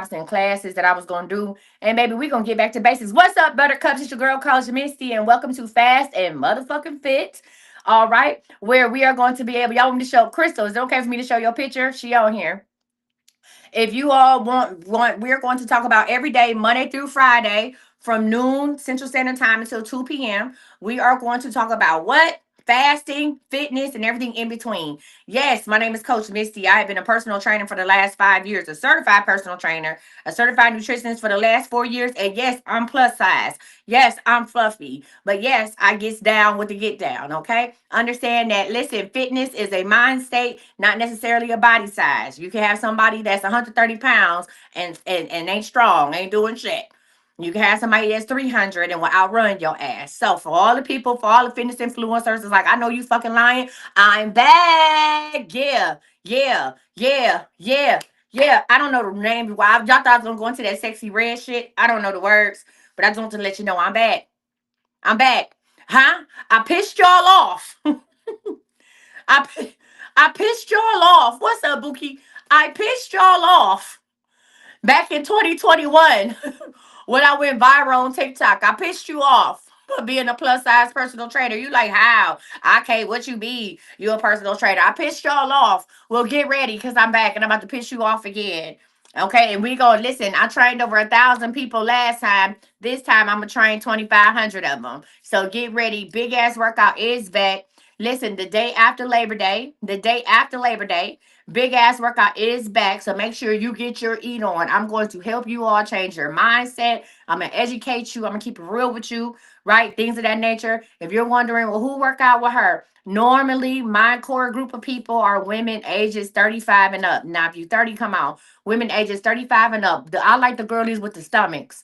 workouts and classes that I was going to do. And maybe we're going to get back to basics. What's up, Buttercups? It's your girl, Coach Misty, and welcome to Fast and Motherfucking Fit. All right. Where we are going to be able, y'all want me to show Crystal. Is it okay for me to show your picture? She on here. If you all want, we're going to talk about every day, Monday through Friday, from noon Central Standard Time until 2 p.m. We are going to talk about what? Fasting, fitness, and everything in between. Yes, my name is Coach Misty. I have been a personal trainer for the last 5 years, a certified personal trainer, a certified nutritionist for the last 4 years. And yes, I'm plus size. Yes, I'm fluffy. But yes, I gets down with the get down. Okay. Understand that. Listen, fitness is a mind state, not necessarily a body size. You can have somebody that's 130 pounds and ain't strong, ain't doing shit. You can have somebody that's 300 and will outrun your ass. So for all the people, for all the fitness influencers, it's like, I know you fucking lying. I'm back. Yeah, yeah, yeah, yeah, yeah. I don't know the name. Why y'all thought I was gonna go into that sexy red shit? I don't know the words, but I just want to let you know I'm back. I'm back. Huh? I pissed y'all off. I I pissed y'all off. What's up, Bookie? I pissed y'all off back in 2021 when I went viral on TikTok. I pissed you off for being a plus size personal trainer. You like, how? I can't. What you be? You a personal trainer. I pissed y'all off. Well, get ready because I'm back and I'm about to piss you off again. Okay, and we go listen. I trained over 1,000 people last time. This time I'm gonna train 2,500 of them. So get ready. Big ass workout is back. Listen, the day after Labor Day, big ass workout is back. So make sure you get your eat on. I'm going to help you all change your mindset. I'm going to educate you. I'm going to keep it real with you, right? Things of that nature. If you're wondering, well, who work out with her? Normally, my core group of people are women ages 35 and up. Now, if you 30, come on. Women ages 35 and up. I like the girlies with the stomachs.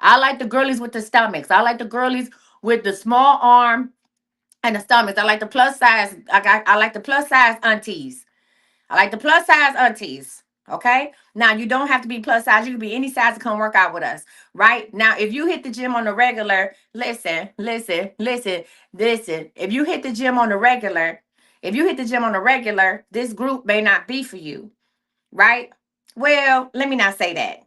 I like the girlies with the stomachs. I like the girlies with the small arm and the stomachs. I like the plus size. I like the plus size aunties. I like the plus size aunties. Okay. Now you don't have to be plus size. You can be any size to come work out with us. Right. Now, if you hit the gym on the regular, listen. If you hit the gym on the regular, this group may not be for you. Right. Well, let me not say that.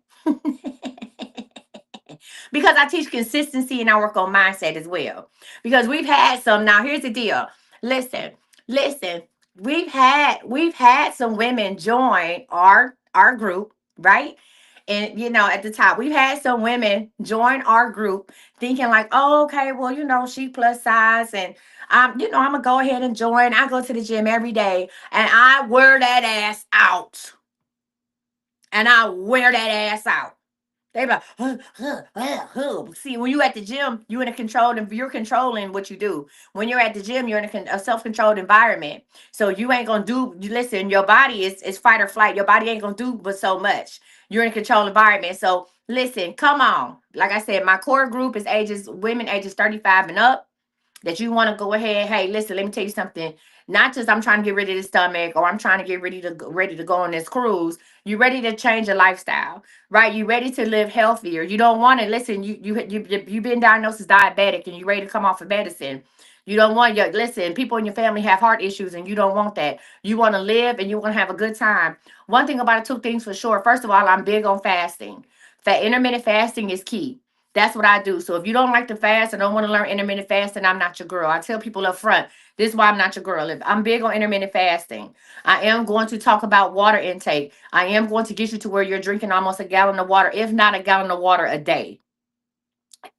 Because I teach consistency and I work on mindset as well. Because we've had some. Now, here's the deal. Listen, listen. We've had some women join our group, right? And at the top, we've had some women join our group thinking like, oh, okay, well, she plus size and I'm gonna go ahead and join. I go to the gym every day and I wear that ass out. And I wear that ass out. They be like, see, when you at the gym, you in a controlled, and you're controlling what you do. When you're at the gym, you're in a self-controlled environment. So you ain't gonna listen, your body is fight or flight. Your body ain't gonna do but so much. You're in a controlled environment. So listen, come on. Like I said, my core group is women ages 35 and up that you want to go ahead. Hey, listen, let me tell you something. Not just I'm trying to get rid of this stomach or I'm trying to get ready to go on this cruise. You ready to change your lifestyle, right? You ready to live healthier. You don't want to listen. You've been diagnosed as diabetic and you ready to come off of medicine. You don't want your listen. People in your family have heart issues and you don't want that. You want to live and you want to have a good time. One thing about it, two things for sure. First of all, I'm big on fasting. Intermittent fasting is key. That's what I do. So if you don't like to fast and don't want to learn intermittent fasting, I'm not your girl. I tell people up front, this is why I'm not your girl. If I'm big on intermittent fasting, I am going to talk about water intake. I am going to get you to where you're drinking almost a gallon of water, if not a gallon of water a day.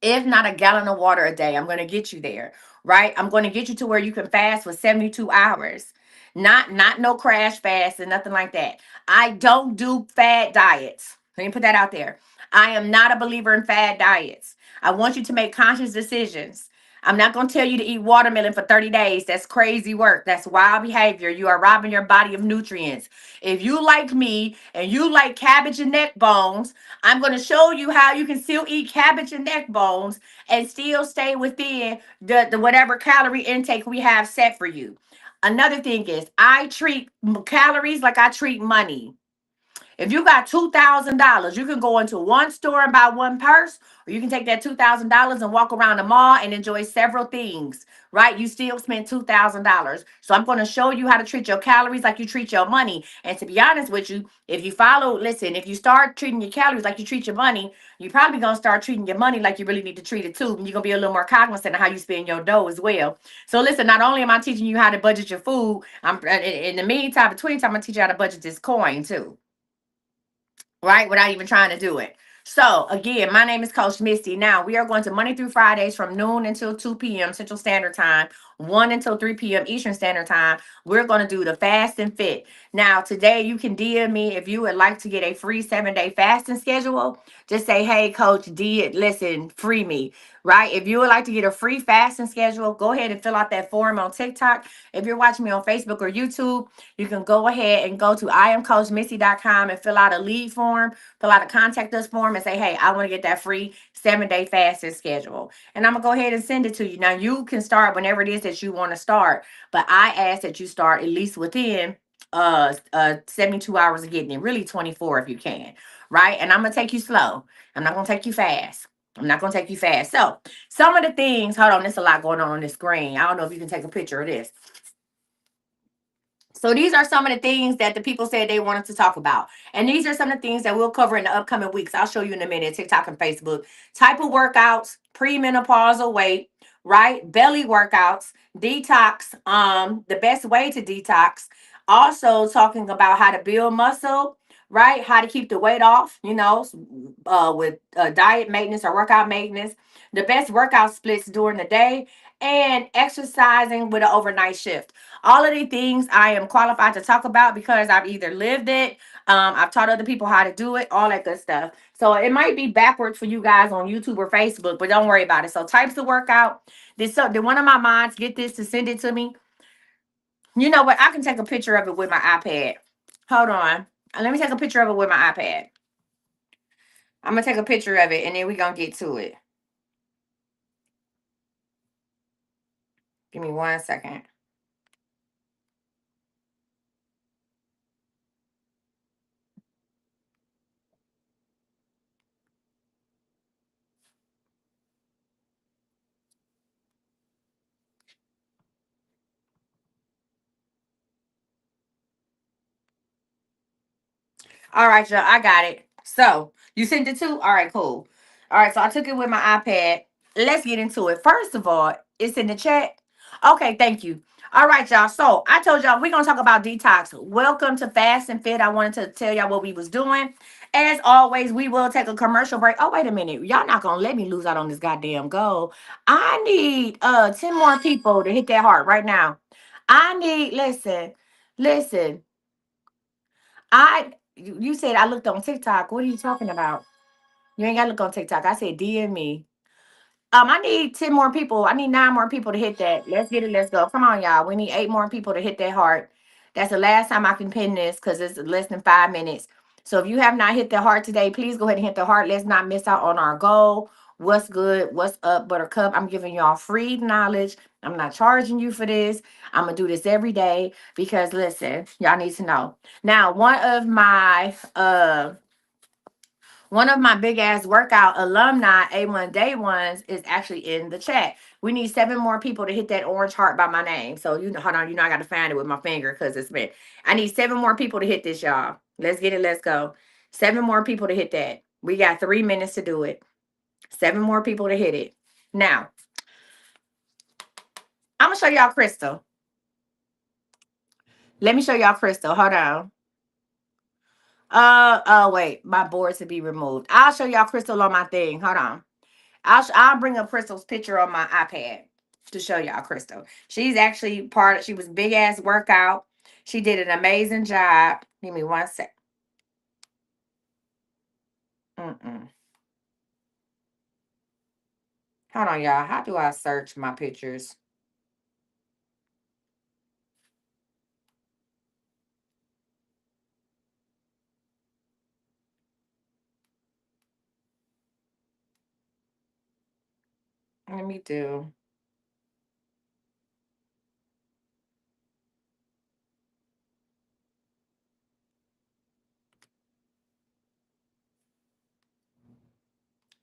If not a gallon of water a day, I'm going to get you there, right? I'm going to get you to where you can fast for 72 hours. Not no crash fast and nothing like that. I don't do fad diets. Let me put that out there. I am not a believer in fad diets. I want you to make conscious decisions. I'm not going to tell you to eat watermelon for 30 days. That's crazy work. That's wild behavior. You are robbing your body of nutrients. If you like me and you like cabbage and neck bones, I'm going to show you how you can still eat cabbage and neck bones and still stay within the whatever calorie intake we have set for you. Another thing is I treat calories like I treat money. If you got $2,000, you can go into one store and buy one purse, or you can take that $2,000 and walk around the mall and enjoy several things, right? You still spent $2,000. So I'm going to show you how to treat your calories like you treat your money. And to be honest with you, if you follow, listen, if you start treating your calories like you treat your money, you're probably going to start treating your money like you really need to treat it too. And you're going to be a little more cognizant of how you spend your dough as well. So listen, not only am I teaching you how to budget your food, I'm in the meantime, between time, I'm teaching you how to budget this coin too, right? Without even trying to do it. So again, my name is Coach Misty. Now we are going to Monday through Fridays from noon until 2 p.m. Central Standard Time, 1 until 3 p.m. Eastern Standard Time. We're going to do the fast and fit. Now today you can DM me if you would like to get a free 7-day fasting schedule. Just say, hey, Coach D, listen, free me, right? If you would like to get a free fasting schedule, go ahead and fill out that form on TikTok. If you're watching me on Facebook or YouTube, you can go ahead and go to iamcoachmisty.com and fill out a lead form, fill out a contact us form, and say, hey, I want to get that free 7-day fasting schedule. And I'm going to go ahead and send it to you. Now, you can start whenever it is that you want to start, but I ask that you start at least within 72 hours of getting it, really 24 if you can, right? And I'm going to take you slow. I'm not going to take you fast. I'm not going to take you fast. So, some of the things, hold on, there's a lot going on this screen. I don't know if you can take a picture of this. So these are some of the things that the people said they wanted to talk about. And these are some of the things that we'll cover in the upcoming weeks. I'll show you in a minute, TikTok and Facebook. Type of workouts, premenopausal weight, right? Belly workouts, detox, the best way to detox. Also talking about how to build muscle, right? How to keep the weight off, with diet maintenance or workout maintenance. The best workout splits during the day and exercising with an overnight shift. All of these things I am qualified to talk about because I've either lived it, I've taught other people how to do it, all that good stuff. So it might be backwards for you guys on YouTube or Facebook, but don't worry about it. So types of workout. Did one of my mods get this to send it to me? You know what? I can take a picture of it with my iPad. Hold on. Let me take a picture of it with my iPad. I'm gonna take a picture of it and then we're gonna get to it. Give me 1 second. All right, y'all. I got it. So you sent it too? All right, cool. All right, so I took it with my iPad. Let's get into it. First of all, it's in the chat. Okay, thank you. All right, y'all. So I told y'all we're gonna talk about detox. Welcome to Fast and Fit. I wanted to tell y'all what we was doing. As always, we will take a commercial break. Oh, wait a minute. Y'all not gonna let me lose out on this goddamn goal. I need 10 more people to hit that heart right now. I need, listen. You said I looked on TikTok. What are you talking about? You ain't gotta look on TikTok. I said DM me. I need 10 more people. I need 9 more people to hit that. Let's get it. Let's go. Come on, y'all. We need 8 more people to hit that heart. That's the last time I can pin this because it's less than 5 minutes. So if you have not hit the heart today, please go ahead and hit the heart. Let's not miss out on our goal. What's good? What's up, Buttercup? I'm giving y'all free knowledge. I'm not charging you for this. I'm gonna do this every day because listen, y'all need to know. Now, one of my big ass workout alumni, A1 Day Ones, is actually in the chat. We need 7 more people to hit that orange heart by my name. So hold on, I gotta find it with my finger because it's been. I need 7 more people to hit this, y'all. Let's get it, let's go. 7 more people to hit that. We got 3 minutes to do it. 7 more people to hit it. Now, I'm gonna show y'all Crystal. Let me show y'all Crystal. Hold on. Wait, my board to be removed. I'll show y'all Crystal on my thing. Hold on. I'll bring up Crystal's picture on my iPad to show y'all Crystal. She's actually she was big ass workout. She did an amazing job. Give me 1 sec. Mm-mm. Hold on, y'all. How do I search my pictures? Let me do.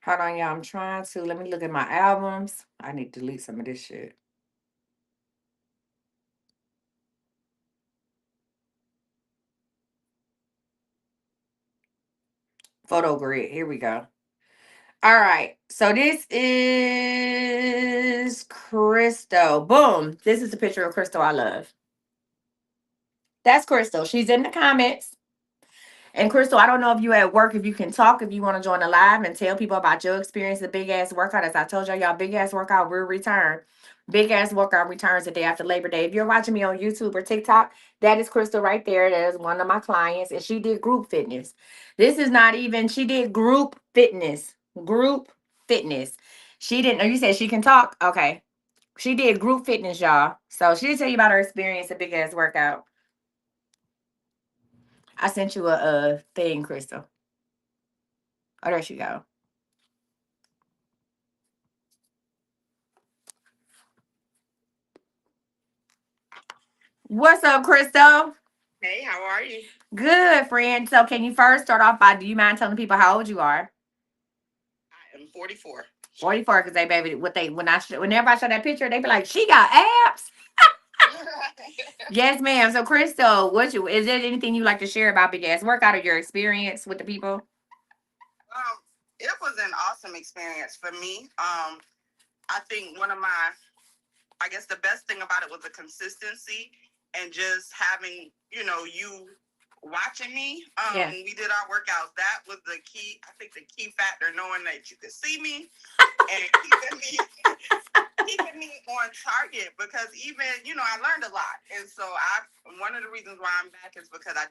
Hold on, y'all. I'm trying to. Let me look at my albums. I need to delete some of this shit. Photo grid. Here we go. All right. So this is Crystal. Boom. This is the picture of Crystal I love. That's Crystal. She's in the comments. And Crystal, I don't know if you at work, if you can talk, if you want to join the live and tell people about your experience, the big ass workout. As I told y'all, big ass workout will return. Big ass workout returns the day after Labor Day. If you're watching me on YouTube or TikTok, that is Crystal right there. That is one of my clients, and she did group fitness. This is not even, she did group fitness. Group fitness. She didn't, oh, you said she can talk? Okay. She did group fitness, y'all. So she did tell you about her experience, a big ass workout. I sent you a thing, Crystal. Oh, there she go. What's up, Crystal? Hey, how are you? Good, friend. So, can you first start off by, do you mind telling people how old you are? I am 44. 44, because they, baby, what they, whenever I show that picture, they be like, she got abs. Yes, ma'am. So, Crystal, is there anything you like to share about big ass workout or your experience with the people? It was an awesome experience for me. I think I guess the best thing about it was the consistency and just having, you watching me. Yeah. When we did our workouts, that was the key. I think the key factor, knowing that you could see me and keeping me on target, because even, I learned a lot. And so one of the reasons why I'm back is because I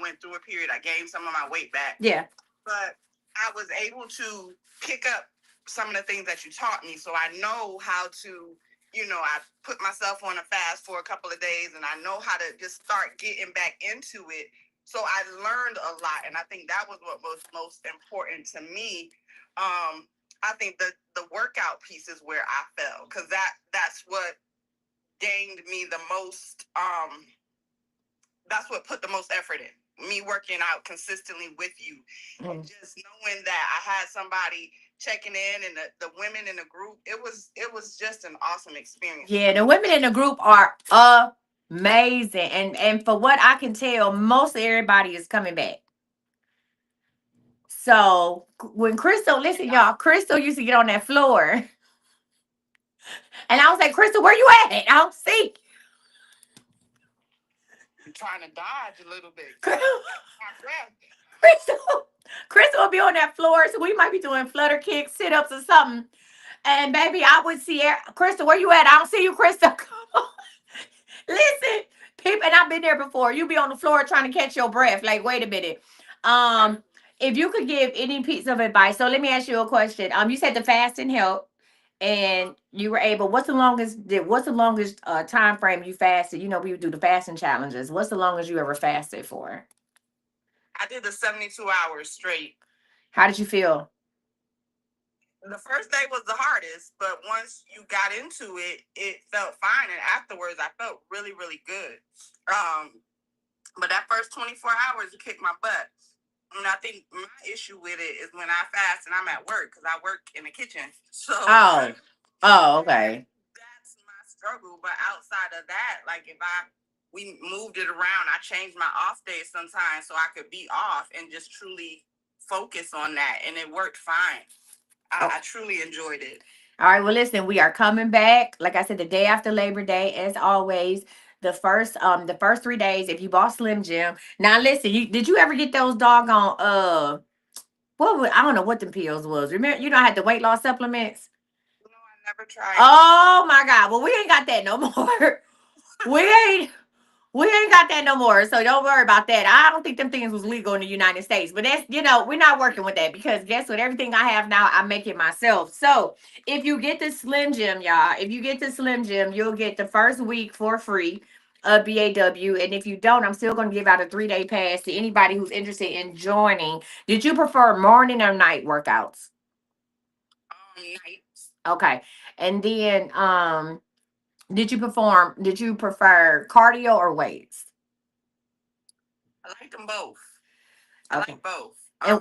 went through a period, I gained some of my weight back. Yeah. But I was able to pick up some of the things that you taught me. So I know how to, I put myself on a fast for a couple of days, and I know how to just start getting back into it. So I learned a lot. And I think that was what was most important to me. I think the workout piece is where I fell, because that's what gained me the most. That's what put the most effort in, me working out consistently with you. And just knowing that I had somebody checking in, and the women in the group, it was just an awesome experience. Yeah, the women in the group are amazing. And for what I can tell, most everybody is coming back. So when Crystal, listen, y'all, Crystal used to get on that floor. And I was like, Crystal, where you at? I don't see. I'm trying to dodge a little bit. Crystal, Crystal will be on that floor. So we might be doing flutter kicks, sit ups, or something. And baby, I would see her. Crystal, where you at? I don't see you, Crystal. Come on. Listen, people, and I've been there before. You be on the floor trying to catch your breath. Like, wait a minute. If you could give any piece of advice, so let me ask you a question. You said the fasting helped, and you were able. What's the longest time frame you fasted? You know, we would do the fasting challenges. What's the longest you ever fasted for? I did the 72 hours straight. How did you feel? The first day was the hardest, but once you got into it, it felt fine. And afterwards, I felt really, really good. But that first 24 hours, it kicked my butt. And I think my issue with it is when I fast and I'm at work, because I work in the kitchen. So Okay. that's my struggle. But outside of that, like we moved it around, I changed my off days sometimes so I could be off and just truly focus on that. And it worked fine. I truly enjoyed it. All right, well, listen, we are coming back. Like I said, the day after Labor Day, as always. The first 3 days, if you bought Slim Jim. Now, listen, did you ever get those doggone I don't know what them pills was. Remember, I had the weight loss supplements. No, I never tried. Oh my God! Well, we ain't got that no more. we ain't. We ain't got that no more, so don't worry about that. I don't think them things was legal in the United States, but that's, we're not working with that, because guess what? Everything I have now, I make it myself. So if you get the Slim Jim, y'all, if you get the Slim Jim, you'll get the first week for free of BAW. And if you don't, I'm still going to give out a 3-day pass to anybody who's interested in joining. Did you prefer morning or night workouts? Nights. Okay. And then, did you prefer cardio or weights? I like them both. Okay. I like both. And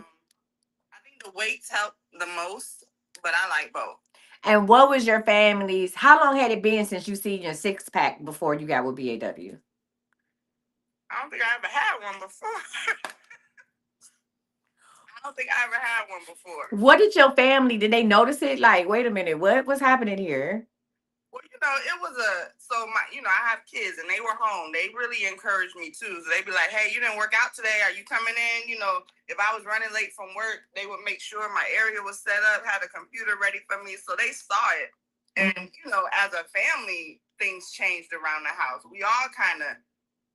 I think the weights help the most, but I like both. And what was your family's? How long had it been since you seen your six pack before you got with BAW? I don't think I ever had one before. I don't think I ever had one before. What did your family? Did they notice it? Like, wait a minute, what was happening here? Well, it was I have kids and they were home. They really encouraged me too. So they'd be like, "Hey, you didn't work out today. Are you coming in?" If I was running late from work, they would make sure my area was set up, had a computer ready for me. So they saw it. And, as a family, things changed around the house. We all kind of,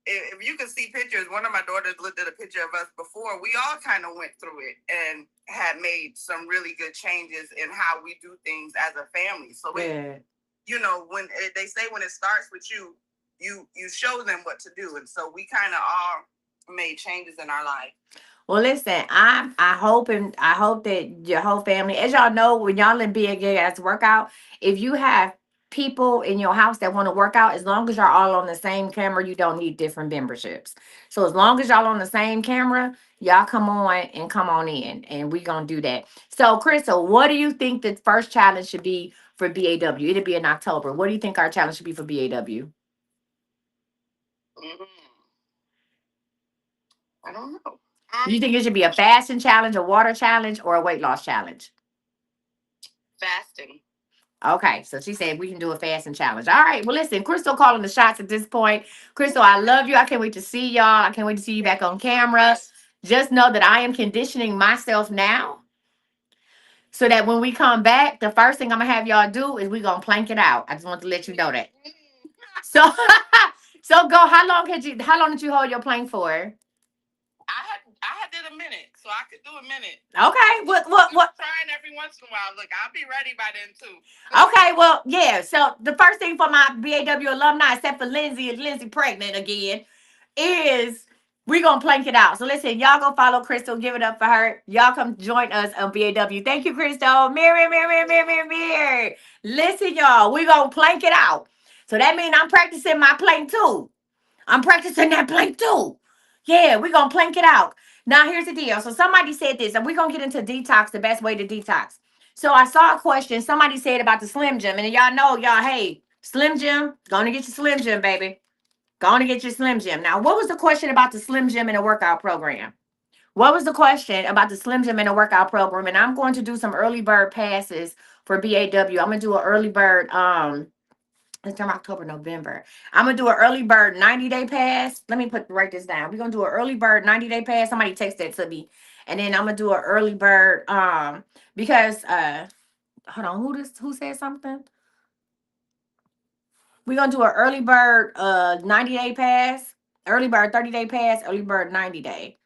if you can see pictures, one of my daughters looked at a picture of us before. We all kind of went through it and had made some really good changes in how we do things as a family. So when they say when it starts with you, you show them what to do, and so we kind of all made changes in our life. Well, listen, I hope that your whole family, as y'all know, when y'all in big guys workout, if you have people in your house that want to work out, as long as y'all all on the same camera, you don't need different memberships. So as long as y'all on the same camera, y'all come on and come on in, and we gonna do that. So, Crystal, what do you think the first challenge should be for BAW? It'll be in October. What do you think our challenge should be for BAW? Mhm. I don't know. Do you think it should be a fasting challenge, a water challenge, or a weight loss challenge? Fasting. Okay, so she said we can do a fasting challenge. All right. Well, listen, Crystal calling the shots at this point. Crystal, I love you. I can't wait to see y'all. I can't wait to see you back on camera. Just know that I am conditioning myself now so that when we come back, the first thing I'm gonna have y'all do is we gonna plank it out. I just want to let you know that. So, so go. How long did you hold your plank for? I had did a minute, so I could do a minute. Okay. What? Trying every once in a while. Look, I'll be ready by then too. Okay, well, yeah. So the first thing for my BAW alumni, except for Lindsay, is Lindsay pregnant again, is we gonna plank it out. So listen, y'all go follow Crystal, give it up for her. Y'all come join us on BAW. Thank you, Crystal. Mirror. Listen, y'all, we gonna plank it out. So that means I'm practicing my plank too. I'm practicing that plank too. Yeah, we gonna plank it out. Now here's the deal. So somebody said this, and we're gonna get into detox, the best way to detox. So I saw a question somebody said about the Slim Jim, and y'all know, y'all, hey, Slim Jim, gonna get your Slim Jim, baby. Gonna get your Slim Jim. Now, what was the question about the Slim Jim in a workout program? What was the question about the Slim Jim in a workout program? And I'm going to do some early bird passes for BAW. I'm gonna do an early bird. It's from October, November. I'm gonna do an early bird 90-day pass. Let me write this down. We're gonna do an early bird 90-day pass. Somebody text that to me. And then I'm gonna do an early bird because hold on, who said something? We're gonna do an early bird 90-day pass, early bird 30-day pass, early bird 90-day.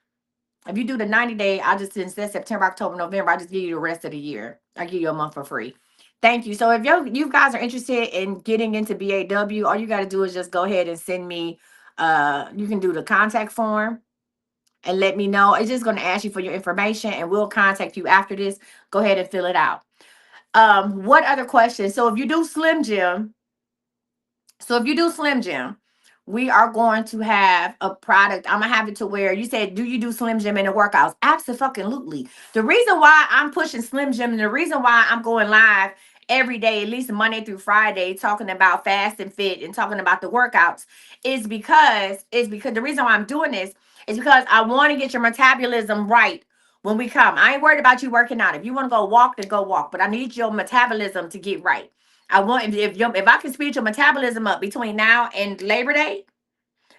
If you do the 90-day, I just instead September, October, November, I just give you the rest of the year. I give you a month for free. Thank you. So if you guys are interested in getting into BAW, all you got to do is just go ahead and send me. You can do the contact form and let me know. It's just going to ask you for your information, and we'll contact you after this. Go ahead and fill it out. What other questions? So if you do Slim Jim, we are going to have a product. I'm gonna have it to where you said, do you do Slim Jim in the workouts? Absolutely. The reason why I'm pushing Slim Jim and the reason why I'm going live every day, at least Monday through Friday, talking about fast and fit and talking about the workouts is because the reason why I'm doing this is because I want to get your metabolism right when we come. I ain't worried about you working out. If you want to go walk, then go walk. But I need your metabolism to get right. I want if I can speed your metabolism up between now and Labor Day,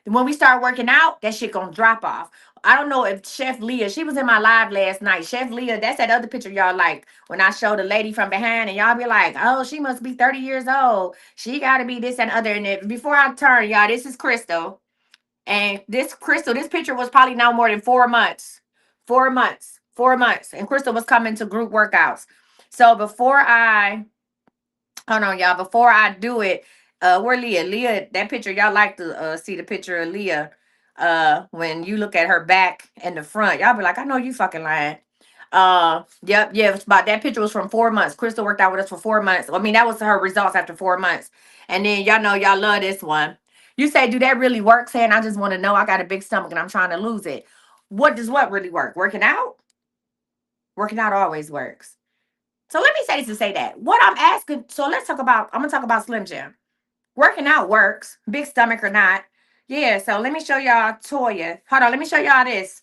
then when we start working out, that shit gonna drop off. I don't know if Chef Leah, she was in my live last night. Chef Leah, that's that other picture y'all like when I showed the lady from behind, and y'all be like, oh, she must be 30 years old. She gotta be this and other. And before I turn, y'all, this is Crystal. And this picture was probably no more than 4 months. 4 months. 4 months. And Crystal was coming to group workouts. So hold on, y'all. Before I do it, where Leah? Leah, that picture, y'all like to see the picture of Leah. When you look at her back and the front, y'all be like, I know you fucking lying. Yep, yeah, it's about that picture was from 4 months. Crystal worked out with us for 4 months. I mean, that was her results after 4 months. And then y'all know y'all love this one. You say, do that really work? Saying, I just want to know. I got a big stomach and I'm trying to lose it. What does what really work? Working out? Working out always works. So let me say this to say that. What I'm asking, so let's talk about, I'm gonna talk about Slim Jim. Working out works, big stomach or not. Yeah, so let me show y'all Toya. Hold on, let me show y'all this.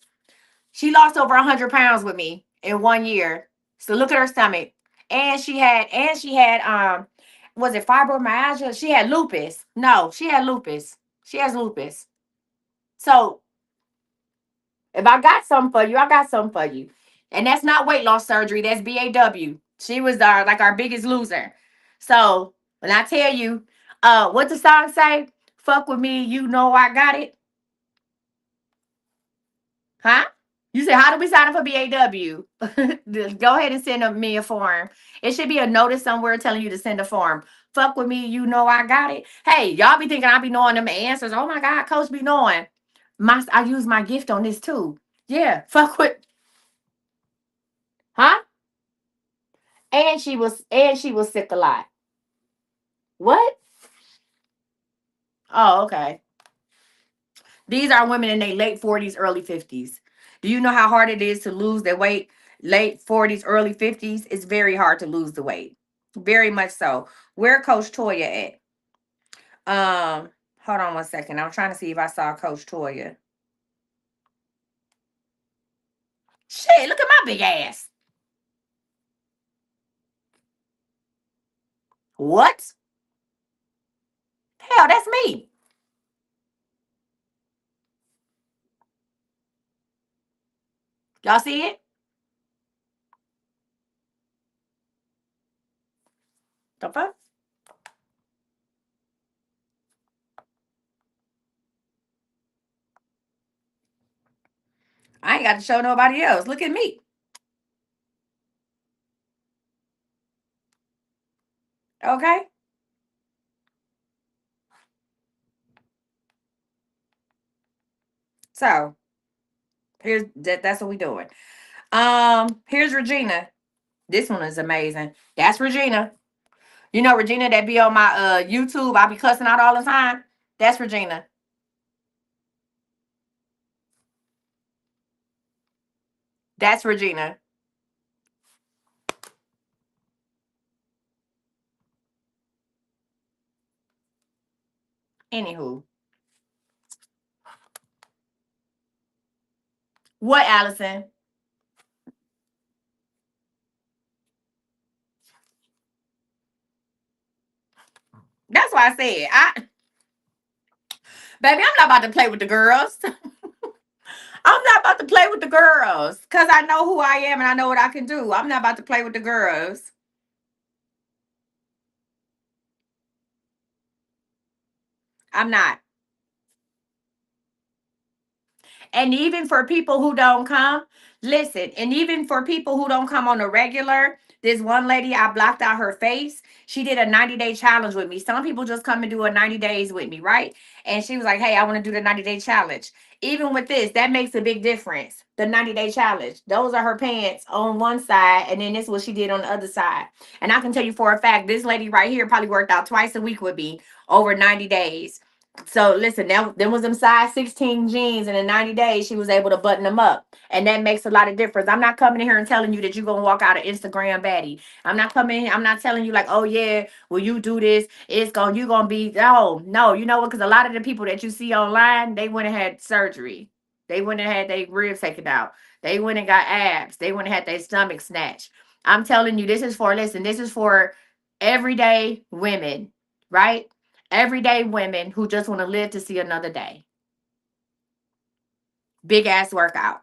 She lost over 100 pounds with me in 1 year. So look at her stomach. And she had was it fibromyalgia? She had lupus. No, she had lupus. She has lupus. So if I got something for you, I got something for you. And that's not weight loss surgery. That's BAW. She was our biggest loser. So when I tell you, what the song say? Fuck with me, you know I got it. Huh? You said, how do we sign up for BAW? Go ahead and me a form. It should be a notice somewhere telling you to send a form. Fuck with me, you know I got it. Hey, y'all be thinking I be knowing them answers. Oh my God, coach be knowing. I use my gift on this too. Yeah, fuck with, huh? And she was sick a lot. What? Oh, okay. These are women in their late 40s, early 50s. Do you know how hard it is to lose their weight? Late 40s, early 50s. It's very hard to lose the weight. Very much so. Where Coach Toya at? Hold on one second. I'm trying to see if I saw Coach Toya. Shit, look at my big ass. What? Hell, that's me. Y'all see it? The fuck? I ain't got to show nobody else. Look at me. Okay? So here's that's what we doing. Here's Regina. This one is amazing. That's Regina. You know Regina that be on my YouTube. I be cussing out all the time. That's Regina. That's Regina. Anywho, what Allison? That's why I said baby, I'm not about to play with the girls. I'm not about to play with the girls because I know who I am and I know what I can do. I'm not about to play with the girls. I'm not. And even for people who don't come, listen, and even for people who don't come on a regular, this one lady, I blocked out her face. She did a 90-day challenge with me. Some people just come and do a 90 days with me, right? And she was like, hey, I want to do the 90-day challenge. Even with this, that makes a big difference. The 90-day challenge. Those are her pants on one side, and then this is what she did on the other side. And I can tell you for a fact, this lady right here probably worked out twice a week with me over 90 days. So listen, there was them size 16 jeans, and in 90 days she was able to button them up. And that makes a lot of difference. I'm not coming in here and telling you that you're gonna walk out an Instagram baddie. I'm not coming in, I'm not telling you like, oh yeah, well you do this, you're gonna be no, you know what? Because a lot of the people that you see online, they went and had surgery. They went and had their ribs taken out. They went and got abs. They went and had their stomach snatched. I'm telling you, this is for everyday women, right? Everyday women who just want to live to see another day. Big ass workout.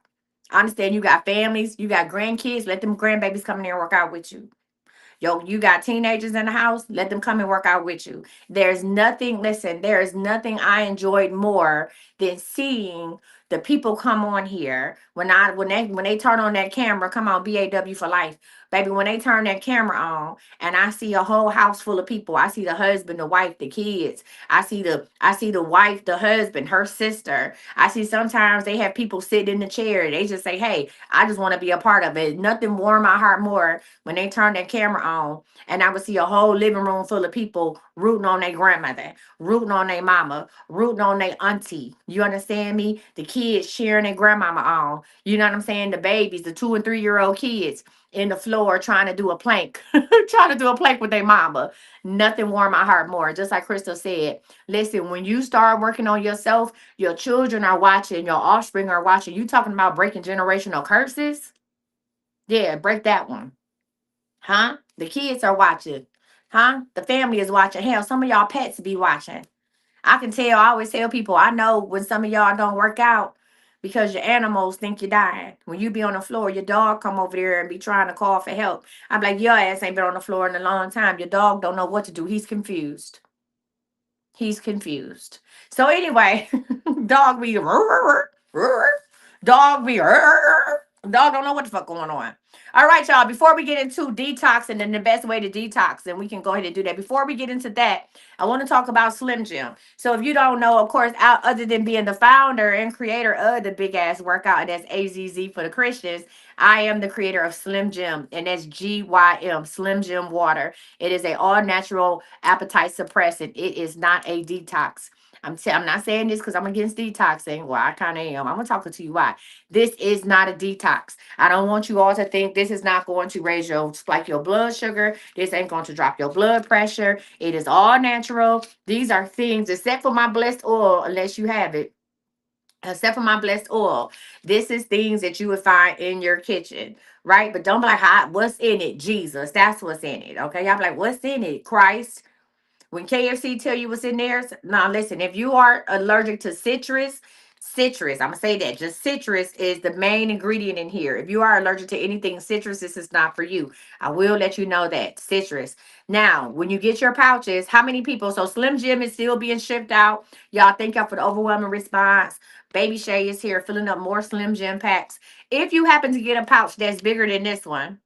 I understand you got families, you got grandkids. Let them grandbabies come in there and work out with you. Yo, you got teenagers in the house, let them come and work out with you. There is nothing I enjoyed more than seeing the people come on here when they turn on that camera, come on, BAW for life. Baby, when they turn that camera on and I see a whole house full of people, I see the husband, the wife, the kids. I see the wife, the husband, her sister. I see sometimes they have people sitting in the chair. They just say, hey, I just want to be a part of it. Nothing warm my heart more when they turn that camera on and I would see a whole living room full of people rooting on their grandmother, rooting on their mama, rooting on their auntie. You understand me? The kids cheering their grandmama on. You know what I'm saying? The babies, the 2 and 3 year old kids in the floor trying to do a plank, trying to do a plank with their mama. Nothing warm my heart more. Just like Crystal said, listen, when you start working on yourself, your children are watching, your offspring are watching. You talking about breaking generational curses? Yeah, break that one. Huh? The kids are watching. Huh? The family is watching. Hell, some of y'all pets be watching. I can tell, I always tell people, I know when some of y'all don't work out because your animals think you're dying. When you be on the floor, your dog come over there and be trying to call for help. I'm like, your ass ain't been on the floor in a long time. Your dog don't know what to do. He's confused. He's confused. So anyway, dog be dog be dog don't know what the fuck going on. All right, y'all. Before we get into detoxing and the best way to detox, and we can go ahead and do that. Before we get into that, I want to talk about Slim Jim. So if you don't know, of course, other than being the founder and creator of the big ass workout, and that's AZZ for the Christians, I am the creator of Slim Jim, and that's GYM, Slim Jim Water. It is a all natural appetite suppressant. It is not a detox. I'm not saying this because I'm against detoxing. Well, I kind of am. I'm gonna talk to you why. This is not a detox. I don't want you all to think this is not going to raise your spike your blood sugar. This ain't going to drop your blood pressure. It is all natural. These are things, except for my blessed oil, unless you have it. Except for my blessed oil, this is things that you would find in your kitchen, right? But don't be like, what's in it? Jesus, that's what's in it. Okay, y'all be like, what's in it? Christ. When KFC tell you what's in there, now listen, if you are allergic to citrus, I'm gonna say that just citrus is the main ingredient in here. If you are allergic to anything citrus, this is not for you. I will let you know that citrus. Now, when you get your pouches, how many people? So Slim Jim is still being shipped out. Y'all, thank y'all for the overwhelming response. Baby Shay is here filling up more Slim Jim packs. If you happen to get a pouch that's bigger than this one,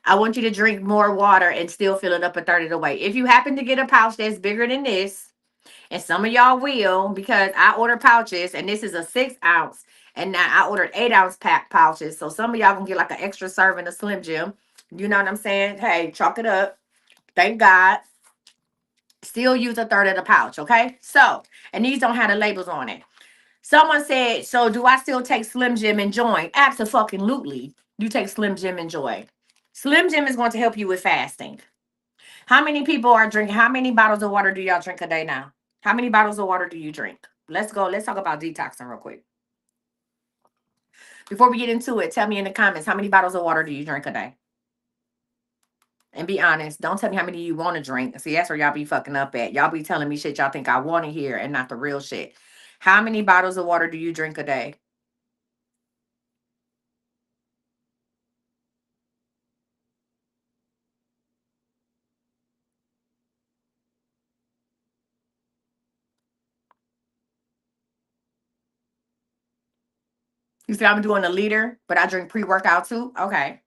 I want you to drink more water and still fill it up a third of the way. If you happen to get a pouch that's bigger than this, and some of y'all will, because I order pouches, and this is a 6 ounce, and now I ordered 8 ounce pack pouches. So some of y'all gonna get like an extra serving of Slim Jim. You know what I'm saying? Hey, chalk it up. Thank God. Still use a third of the pouch, okay? So, and these don't have the labels on it. Someone said, so do I still take Slim Jim and join? Absolutely. You take Slim Jim and join. Slim Jim is going to help you with fasting. How many people are drinking? How many bottles of water do y'all drink a day now? How many bottles of water do you drink? Let's go. Let's talk about detoxing real quick. Before we get into it, tell me in the comments, how many bottles of water do you drink a day? And be honest. Don't tell me how many you want to drink. See, that's where y'all be fucking up at. Y'all be telling me shit y'all think I want to hear and not the real shit. How many bottles of water do you drink a day? You see, I'm doing a liter, but I drink pre-workout too. Okay.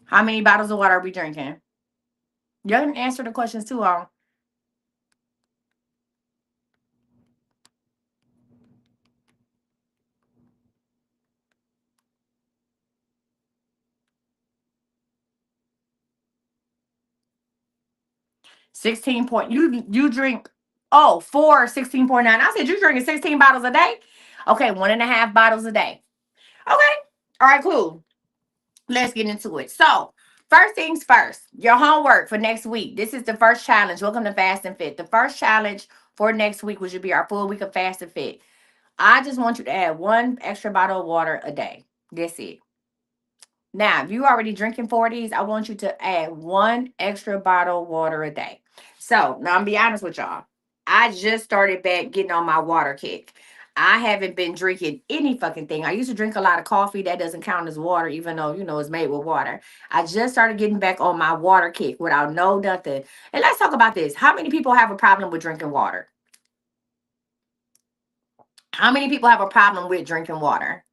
How many bottles of water are we drinking? You didn't answer the questions too long. 16 point. You drink, oh, 16.9. I said you drinking 16 bottles a day. Okay, 1.5 bottles a day. Okay. All right, cool. Let's get into it. So, first things first, your homework for next week. This is the first challenge. Welcome to Fast and Fit. The first challenge for next week, which would be our full week of Fast and Fit. I just want you to add one extra bottle of water a day. That's it. Now, if you already drinking 40s, I want you to add one extra bottle of water a day. So now I'm be honest with y'all. I just started back getting on my water kick. I haven't been drinking any fucking thing. I used to drink a lot of coffee. That doesn't count as water, even though, it's made with water. I just started getting back on my water kick without no nothing. And let's talk about this. How many people have a problem with drinking water? How many people have a problem with drinking water?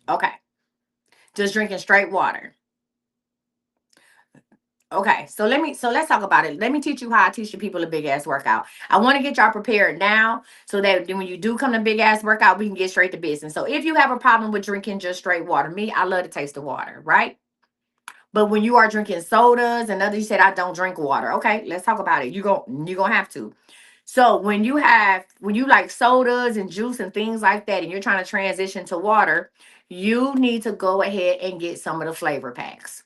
Okay. Just drinking straight water. Okay, so let's talk about it. Let me teach you how I teach the people a big ass workout. I want to get y'all prepared now so that then when you do come to big ass workout, we can get straight to business. So if you have a problem with drinking just straight water, me, I love to taste the water, right? But when you are drinking sodas and others, you said I don't drink water. Okay, let's talk about it. You gonna have to. So when you like sodas and juice and things like that, and you're trying to transition to water, you need to go ahead and get some of the flavor packs.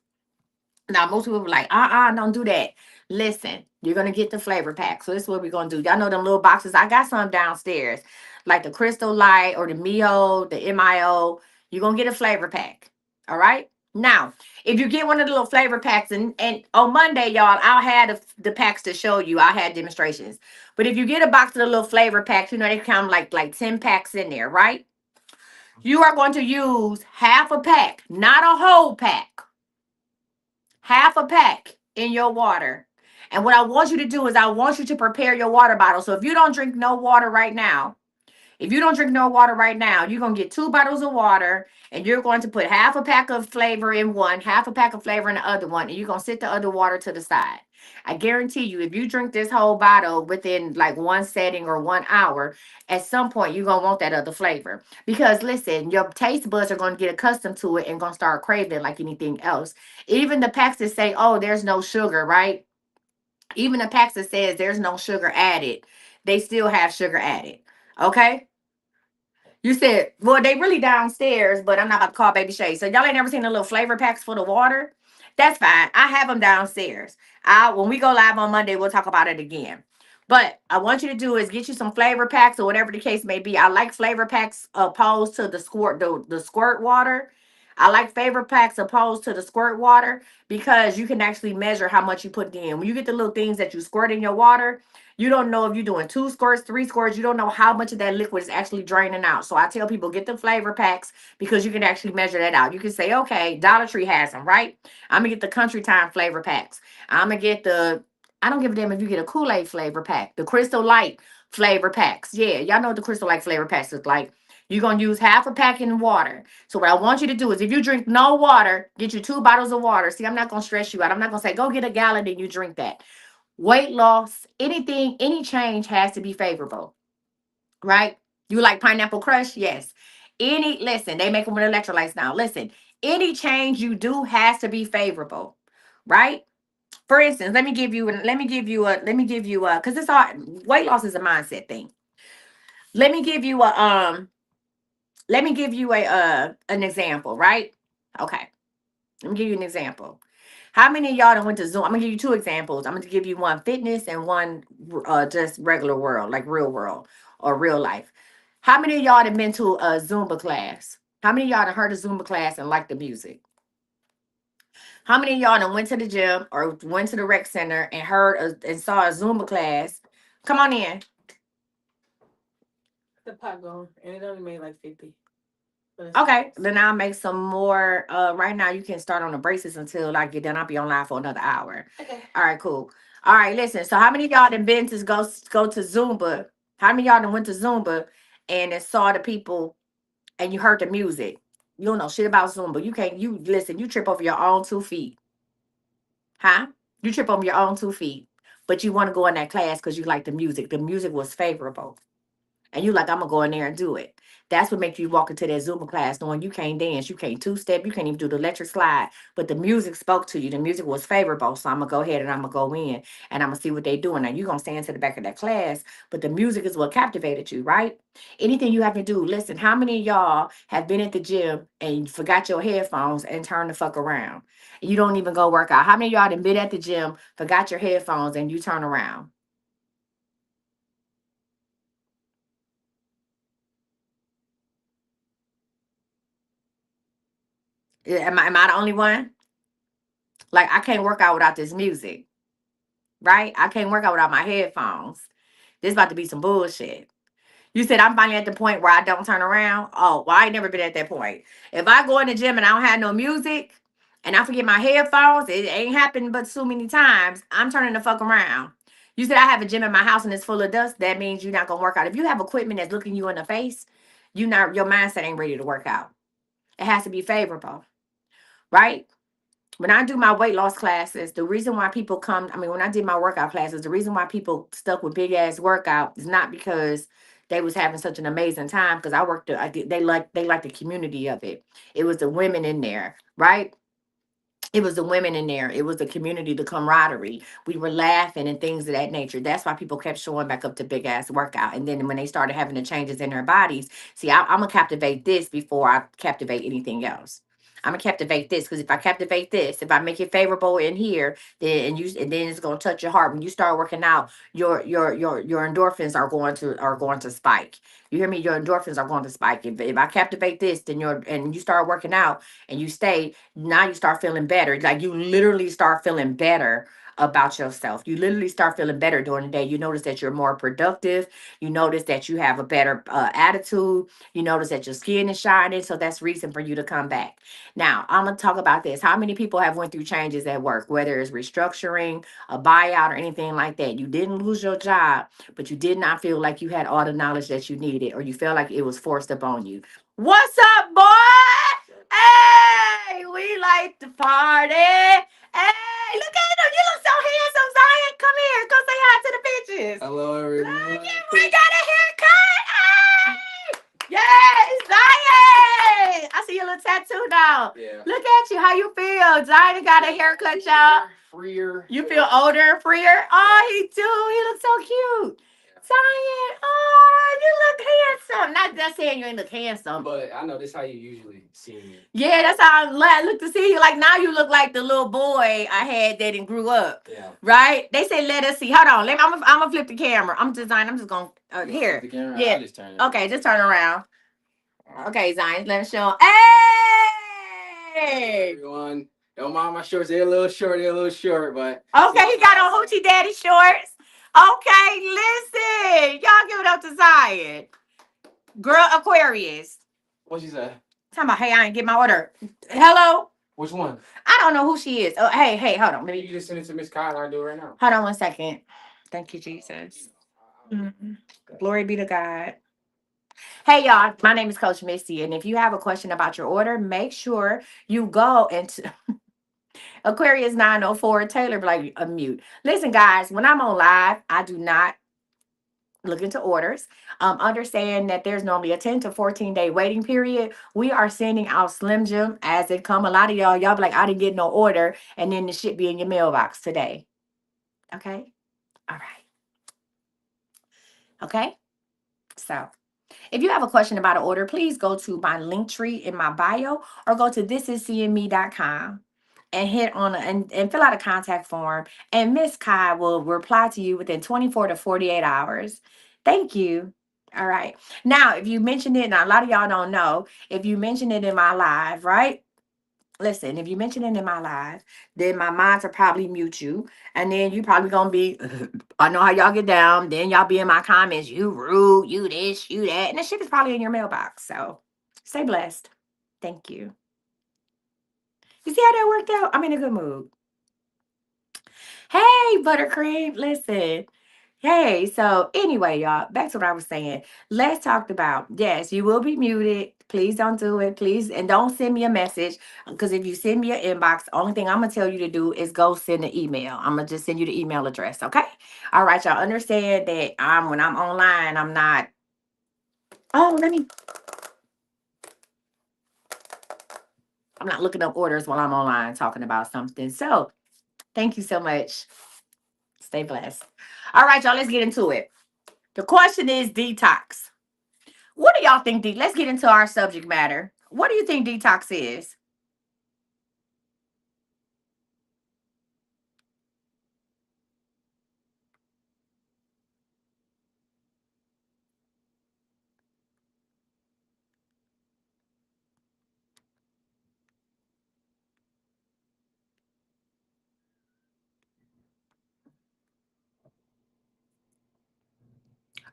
Now, most people be like, don't do that. Listen, you're gonna get the flavor pack. So this is what we're gonna do. Y'all know them little boxes. I got some downstairs, like the Crystal Light or the Mio, the MIO. You're gonna get a flavor pack. All right. Now, if you get one of the little flavor packs, and on Monday, y'all, I'll have the packs to show you. I had demonstrations. But if you get a box of the little flavor packs, you know they come like 10 packs in there, right? You are going to use half a pack, not a whole pack, half a pack in your water. And what I want you to do is I want you to prepare your water bottle. So if you don't drink no water right now, if you don't drink no water right now, you're going to get 2 bottles of water and you're going to put half a pack of flavor in one, half a pack of flavor in the other one, and you're going to sit the other water to the side. I guarantee you, if you drink this whole bottle within like one setting or 1 hour, at some point you're going to want that other flavor. Because listen, your taste buds are going to get accustomed to it and going to start craving like anything else. Even the packs that say, oh, there's no sugar, right? Even the packs that says there's no sugar added, they still have sugar added. Okay? You said, well, they really downstairs, but I'm not about to call Baby Shay. So y'all ain't never seen the little flavor packs for the water? That's fine. I have them downstairs. When we go live on Monday, we'll talk about it again. But I want you to do is get you some flavor packs or whatever the case may be. I like flavor packs opposed to the squirt water. I like flavor packs opposed to the squirt water because you can actually measure how much you put in. When you get the little things that you squirt in your water, you don't know if you're doing 2 squirts, 3 squirts. You don't know how much of that liquid is actually draining out. So I tell people get the flavor packs because you can actually measure that out. You can say, okay, Dollar Tree has them, right? I'm gonna get the Country Time flavor packs. I'm gonna get the. I don't give a damn if you get a Kool-Aid flavor pack, the Crystal Light flavor packs. Yeah, y'all know what the Crystal Light flavor packs look like. You're gonna use half a pack in water. So what I want you to do is if you drink no water, get you 2 bottles of water. See, I'm not gonna stress you out. I'm not gonna say go get a gallon and you drink that. Weight loss, anything, any change has to be favorable, right? You like Pineapple Crush? Yes. Listen, they make them with electrolytes now. Listen, any change you do has to be favorable, right? For instance, because it's all weight loss is a mindset thing. Let me give you a, an example, right? Okay. Let me give you an example. How many of y'all done went to Zoom? I'm gonna give you 2 examples. I'm gonna give you one fitness and one just regular world, like real world or real life. How many of y'all have been to a Zumba class? How many of y'all done heard a Zumba class and liked the music? How many of y'all done went to the gym or went to the rec center and and saw a Zumba class? Come on in. The pot going, and it only made like 50. Okay, then I'll make some more. Right now you can start on the braces until I get done. I'll be on live for another hour. Okay. All right, cool. All right, listen. So how many of y'all done been to go to Zumba? How many of y'all done went to Zumba and then saw the people and you heard the music? You don't know shit about Zumba. You can't. You listen. You trip over your own 2 feet, huh? You trip over your own 2 feet, but you want to go in that class because you like the music. The music was favorable. And you like, I'm gonna go in there and do it. That's what makes you walk into that Zumba class knowing you can't dance, you can't 2-step, you can't even do the electric slide. But the music spoke to you. The music was favorable. So I'm gonna go ahead and I'm gonna go in and I'm gonna see what they doing. Now you're gonna stand to the back of that class, but the music is what captivated you, right? Anything you have to do, listen, how many of y'all have been at the gym and you forgot your headphones and turned the fuck around? You don't even go work out. How many of y'all have been at the gym, forgot your headphones, and you turn around? Am I the only one? Like I can't work out without this music, right? I can't work out without my headphones. This about to be some bullshit. You said I'm finally at the point where I don't turn around. Oh, well, I ain't never been at that point. If I go in the gym and I don't have no music and I forget my headphones, it ain't happened but so many times. I'm turning the fuck around. You said I have a gym in my house and it's full of dust. That means you're not gonna work out. If you have equipment that's looking you in the face, your mindset ain't ready to work out. It has to be favorable, right? when I do my weight loss classes, the reason why people come, I mean, when I did my workout classes, the reason why people stuck with big ass workout is not because they was having such an amazing time. Because they like the community of it. It was the women in there, right? It was the women in there. It was the community, the camaraderie. We were laughing and things of that nature. That's why people kept showing back up to big ass workout. And then when they started having the changes in their bodies, see, I'm gonna captivate this before I captivate anything else. I'm gonna captivate this because if I captivate this, if I make it favorable in here, and then it's gonna touch your heart. When you start working out, your endorphins are going to spike. You hear me? Your endorphins are going to spike. If I captivate this, then you start working out and you stay, now you start feeling better. Like you literally start feeling better about yourself. You literally start feeling better during the day. You notice that you're more productive. You notice that you have a better attitude. You notice that your skin is shining. So that's reason for you to come back. Now, I'm going to talk about this. How many people have went through changes at work, whether it's restructuring, a buyout, or anything like that? You didn't lose your job, but you did not feel like you had all the knowledge that you needed, or you felt like it was forced upon you. What's up, boy? Hey, we like to party. Hey, look at him. You look so handsome, Zion. Come here. Come say hi to the bitches. Hello, everyone. Look at, we got a haircut. Hey. Yes, Zion. I see your little tattoo now. Yeah. Look at you. How you feel? Zion got a haircut, y'all. Freer. You feel older and freer? Oh, he do. He looks so cute. Zion, oh, you look handsome. Not just saying you look handsome. But I know this how you usually see me. Yeah, that's how I look to see you. Like now you look like the little boy I had that and grew up. Yeah. Right? They say let us see. Hold on. I'm gonna flip the camera. I'm just gonna here. The camera? Yeah. I just turn it. Okay, just turn around. Okay, Zion, let us show. Hey! Everyone, don't mind my shorts. They're a little short, but Okay, he got on Hoochie Daddy shorts. Okay, listen. Y'all give it up to Zion. Girl Aquarius. what she say? Talking about, hey, I ain't get my order. Hello? Which one? I don't know who she is. Oh, hey, hold on. Maybe you just send it to Miss Kyle. I'll do it right now. Hold on one second. Thank you, Jesus. Mhm. Glory be to God. Hey, y'all. My name is Coach Misty. And if you have a question about your order, make sure you go into Aquarius 904 Taylor, like a mute. Listen, guys, when I'm on live, I do not look into orders. Understand that there's normally a 10 to 14-day waiting period. We are sending out Slim Jim as it come. A lot of y'all be like, I didn't get no order, and then the shit be in your mailbox today. Okay? All right. Okay? So if you have a question about an order, please go to my link tree in my bio or go to thisisseeingme.com and hit on and fill out a contact form. And Miss Kai will reply to you within 24 to 48 hours. Thank you. All right. Now, if you mention it, now a lot of y'all don't know, if you mention it in my live, right? Listen, if you mention it in my live, then my mods will probably mute you. And then you probably gonna be, I know how y'all get down. Then y'all be in my comments, you rude, you this, you that. And the shit is probably in your mailbox. So stay blessed. Thank you. You see how that worked out? I'm in a good mood. Hey, buttercream. Listen. Hey, so anyway, y'all, back to what I was saying. Let's talk about, yes, you will be muted. Please don't do it. Please. And don't send me a message. Because if you send me an inbox, the only thing I'm going to tell you to do is go send an email. I'm going to just send you the email address. Okay. All right. Y'all understand that when I'm online, I'm not. Oh, I'm not looking up orders while I'm online talking about something. So thank you so much. Stay blessed. All right, y'all, let's get into it. The question is detox. What do y'all think? Let's get into our subject matter. What do you think detox is?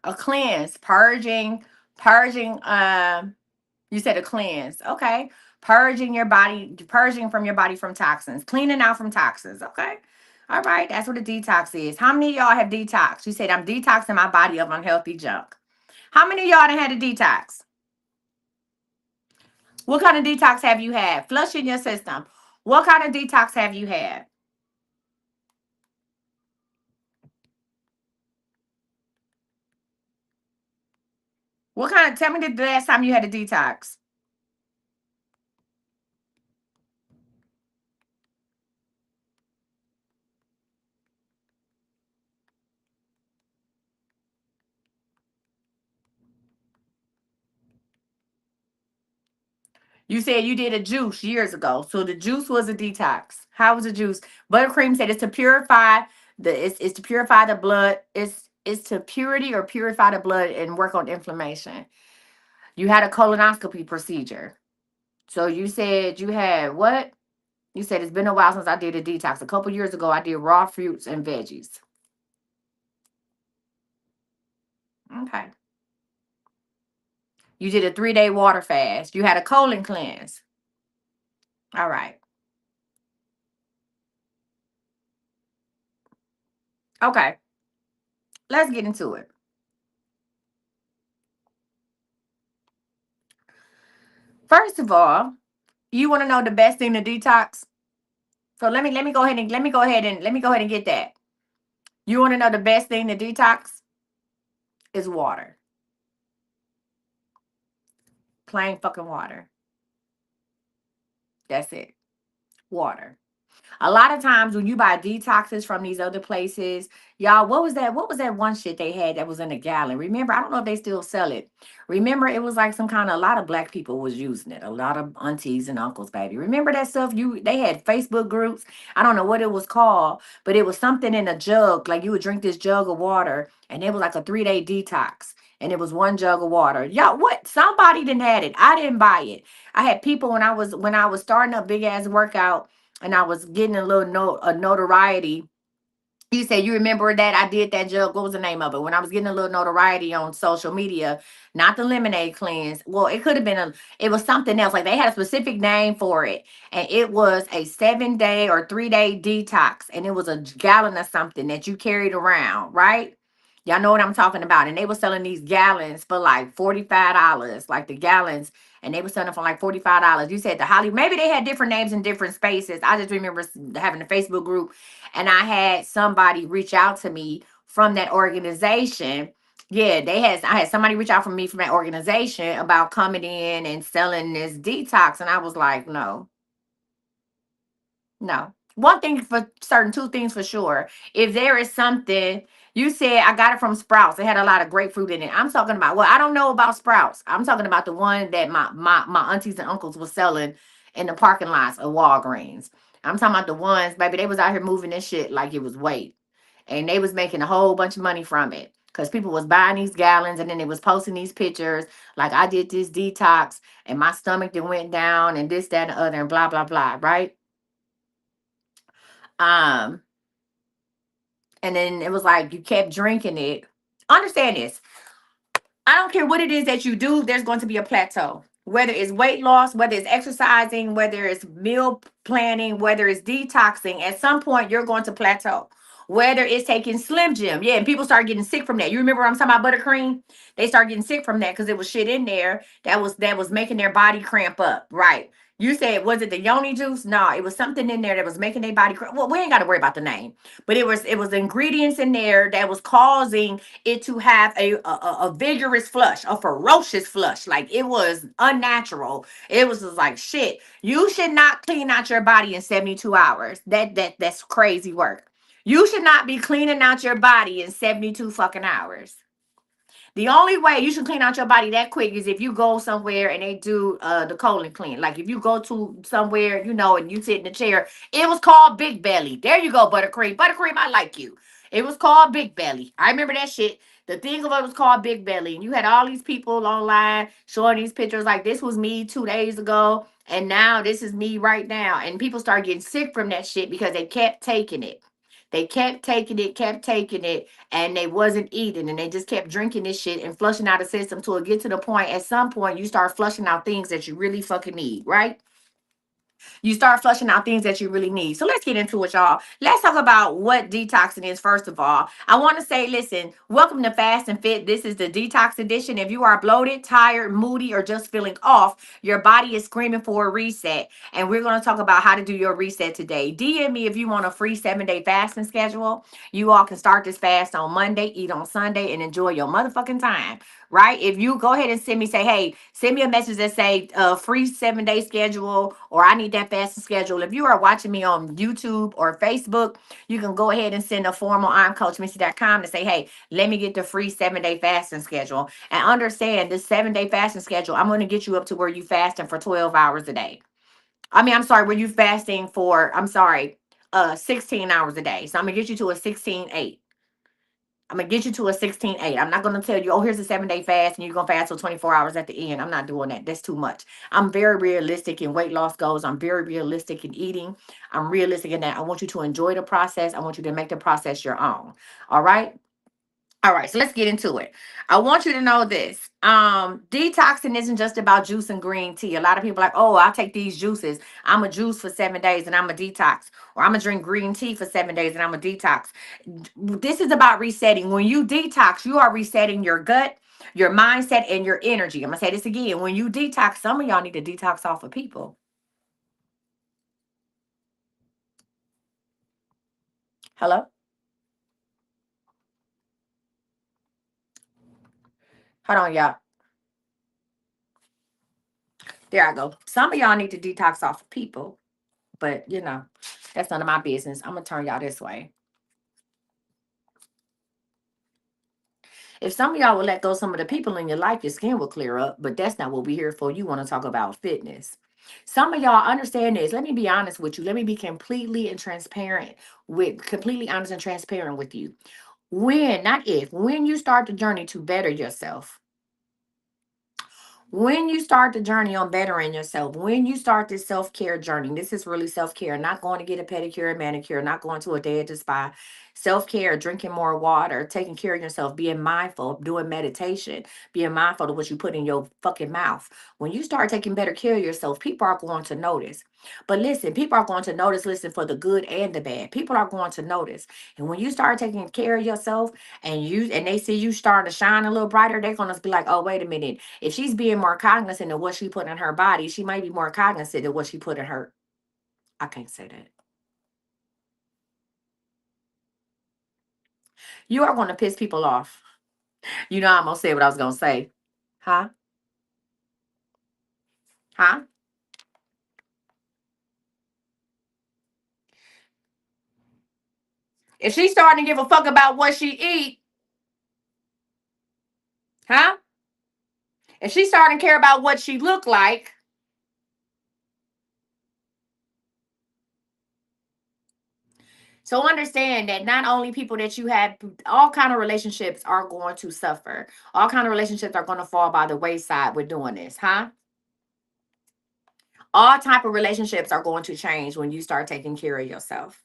A cleanse, purging. You said a cleanse, okay? Purging your body, purging from your body from toxins, cleaning out from toxins, okay? All right, that's what a detox is. How many of y'all have detox? You said I'm detoxing my body of unhealthy junk. How many of y'all done had a detox? What kind of detox have you had? Flushing your system. What kind of detox have you had? What kind of, tell me the last time you had a detox. You said you did a juice years ago. So the juice was a detox. How was the juice? Buttercream said it's to purify it's to purify the blood. It's to purity or purify the blood and work on inflammation. You had a colonoscopy procedure. So you said you had what? You said it's been a while since I did a detox. A couple years ago, I did raw fruits and veggies. Okay. You did a 3-day water fast. You had a colon cleanse. All right. Okay. Let's get into it. First of all, you want to know the best thing to detox? So let me go ahead and get that. You want to know the best thing to detox is water. Plain fucking water. That's it. Water. A lot of times when you buy detoxes from these other places, y'all, what was that? What was that one shit they had that was in a gallon? Remember, I don't know if they still sell it. Remember, it was like some kind of, a lot of black people was using it. A lot of aunties and uncles, baby. Remember that stuff? They had Facebook groups. I don't know what it was called, but it was something in a jug. Like you would drink this jug of water, and it was like a 3-day detox. And it was one jug of water. Y'all, what? Somebody didn't had it. I didn't buy it. I had people when I was starting a big ass workout and I was getting a little notoriety. You said you remember that I did that jug. What was the name of it? When I was getting a little notoriety on social media, not the lemonade cleanse. Well, it could have been it was something else. Like they had a specific name for it. And it was a 7-day or 3-day detox. And it was a gallon of something that you carried around, right? Y'all know what I'm talking about. And they were selling these gallons for like $45, like the gallons. And they were selling for like $45. You said the Holly, maybe they had different names in different spaces. I just remember having a Facebook group and I had somebody reach out to me from that organization. Yeah, I had somebody reach out from me from that organization about coming in and selling this detox. And I was like, no, no. One thing for certain, two things for sure. If there is something you said, I got it from Sprouts. It had a lot of grapefruit in it. I'm talking about, well, I don't know about Sprouts. I'm talking about the one that my aunties and uncles were selling in the parking lots of Walgreens. I'm talking about the ones, baby, they was out here moving this shit like it was weight. And they was making a whole bunch of money from it. Because people was buying these gallons and then they was posting these pictures like I did this detox and my stomach then went down and this, that, and the other and blah, blah, blah, right? Um, and then it was like you kept drinking it. Understand this. I don't care what it is that you do, there's going to be a plateau. Whether it's weight loss, whether it's exercising, whether it's meal planning, whether it's detoxing, at some point you're going to plateau. Whether it's taking Slim Jim. Yeah, and people start getting sick from that. You remember I'm talking about buttercream? They start getting sick from that because there was shit in there that was making their body cramp up. Right. You said, was it the yoni juice? No, it was something in there that was making their body cramp. Well, we ain't got to worry about the name. But it was ingredients in there that was causing it to have a vigorous flush, a ferocious flush. Like it was unnatural. It was just like shit. You should not clean out your body in 72 hours. That's crazy work. You should not be cleaning out your body in 72 fucking hours. The only way you should clean out your body that quick is if you go somewhere and they do the colon clean. Like if you go to somewhere, and you sit in the chair. It was called Big Belly. There you go, Buttercream. Buttercream, I like you. It was called Big Belly. I remember that shit. The thing of it was called Big Belly. And you had all these people online showing these pictures like this was me 2 days ago. And now this is me right now. And people start getting sick from that shit because they kept taking it. They kept taking it, and they wasn't eating, and they just kept drinking this shit and flushing out the system till it get to the point. At some point, you start flushing out things that you really fucking need, right? You start flushing out things that you really need. So let's get into it, y'all. Let's talk about what detoxing is. First of all, I want to say, listen, welcome to Fast and Fit. This is the detox edition. If you are bloated, tired, moody, or just feeling off, your body is screaming for a reset. And we're going to talk about how to do your reset today. DM me if you want a free 7-day fasting schedule. You all can start this fast on Monday, eat on Sunday, and enjoy your motherfucking time. Right? If you go ahead and send me, say, hey, send me a message that say free 7-day schedule, or I need that fasting schedule. If you are watching me on YouTube or Facebook, you can go ahead and send a form on iamcoachmisty.com to say, hey, let me get the free 7-day fasting schedule. And understand this 7-day fasting schedule, I'm going to get you up to where you fasting for 12 hours a day. I'm sorry, where you fasting for, 16 hours a day. So I'm going to get you to a 16-8. I'm gonna get you to a 16-8. I'm not gonna tell you, oh, here's a 7-day fast and you're gonna fast for 24 hours at the end. I'm not doing that. That's too much. I'm very realistic in weight loss goals. I'm very realistic in eating. I'm realistic in that. I want you to enjoy the process. I want you to make the process your own. All right. All right, so let's get into it. I want you to know this. Detoxing isn't just about juice and green tea. A lot of people are like, oh, I'll take these juices. I'm a juice for 7 days and I'm a detox. Or I'm gonna drink green tea for 7 days and I'm a detox. This is about resetting. When you detox, you are resetting your gut, your mindset, and your energy. I'm gonna say this again. When you detox, some of y'all need to detox off of people. Hello? Hold on, y'all. There I go. Some of y'all need to detox off of people, but that's none of my business. I'm gonna turn y'all this way. If some of y'all would let go of some of the people in your life, your skin will clear up. But that's not what we're here for. You want to talk about fitness. Some of y'all understand this. Let me be honest with you. Let me be completely honest and transparent with you. When, not if, when you start the journey to better yourself, when you start the journey on bettering yourself, when you start this self-care journey, this is really self-care, not going to get a pedicure and manicure, not going to a dentist spa. Self-care, drinking more water, taking care of yourself, being mindful, doing meditation, being mindful of what you put in your fucking mouth. When you start taking better care of yourself, people are going to notice. But listen, people are going to notice, listen, for the good and the bad. People are going to notice. And when you start taking care of yourself and they see you starting to shine a little brighter, they're gonna be like, oh, wait a minute. If she's being more cognizant of what she put in her body, she might be more cognizant of what she put in her. I can't say that. You are going to piss people off. I'm going to say what I was going to say. Huh? Huh? If she's starting to give a fuck about what she eat, huh? If she's starting to care about what she look like, so understand that not only people that you have, all kind of relationships are going to suffer. All kind of relationships are going to fall by the wayside with doing this, huh? All type of relationships are going to change when you start taking care of yourself.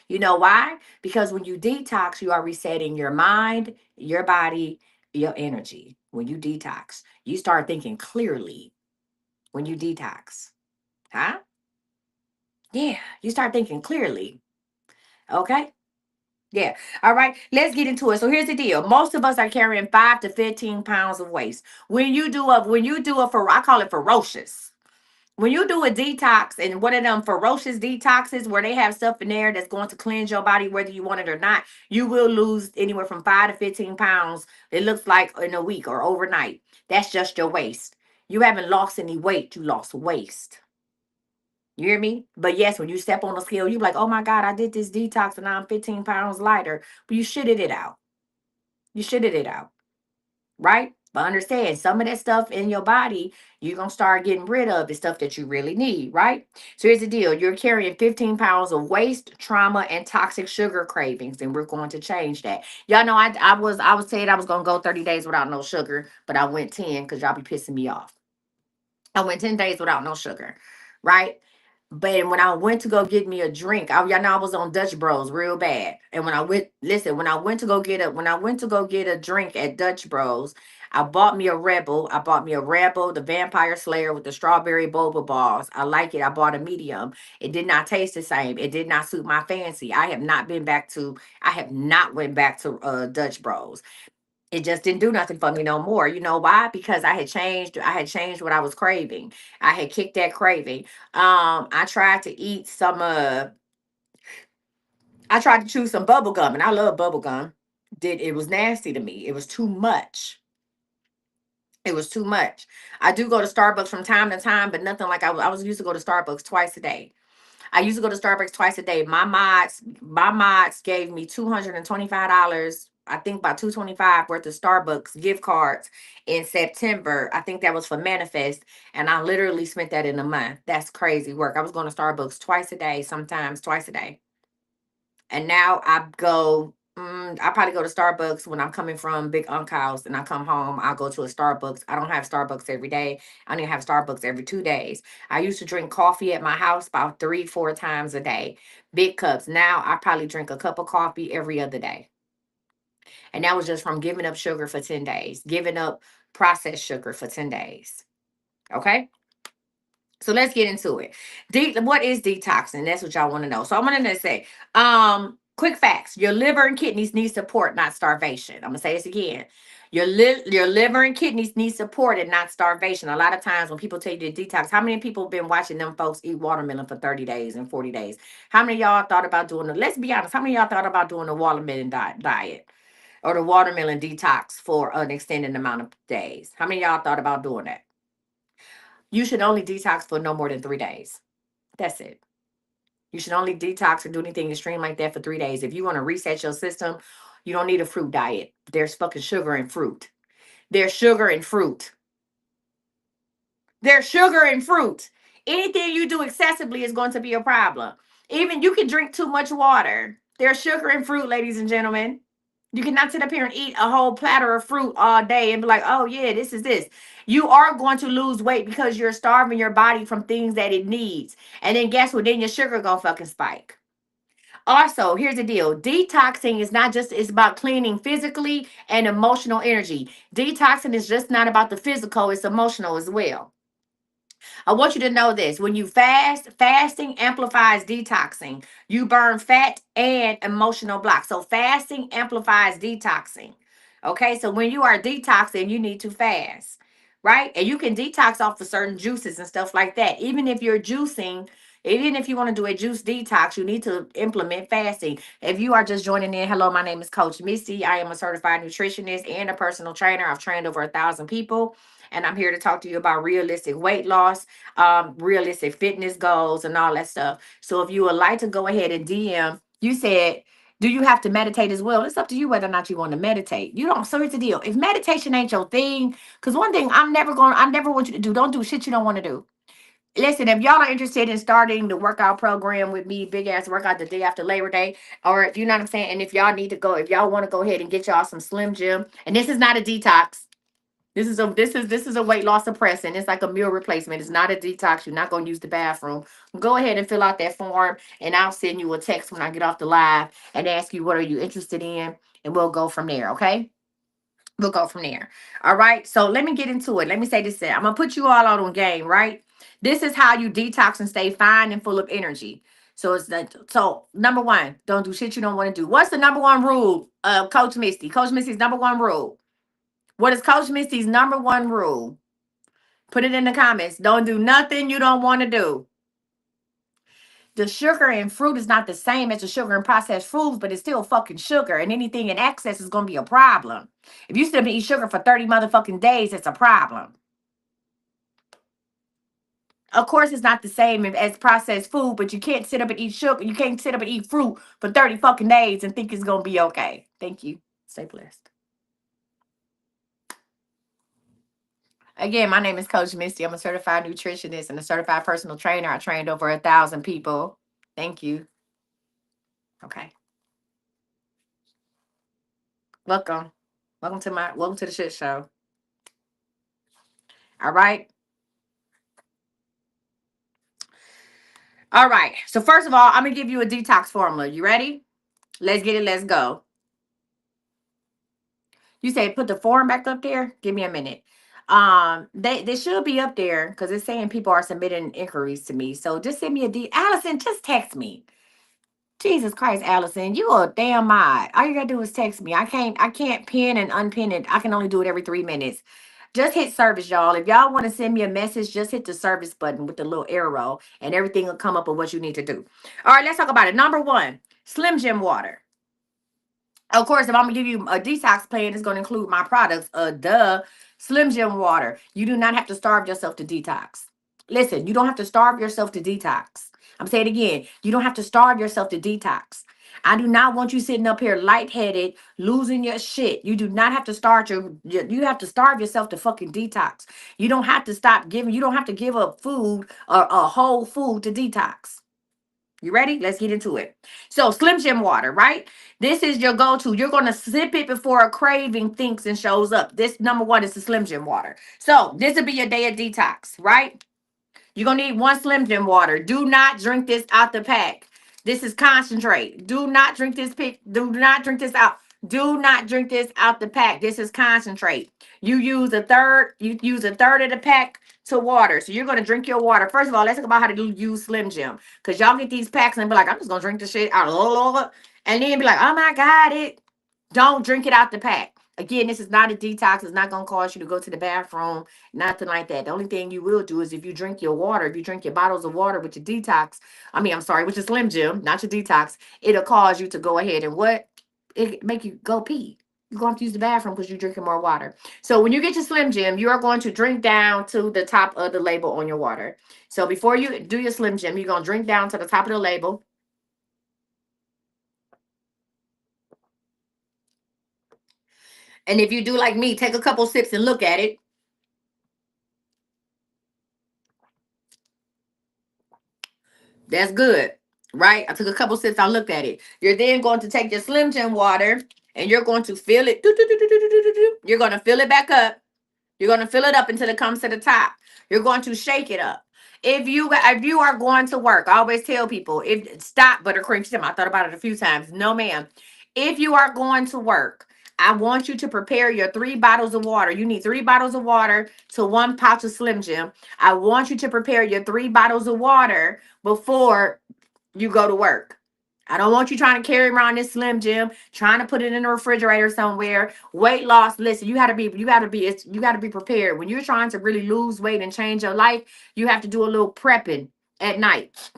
You know why? Because when you detox, you are resetting your mind, your body, your energy. When you detox, you start thinking clearly. When you detox, huh? Yeah, you start thinking clearly. Okay. Yeah. All right. Let's get into it. So here's the deal. Most of us are carrying 5 to 15 pounds of waste. I call it ferocious. When you do a detox and one of them ferocious detoxes where they have stuff in there that's going to cleanse your body, whether you want it or not, you will lose anywhere from 5 to 15 pounds. It looks like in a week or overnight. That's just your waste. You haven't lost any weight. You lost waste. You hear me? But yes, when you step on the scale, you're like, oh my God, I did this detox and now I'm 15 pounds lighter. But you shitted it out. You shitted it out. Right? But understand, some of that stuff in your body, you're going to start getting rid of the stuff that you really need, right? So here's the deal. You're carrying 15 pounds of waste, trauma, and toxic sugar cravings, and we're going to change that. Y'all know I was saying I was going to go 30 days without no sugar, but I went 10 because y'all be pissing me off. I went 10 days without no sugar, right? But when I went to go get me a drink, y'all know I was on Dutch Bros real bad. And when I went, listen, when I went to go get a drink at Dutch Bros, I bought me a Rebel. I bought me a Rebel, the Vampire Slayer with the strawberry boba balls. I like it. I bought a medium. It did not taste the same. It did not suit my fancy. I have not went back to Dutch Bros. It just didn't do nothing for me no more. You know why? Because I had changed what I was craving. I had kicked that craving. I tried to eat some I tried to chew some bubble gum, and I love bubble gum. Did It was nasty to me. It was too much. It was too much. I do go to Starbucks from time to time, but nothing like I was used to go to Starbucks twice a day. I used to go to Starbucks twice a day. My mods gave me $225. I think about 225 worth of Starbucks gift cards in September. I think that was for Manifest, and I literally spent that in a month. That's crazy work. I was going to Starbucks twice a day, sometimes twice a day. And now I probably go to Starbucks when I'm coming from Big Unc house and I come home. I'll go to a Starbucks. I don't have Starbucks every day. I only have Starbucks every 2 days. I used to drink coffee at my house about 3, 4 times a day, big cups. Now I probably drink a cup of coffee every other day. And that was just from giving up sugar for 10 days, giving up processed sugar for 10 days. Okay. So let's get into it. What is detoxing? That's what y'all want to know. So I'm gonna say, quick facts. Your liver and kidneys need support, not starvation. I'm gonna say this again. Your liver and kidneys need support and not starvation. A lot of times when people tell you to detox, how many people have been watching them folks eat watermelon for 30 days and 40 days? How many of y'all thought about doing let's be honest, how many of y'all thought about doing a watermelon diet or the watermelon detox for an extended amount of days? How many of y'all thought about doing that? You should only detox for no more than 3 days. That's it. You should only detox or do anything extreme like that for 3 days. If you want to reset your system, you don't need a fruit diet. There's fucking sugar in fruit. There's sugar in fruit. There's sugar in fruit. Anything you do excessively is going to be a problem. Even you can drink too much water. There's sugar in fruit, ladies and gentlemen. You cannot sit up here and eat a whole platter of fruit all day and be like, oh, yeah, this is this. You are going to lose weight because you're starving your body from things that it needs. And then guess what? Then your sugar gonna fucking spike. Also, here's the deal. Detoxing is not just, it's about cleaning physically and emotional energy. Detoxing is just not about the physical, it's emotional as well. I want you to know this. When you fast, fasting amplifies detoxing. You burn fat and emotional blocks. So fasting amplifies detoxing. Okay, so when you are detoxing, you need to fast, right? And you can detox off of certain juices and stuff like that. Even if you're juicing, even if you want to do a juice detox, you need to implement fasting. If you are just joining in, hello, my name is Coach Misty. I am a certified nutritionist and a personal trainer. I've trained over 1,000 people, and I'm here to talk to you about realistic weight loss, realistic fitness goals, and all that stuff. So if you would like to go ahead and DM, you said, do you have to meditate as well? It's up to you whether or not you want to meditate. You don't. So here's the deal. If meditation ain't your thing, because one thing I never want you to do, don't do shit you don't want to do. Listen, if y'all are interested in starting the workout program with me, big ass workout the day after Labor Day, or if you know what I'm saying, and if y'all need to go, if y'all want to go ahead and get y'all some Slim Jim, and this is not a detox. This is a weight loss suppressant. It's like a meal replacement. It's not a detox. You're not gonna use the bathroom. Go ahead and fill out that form, and I'll send you a text when I get off the live and ask you what are you interested in, and we'll go from there. Okay, we'll go from there. All right. So let me get into it. Let me say this. I'm gonna put you all out on game. Right. This is how you detox and stay fine and full of energy. So it's that. So number one, don't do shit you don't want to do. What's the number one rule of Coach Misty? Coach Misty's number one rule. What is Coach Misty's number one rule? Put it in the comments. Don't do nothing you don't want to do. The sugar in fruit is not the same as the sugar in processed foods, but it's still fucking sugar. And anything in excess is going to be a problem. If you sit up and eat sugar for 30 motherfucking days, it's a problem. Of course, it's not the same as processed food, but you can't sit up and eat sugar. You can't sit up and eat fruit for 30 fucking days and think it's going to be okay. Thank you. Stay blessed. Again, my name is Coach Misty. I'm a certified nutritionist and a certified personal trainer. I trained over 1,000 people. Thank you. Okay. Welcome. Welcome to the shit show. All right. All right. So first of all, I'm gonna give you a detox formula. You ready? Let's get it. Let's go. You say put the form back up there. Give me a minute. They should be up there because it's saying people are submitting inquiries to me. So just send me a D. Allison, just text me. Jesus Christ, Allison, you a damn mod. All you gotta do is text me. I can't pin and unpin it. I can only do it every 3 minutes. Just hit service, y'all. If y'all want to send me a message, just hit the service button with the little arrow and everything will come up with what you need to do. All right, let's talk about it. Number one, Slim Jim water. Of course, if I'm gonna give you a detox plan, it's gonna include my products. Slim Jim water. You do not have to starve yourself to detox. Listen, you don't have to starve yourself to detox. I'm saying it again. You don't have to starve yourself to detox. I do not want you sitting up here lightheaded, losing your shit. You do not have to you have to starve yourself to fucking detox. You don't have to stop giving, you don't have to give up food or a whole food to detox. You ready? Let's get into it. So, Slim Jim water, right? This is your go-to. You're going to sip it before a craving thinks and shows up. This number one is the Slim Jim water. So, this will be your day of detox, right? You're going to need one Slim Jim water. Do not drink this out the pack. This is concentrate. Do not drink this pick. Do not drink this out. Do not drink this out the pack. This is concentrate. You use a third of the pack to water. So you're going to drink your water. First of all, let's talk about how to use Slim Jim. Because y'all get these packs and be like, I'm just going to drink the shit out. And then be like, oh my God, don't drink it out the pack. Again, this is not a detox. It's not going to cause you to go to the bathroom. Nothing like that. The only thing you will do is if you drink your water, if you drink your bottles of water with your detox, I'm sorry, with your Slim Jim, not your detox, it'll cause you to go ahead and what? It make you go pee. You're going to have to use the bathroom because you're drinking more water. So when you get your Slim Jim, you are going to drink down to the top of the label on your water. So before you do your Slim Jim, you're going to drink down to the top of the label. And if you do like me, take a couple sips and look at it. That's good, right? I took a couple sips. I looked at it. You're then going to take your Slim Jim water and you're going to fill it. You're going to fill it back up. You're going to fill it up until it comes to the top. You're going to shake it up. If you are going to work, I always tell people, if stop buttercream stem. I thought about it a few times. No, ma'am. If you are going to work, I want you to prepare your 3 bottles of water. You need 3 bottles of water to 1 pouch of Slim Jim. I want you to prepare your 3 bottles of water before you go to work. I don't want you trying to carry around this Slim Jim, trying to put it in the refrigerator somewhere. Weight loss. Listen, you gotta be prepared. When you're trying to really lose weight and change your life, you have to do a little prepping at night.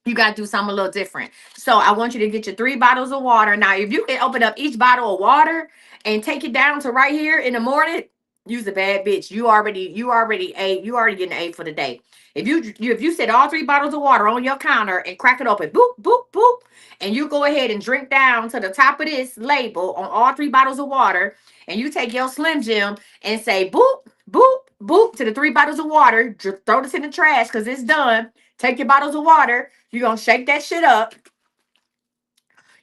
You got to do something a little different. So I want you to get your 3 bottles of water. Now, if you can open up each bottle of water and take it down to right here in the morning, use a bad bitch. You already getting an A for the day. If you set all 3 bottles of water on your counter and crack it open, boop, boop, boop, and you go ahead and drink down to the top of this label on all 3 bottles of water, and you take your Slim Jim and say boop, boop, boop to the 3 bottles of water, throw this in the trash because it's done. Take your bottles of water. You're going to shake that shit up.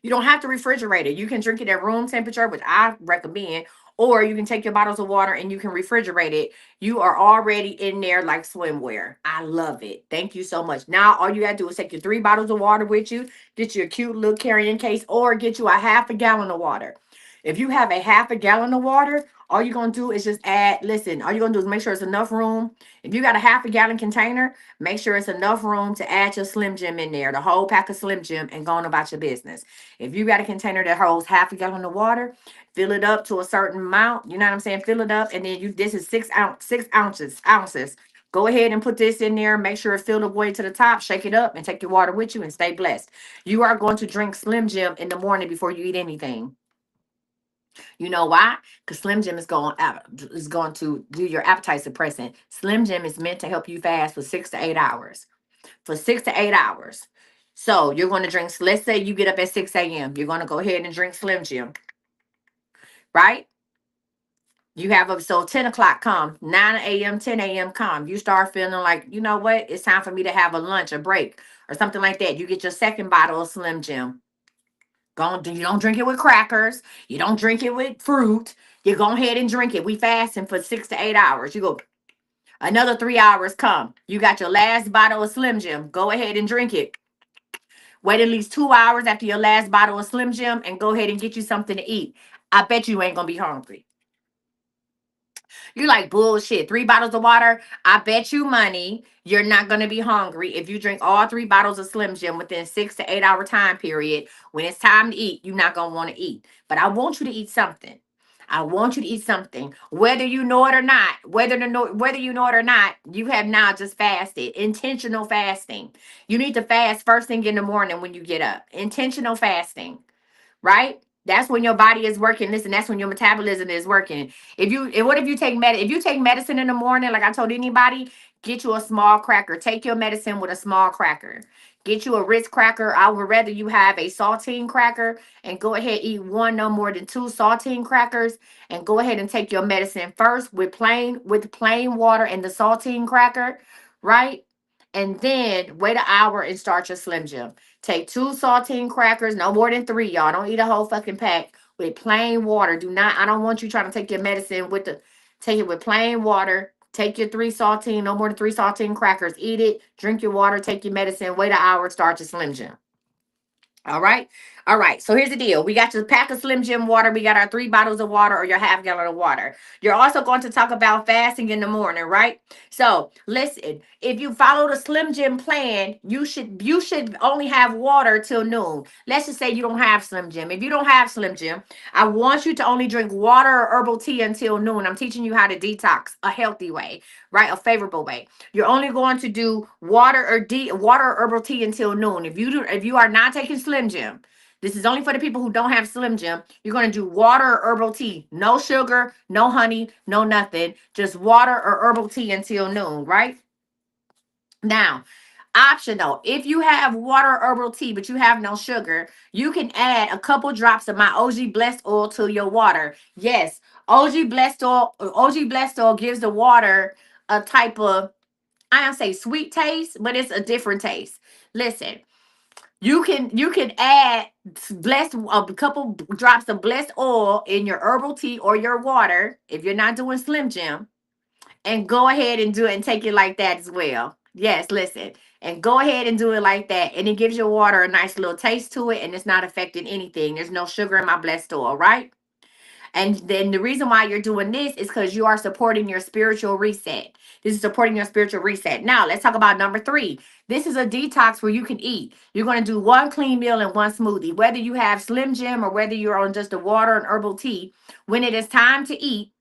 You don't have to refrigerate it. You can drink it at room temperature, which I recommend, or you can take your bottles of water and you can refrigerate it. You are already in there like swimwear. I love it. Thank you so much. Now, all you got to do is take your 3 bottles of water with you, get you a cute little carrying case, or get you a half a gallon of water. If you have a half a gallon of water, all you're going to do is just all you're going to do is make sure it's enough room. If you got a half a gallon container, make sure it's enough room to add your Slim Jim in there, the whole pack of Slim Jim, and go on about your business. If you got a container that holds half a gallon of water, fill it up to a certain amount. You know what I'm saying? Fill it up, and then this is 6 ounces. Go ahead and put this in there. Make sure it's filled all the way to the top. Shake it up and take your water with you and stay blessed. You are going to drink Slim Jim in the morning before you eat anything. You know why? Because Slim Jim is going to do your appetite suppressant. Slim Jim is meant to help you fast for 6 to 8 hours. For 6 to 8 hours. So you're going to drink. Let's say you get up at 6 a.m. You're going to go ahead and drink Slim Jim, right? You have up so 10 o'clock come, 9 a.m., 10 a.m. come. You start feeling like, you know what? It's time for me to have a lunch, a break, or something like that. You get your second bottle of Slim Jim. You don't drink it with crackers. You don't drink it with fruit. You go ahead and drink it. We fasting for 6 to 8 hours. You go Another 3 hours come. You got your last bottle of Slim Jim. Go ahead and drink it. Wait at least 2 hours after your last bottle of Slim Jim and go ahead and get you something to eat. I bet you ain't gonna be hungry. You like bullshit. 3 bottles of water. I bet you money you're not gonna be hungry if you drink all 3 bottles of Slim Jim within 6 to 8 hour time period. When it's time to eat, you're not gonna want to eat. But I want you to eat something. I want you to eat something, whether you know it or not. Whether you know it or not, you have now just fasted. Intentional fasting. You need to fast first thing in the morning when you get up. Intentional fasting, right? That's when your body is working. Listen, that's when your metabolism is working. What if you take if you take medicine in the morning, like I told anybody, get you a small cracker. Take your medicine with a small cracker. Get you a Ritz cracker. I would rather you have a saltine cracker and go ahead eat one, no more than two saltine crackers, and go ahead and take your medicine first with plain water and the saltine cracker, right? And then wait an hour and start your Slim Jim. Take two saltine crackers, no more than three, y'all. Don't eat a whole fucking pack with plain water. I don't want you trying to take your medicine take it with plain water. Take your three saltine, no more than three saltine crackers. Eat it, drink your water, take your medicine, wait an hour, start your Slim Jim. All right. All right. So here's the deal. We got your pack of Slim Jim water. We got our 3 bottles of water or your half-gallon of water. You're also going to talk about fasting in the morning, right? So listen, if you follow the Slim Jim plan, you should only have water till noon. Let's just say you don't have Slim Jim. If you don't have Slim Jim, I want you to only drink water or herbal tea until noon. I'm teaching you how to detox a healthy way, right? A favorable way. You're only going to do water or herbal tea until noon. If you are not taking Slim Jim, this is only for the people who don't have Slim Jim. You're going to do water or herbal tea. No sugar, no honey, no nothing. Just water or herbal tea until noon, right? Now, optional. If you have water or herbal tea, but you have no sugar, you can add a couple drops of my OG Blessed Oil to your water. Yes, OG Blessed Oil gives the water a type of, I don't say sweet taste, but it's a different taste. Listen, you can add blessed a couple drops of blessed oil in your herbal tea or your water if you're not doing Slim Jim, and go ahead and do it and take it like that as well. Yes, listen, and go ahead and do it like that, and it gives your water a nice little taste to it, and it's not affecting anything. There's no sugar in my blessed oil, right? And then the reason why you're doing this is because you are supporting your spiritual reset. This is supporting your spiritual reset. Now, let's talk about number 3. This is a detox where you can eat. You're going to do one clean meal and one smoothie. Whether you have Slim Jim or whether you're on just a water and herbal tea, when it is time to eat,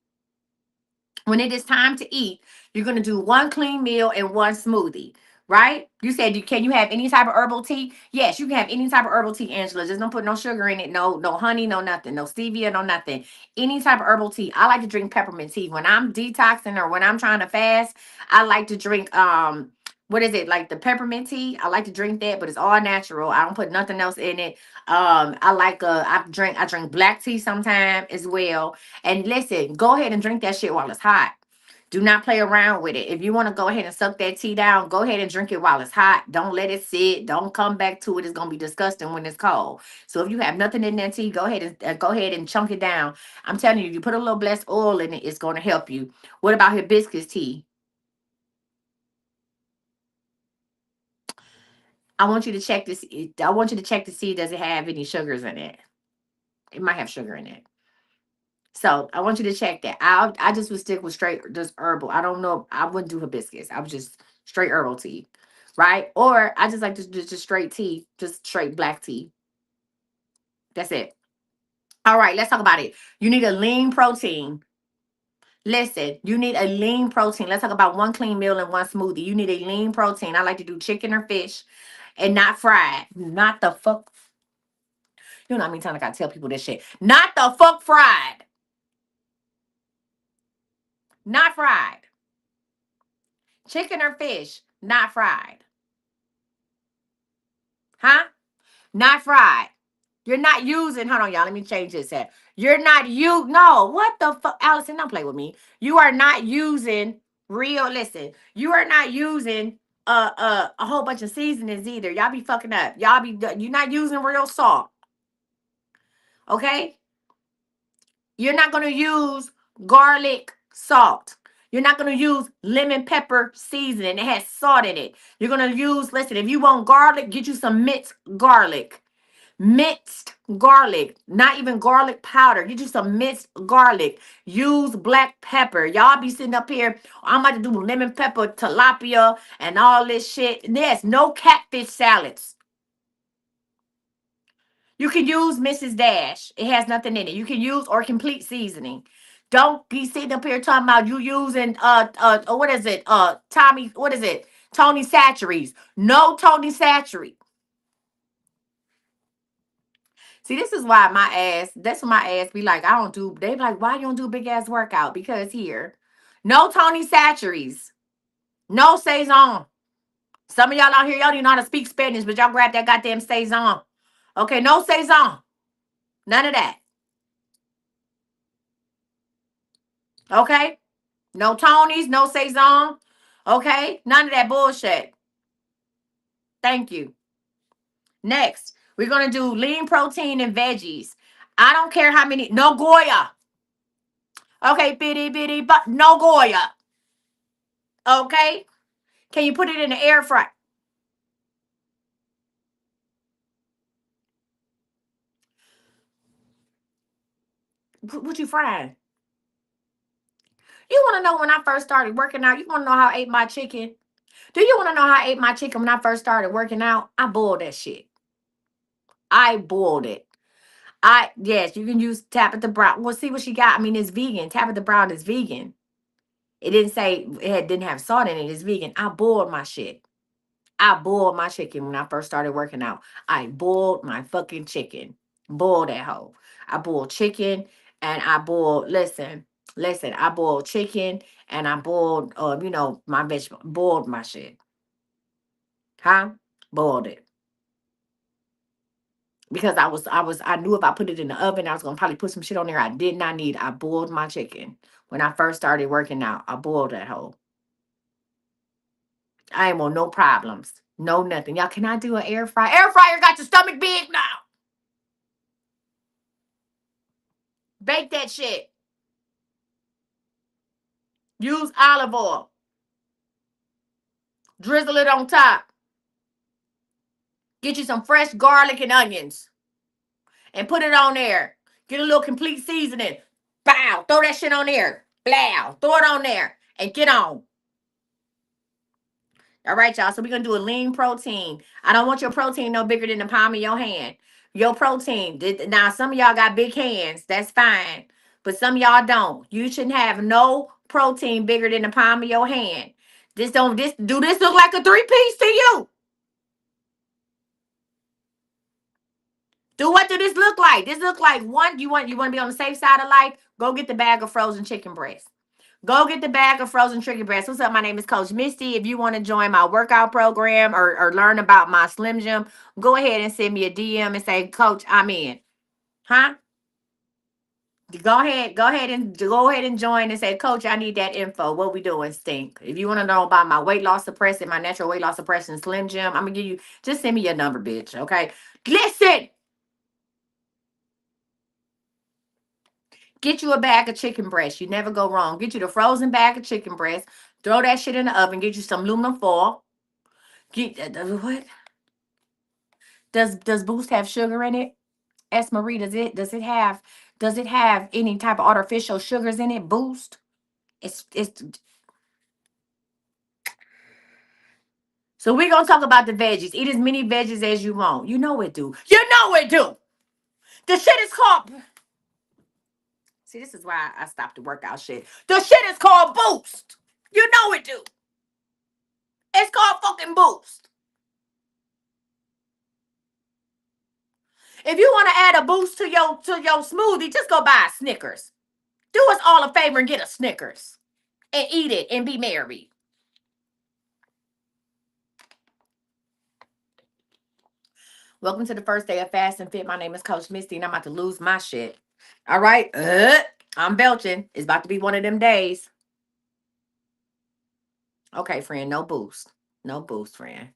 when it is time to eat, you're going to do one clean meal and one smoothie, right? You said, can you have any type of herbal tea? Yes, you can have any type of herbal tea, Angela. Just don't put no sugar in it, no honey, no nothing, no stevia, no nothing. Any type of herbal tea. I like to drink peppermint tea when I'm detoxing or when I'm trying to fast. I like to drink what is it, like the peppermint tea? I like to drink that, but it's all natural. I don't put nothing else in it. I drink black tea sometime as well. And listen, go ahead and drink that shit while it's hot. Do not play around with it. If you want to go ahead and suck that tea down, go ahead and drink it while it's hot. Don't let it sit. Don't come back to it. It's gonna be disgusting when it's cold. So if you have nothing in that tea, go ahead and chunk it down. I'm telling you, if you put a little blessed oil in it, it's gonna help you. What about hibiscus tea? I want you to check this. I want you to check to see, does it have any sugars in it? It might have sugar in it. So I want you to check that. I just would stick with straight just herbal. I don't know. I wouldn't do hibiscus. I would just straight herbal tea, right? Or I just like just straight tea, just straight black tea. That's it. All right, let's talk about it. You need a lean protein. Listen, you need a lean protein. Let's talk about one clean meal and one smoothie. You need a lean protein. I like to do chicken or fish and not fried. Not the fuck. You know how many times I gotta tell people this shit. Not the fuck fried. Not fried. Chicken or fish, not fried. Huh? Not fried. You're not using, hold on, y'all. Let me change this here. You're not no, what the fuck? Allison, don't play with me. You are not using listen, you are not using a whole bunch of seasonings either. Y'all be fucking up. You're not using real salt. Okay? You're not gonna use garlic salt. You're not going to use lemon pepper seasoning. It has salt in it. You're going to use, listen, if you want garlic, get you some minced garlic. Minced garlic, not even garlic powder. Get you some minced garlic. Use black pepper. Y'all be sitting up here. I'm about to do lemon pepper tilapia and all this shit. There's no catfish salads. You can use Mrs. Dash. It has nothing in it. You can use or complete seasoning. Don't be sitting up here talking about you using what is it? Tommy, what is it? Tony Chachere's. No Tony Chachere's. See, this is why my ass, that's why my ass be like, I don't do, they be like, why you don't do big ass workout? Because here, no Tony Chachere's, no Saison. Some of y'all out here, y'all don't even know how to speak Spanish, but y'all grab that goddamn Saison. Okay, no Saison. None of that. Okay? No Tony's, no Saison. Okay? None of that bullshit. Thank you. Next, we're going to do lean protein and veggies. I don't care how many, no Goya. Okay, bitty bitty, but no Goya. Okay? Can you put it in the air fryer? What you frying? You want to know when I first started working out? You want to know how I ate my chicken? Do you want to know how I ate my chicken when I first started working out? I boiled that shit. I boiled it. Yes, you can use Tabitha Brown. Well, see what she got. I mean, it's vegan. Tabitha Brown is vegan. It didn't say didn't have salt in it. It's vegan. I boiled my shit. I boiled my chicken when I first started working out. I boiled my fucking chicken. Boiled that hoe. I boiled chicken and I boiled, listen, I boiled chicken and I boiled, my vegetable, boiled my shit. Huh? Boiled it. Because I knew if I put it in the oven, I was going to probably put some shit on there I did not need. I boiled my chicken. When I first started working out, I boiled that hoe. I ain't want no problems. No nothing. Y'all, can I do an air fryer? Air fryer got your stomach big now. Bake that shit. Use olive oil. Drizzle it on top. Get you some fresh garlic and onions. And put it on there. Get a little complete seasoning. Bow. Throw that shit on there. Blow. Throw it on there. And get on. All right, y'all. So we're going to do a lean protein. I don't want your protein no bigger than the palm of your hand. Your protein. Now, some of y'all got big hands. That's fine. But some of y'all don't. You shouldn't have no protein bigger than the palm of your hand. Do this look like a 3-piece to you? What do this look like? This look like one. You want to be on the safe side of life? Go get the bag of frozen chicken breast. Go get the bag of frozen chicken breast. What's up? My name is Coach Misty. If you want to join my workout program or learn about my Slim Jim, go ahead and send me a DM and say, Coach, I'm in. Huh? Go ahead and join and say, Coach, I need that info. What we doing, Stink? If you want to know about my weight loss suppressant, my natural weight loss suppression Slim Jim, I'm gonna give you. Just send me your number, bitch. Okay. Listen. Get you a bag of chicken breast. You never go wrong. Get you the frozen bag of chicken breast. Throw that shit in the oven. Get you some aluminum foil. Get what? Does Boost have sugar in it? Ask Marie, does it have any type of artificial sugars in it? Boost. It's So we're gonna talk about the veggies. Eat as many veggies as you want. You know it do. You know it do. The shit is called. See, this is why I stopped the workout shit. The shit is called Boost. You know it do. It's called fucking Boost. If you want to add a boost to your smoothie, just go buy a Snickers. Do us all a favor and get a Snickers and eat it and be merry. Welcome to the first day of Fast and Fit. My name is Coach Misty, and I'm about to lose my shit. All right, I'm belching. It's about to be one of them days. Okay, friend, no boost, friend.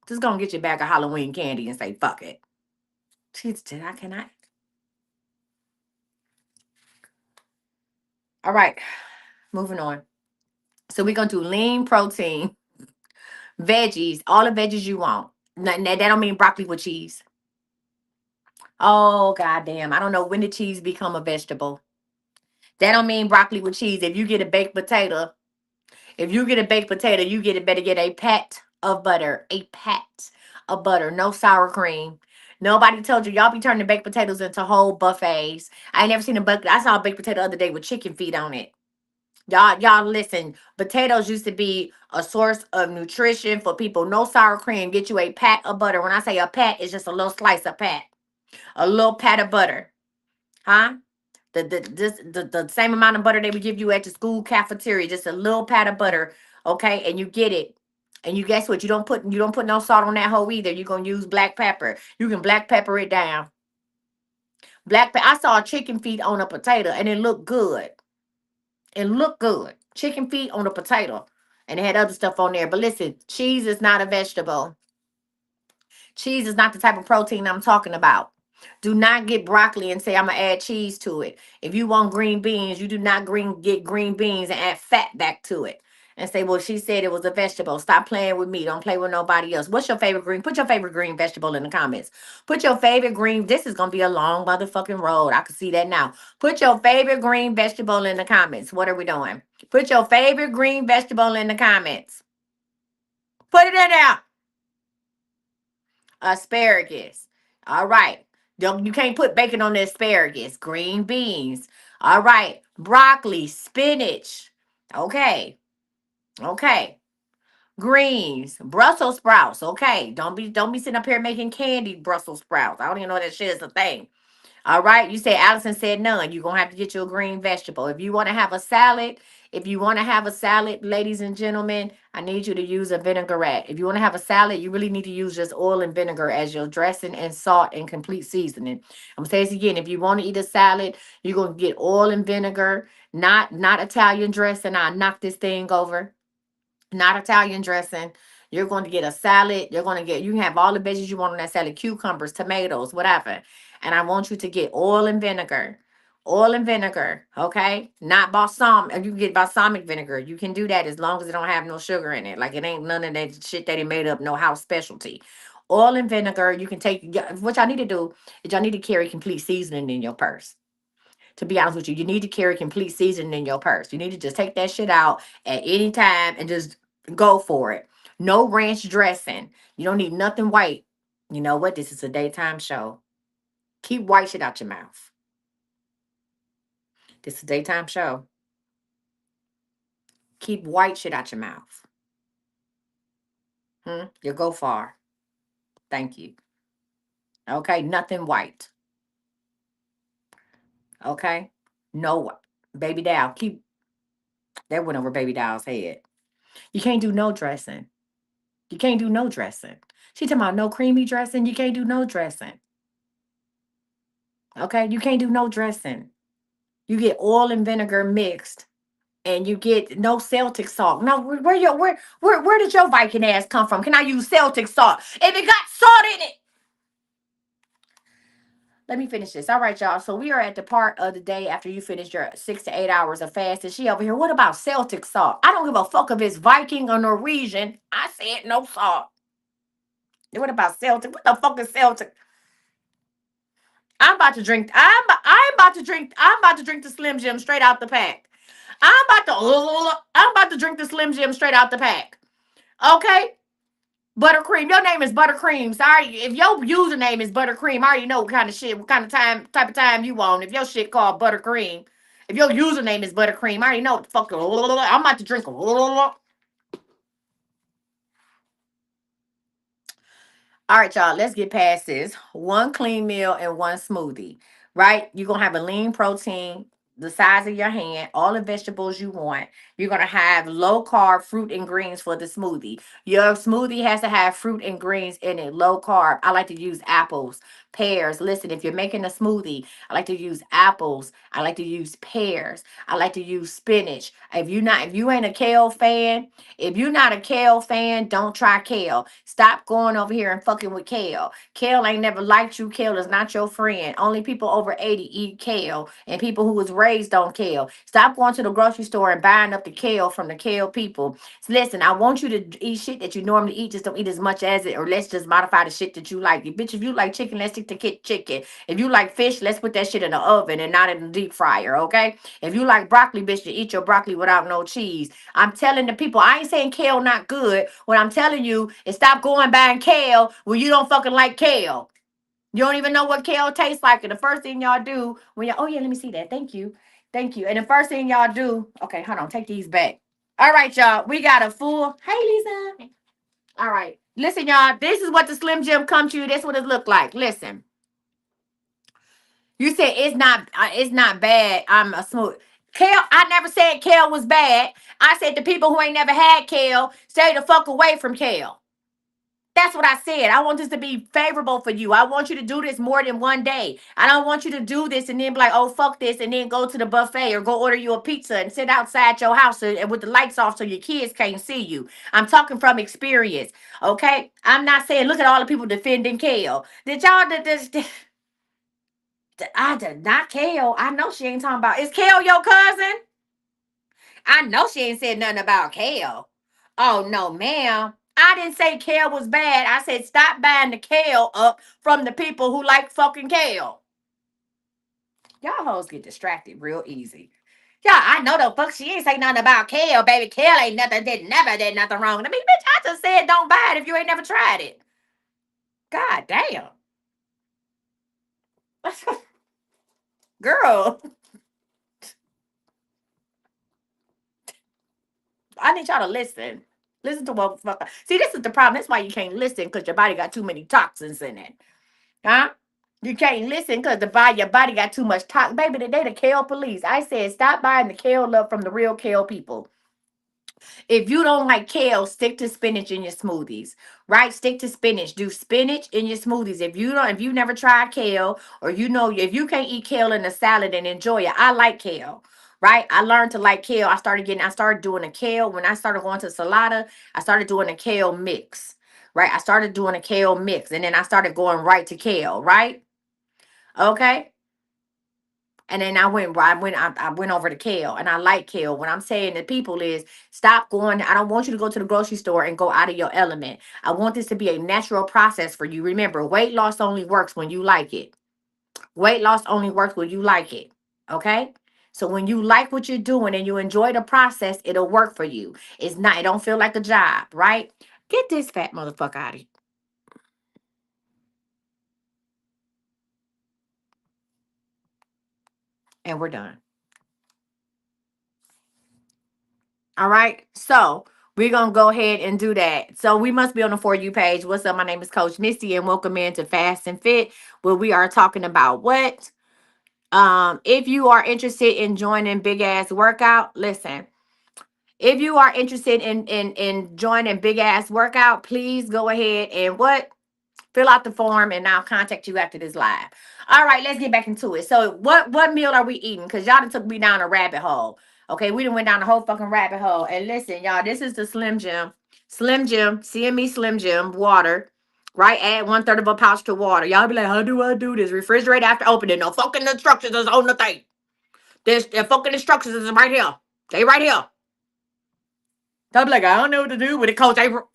Just gonna get you back a Halloween candy and say fuck it. Jeez, can I? All right, moving on. So we're gonna do lean protein, veggies, all the veggies you want. That don't mean broccoli with cheese. Oh goddamn! I don't know when did cheese become a vegetable. That don't mean broccoli with cheese. If you get a baked potato, you get it. Better get a pat of butter. A pat of butter. No sour cream. Nobody told you y'all be turning baked potatoes into whole buffets. I ain't never seen a bucket. I saw a baked potato the other day with chicken feet on it. Y'all listen. Potatoes used to be a source of nutrition for people. No sour cream. Get you a pat of butter. When I say a pat, it's just a little slice of pat. A little pat of butter. Huh? The same amount of butter they would give you at the school cafeteria, just a little pat of butter, okay, and you get it. And you guess what? You don't put no salt on that whole either. You're gonna use black pepper. You can black pepper it down. I saw chicken feet on a potato and it looked good. It looked good. Chicken feet on a potato. And it had other stuff on there. But listen, cheese is not a vegetable. Cheese is not the type of protein I'm talking about. Do not get broccoli and say I'm gonna add cheese to it. If you want green beans, you do not get green beans and add fat back to it. And say, well, she said it was a vegetable. Stop playing with me. Don't play with nobody else. What's your favorite green? Put your favorite green vegetable in the comments. Put your favorite green. This is gonna be a long motherfucking road. I can see that now. Put your favorite green vegetable in the comments. What are we doing? Put your favorite green vegetable in the comments. Put it in there. Asparagus. All right. Don't, you can't put bacon on the asparagus. Green beans. All right. Broccoli, spinach. Okay. Okay. Greens, Brussels sprouts. Okay. Don't be sitting up here making candied Brussels sprouts. I don't even know that shit is a thing. All right. You say Allison said none. You're going to have to get you a green vegetable. If you want to have a salad, ladies and gentlemen, I need you to use a vinaigrette. If you want to have a salad, you really need to use just oil and vinegar as your dressing and salt and complete seasoning. I'm going to say this again. If you want to eat a salad, you're going to get oil and vinegar, not Italian dressing. I'll knock this thing over, not Italian dressing. You're going to get a salad. You can have all the veggies you want on that salad, cucumbers, tomatoes, whatever. And I want you to get oil and vinegar. Oil and vinegar, okay? Not balsam. You can get balsamic vinegar. You can do that as long as it don't have no sugar in it. Like it ain't none of that shit that he made up, no house specialty. Oil and vinegar, you can take, what y'all need to do is y'all need to carry complete seasoning in your purse. To be honest with you need to carry complete seasoning in your purse. You need to just take that shit out at any time and just go for it. No ranch dressing. You don't need nothing white. You know what? This is a daytime show. Keep white shit out your mouth. This is a daytime show. Keep white shit out your mouth. You'll go far. Thank you. Okay, nothing white. Okay, no baby doll. Keep that went over baby doll's head. You can't do no dressing. You can't do no dressing. She talking about no creamy dressing. You can't do no dressing. Okay, you can't do no dressing. You get oil and vinegar mixed, and you get no Celtic salt. Now, where did your Viking ass come from? Can I use Celtic salt if it got salt in it? Let me finish this. All right, y'all. So we are at the part of the day after you finish your 6 to 8 hours of fasting. She over here. What about Celtic salt? I don't give a fuck if it's Viking or Norwegian. I said no salt. What about Celtic? What the fuck is Celtic? I'm about to drink. I'm about to drink. I'm about to drink the Slim Jim straight out the pack. I'm about to drink the Slim Jim straight out the pack. Okay? Buttercream. Your name is Buttercream. Sorry. If your username is Buttercream, I already know what kind of shit, what kind of type of time you on. If your shit called Buttercream. If your username is Buttercream, I already know what the fuck. I'm about to drink. All right, y'all, let's get past this. One clean meal and one smoothie, right? You're going to have a lean protein the size of your hand, all the vegetables you want. You're going to have low carb fruit and greens for the smoothie. Your smoothie has to have fruit and greens in it, low carb. I like to use apples, pears. Listen, if you're making a smoothie, I like to use apples. I like to use pears. I like to use spinach. If you ain't a kale fan, if you're not a kale fan, don't try kale. Stop going over here and fucking with kale. Kale ain't never liked you. Kale is not your friend. Only people over 80 eat kale. And people who was raised raised on kale. Stop going to the grocery store and buying up the kale from the kale people. So listen, I want you to eat shit that you normally eat. Just don't eat as much as it, or let's just modify the shit that you like. Bitch, if you like chicken, let's stick to chicken. If you like fish, let's put that shit in the oven and not in the deep fryer, okay? If you like broccoli, bitch, you eat your broccoli without no cheese. I'm telling the people, I ain't saying kale not good. What I'm telling you is stop going buying kale when you don't fucking like kale. You don't even know what kale tastes like. And the first thing y'all do when y'all, oh yeah, let me see that. Thank you. Thank you. And the first thing y'all do, okay, hold on, take these back. All right, y'all. We got a full, hey Lisa. All right. Listen, y'all, this is what the Slim Jim come to you. This is what it look like. Listen. You said it's not bad. I'm a smooth. Kale, I never said kale was bad. I said the people who ain't never had kale, stay the fuck away from kale. That's what I said. I want this to be favorable for you. I want you to do this more than one day. I don't want you to do this and then be like, oh, fuck this, and then go to the buffet or go order you a pizza and sit outside your house and with the lights off so your kids can't see you. I'm talking from experience, okay? I'm not saying, look at all the people defending kale. Did y'all, I did not Kale. I know she ain't talking about, is Kale your cousin? I know she ain't said nothing about kale. Oh no, ma'am. I didn't say kale was bad. I said stop buying the kale up from the people who like fucking kale. Y'all hoes get distracted real easy. Yeah, I know the fuck she ain't say nothing about kale, baby. Kale ain't nothing, never did nothing wrong. I mean, bitch, I just said don't buy it if you ain't never tried it. God damn. Girl, I need y'all to listen. Listen to what fuck. See, this is the problem. That's why you can't listen, because your body got too many toxins in it. Huh? You can't listen because your body got too much toxin. Baby, today the kale police. I said stop buying the kale up from the real kale people. If you don't like kale, stick to spinach in your smoothies. Right? Stick to spinach. Do spinach in your smoothies. If you never tried kale, or if you can't eat kale in a salad and enjoy it, I like kale. Right? I learned to like kale. I started doing a kale. When I started going to Salada, I started doing a kale mix. Right? I started doing a kale mix, and then I started going right to kale, right? Okay. And then I went over to kale, and I like kale. What I'm saying to people is stop going. I don't want you to go to the grocery store and go out of your element. I want this to be a natural process for you. Remember, weight loss only works when you like it. Weight loss only works when you like it. Okay? So when you like what you're doing and you enjoy the process, it'll work for you. It don't feel like a job, right? Get this fat motherfucker out of here. And we're done. All right. So we're going to go ahead and do that. So we must be on the For You page. What's up? My name is Coach Misty, and welcome into Fast and Fit, where we are talking about what? If you are interested in joining Big Ass Workout, listen. If you are interested in joining Big Ass Workout, please go ahead and what? Fill out the form, and I'll contact you after this live. All right, let's get back into it. So what meal are we eating? Because y'all done took me down a rabbit hole. Okay, we done went down the whole fucking rabbit hole. And listen, y'all, this is the Slim Jim. Slim Jim, CME Slim Jim, water. Right? Add 1/3 of a pouch to water. Y'all be like, how do I do this? Refrigerate after opening. No fucking instructions is on the thing. The fucking instructions is right here. They right here. They'll be like, I don't know what to do with it, Coach April.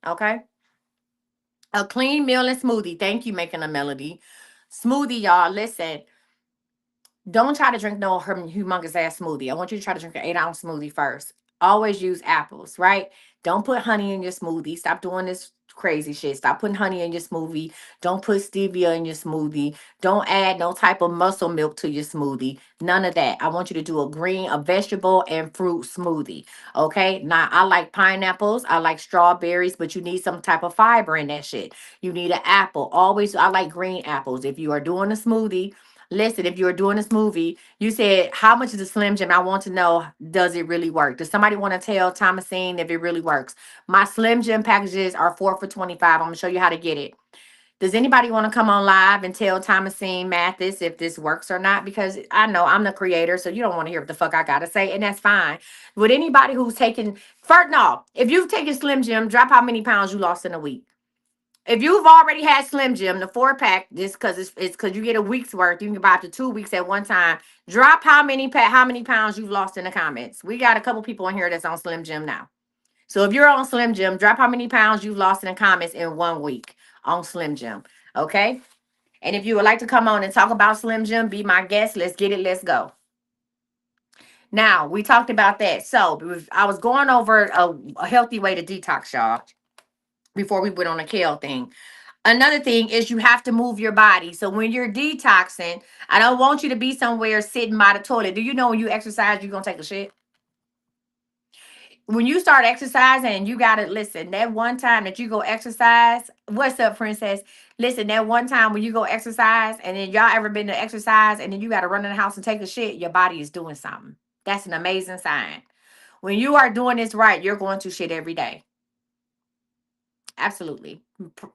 Okay. A clean meal and smoothie. Thank you, making a melody. Smoothie, y'all. Listen, don't try to drink no humongous ass smoothie. I want you to try to drink an 8-ounce smoothie first. Always use apples, right? Don't put honey in your smoothie. Stop doing this crazy shit. Stop putting honey in your smoothie. Don't put stevia in your smoothie. Don't add no type of muscle milk to your smoothie. None of that. I want you to do a vegetable and fruit smoothie. Okay. Now, I like pineapples. I like strawberries, but you need some type of fiber in that shit. You need an apple. Always, I like green apples. If you are doing a smoothie, listen, if you're doing this movie, you said, how much is the Slim Jim? I want to know, does it really work? Does somebody want to tell Thomasine if it really works? My Slim Jim packages are 4 for $25. I'm going to show you how to get it. Does anybody want to come on live and tell Thomasine Mathis if this works or not? Because I know I'm the creator, so you don't want to hear what the fuck I got to say, and that's fine. Would anybody who's taken, first, no, if you've taken Slim Jim, drop how many pounds you lost in a week. If you've already had Slim Jim, the 4 pack, just because it's because you get a week's worth, you can buy up to 2 weeks at one time. Drop how many pounds you've lost in the comments. We got a couple people in here that's on Slim Jim now. So if you're on Slim Jim, drop how many pounds you've lost in the comments in 1 week on Slim Jim. Okay. And if you would like to come on and talk about Slim Jim, be my guest. Let's get it. Let's go. Now, we talked about that. So I was going over a healthy way to detox, y'all, before we went on a kale thing. Another thing is you have to move your body. So when you're detoxing, I don't want you to be somewhere sitting by the toilet. Do you know when you exercise, you're going to take a shit? When you start exercising, you got to listen. That one time that you go exercise, what's up, princess? Listen, that one time when you go exercise, and then y'all ever been to exercise, and then you got to run in the house and take a shit, your body is doing something. That's an amazing sign. When you are doing this right, you're going to shit every day. Absolutely.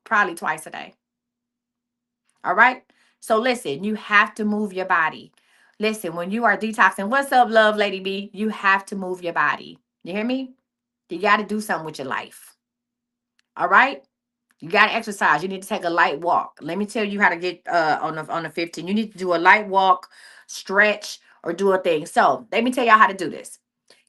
Probably twice a day. All right. So listen, you have to move your body. Listen, when you are detoxing, what's up, love, Lady B? You have to move your body. You hear me? You got to do something with your life. All right. You got to exercise. You need to take a light walk. Let me tell you how to get on the 15. You need to do a light walk, stretch, or do a thing. So let me tell y'all how to do this.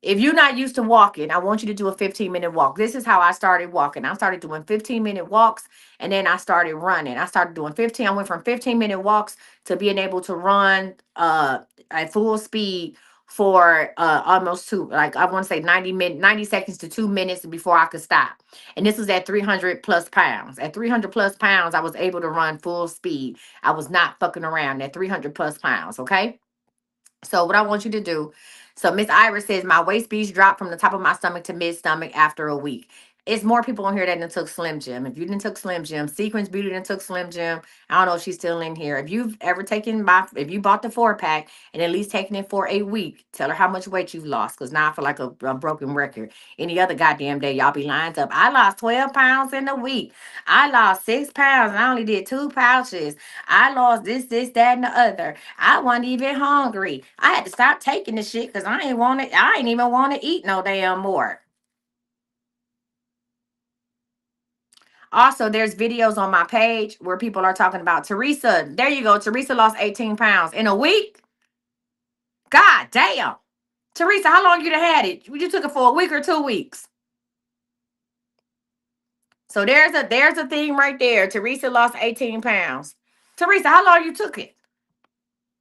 If you're not used to walking, I want you to do a 15-minute walk. This is how I started walking. I started doing 15-minute walks, and then I started running. I started doing 15. I went from 15-minute walks to being able to run at full speed for almost two, like I want to say 90 seconds to 2 minutes before I could stop. And this was at 300 plus pounds. At 300 plus pounds, I was able to run full speed. I was not fucking around at 300 plus pounds. Okay. So what I want you to do, so Miss Iris says my waist beads dropped from the top of my stomach to mid stomach after a week. It's more people on here that done took Slim Jim. If you didn't took Slim Jim, Sequence Beauty done took Slim Jim. I don't know if she's still in here. If you've ever if you bought the 4 pack and at least taken it for a week, tell her how much weight you've lost. Cause now I feel like a broken record. Any other goddamn day, y'all be lined up. I lost 12 pounds in a week. I lost 6 pounds and I only did 2 pouches. I lost this, that, and the other. I wasn't even hungry. I had to stop taking the shit because I ain't even want to eat no damn more. Also, there's videos on my page where people are talking about Teresa. There you go. Teresa lost 18 pounds in a week. God damn. Teresa, how long you done had it? You took it for a week or 2 weeks. So there's a thing right there. Teresa lost 18 pounds. Teresa, how long you took it?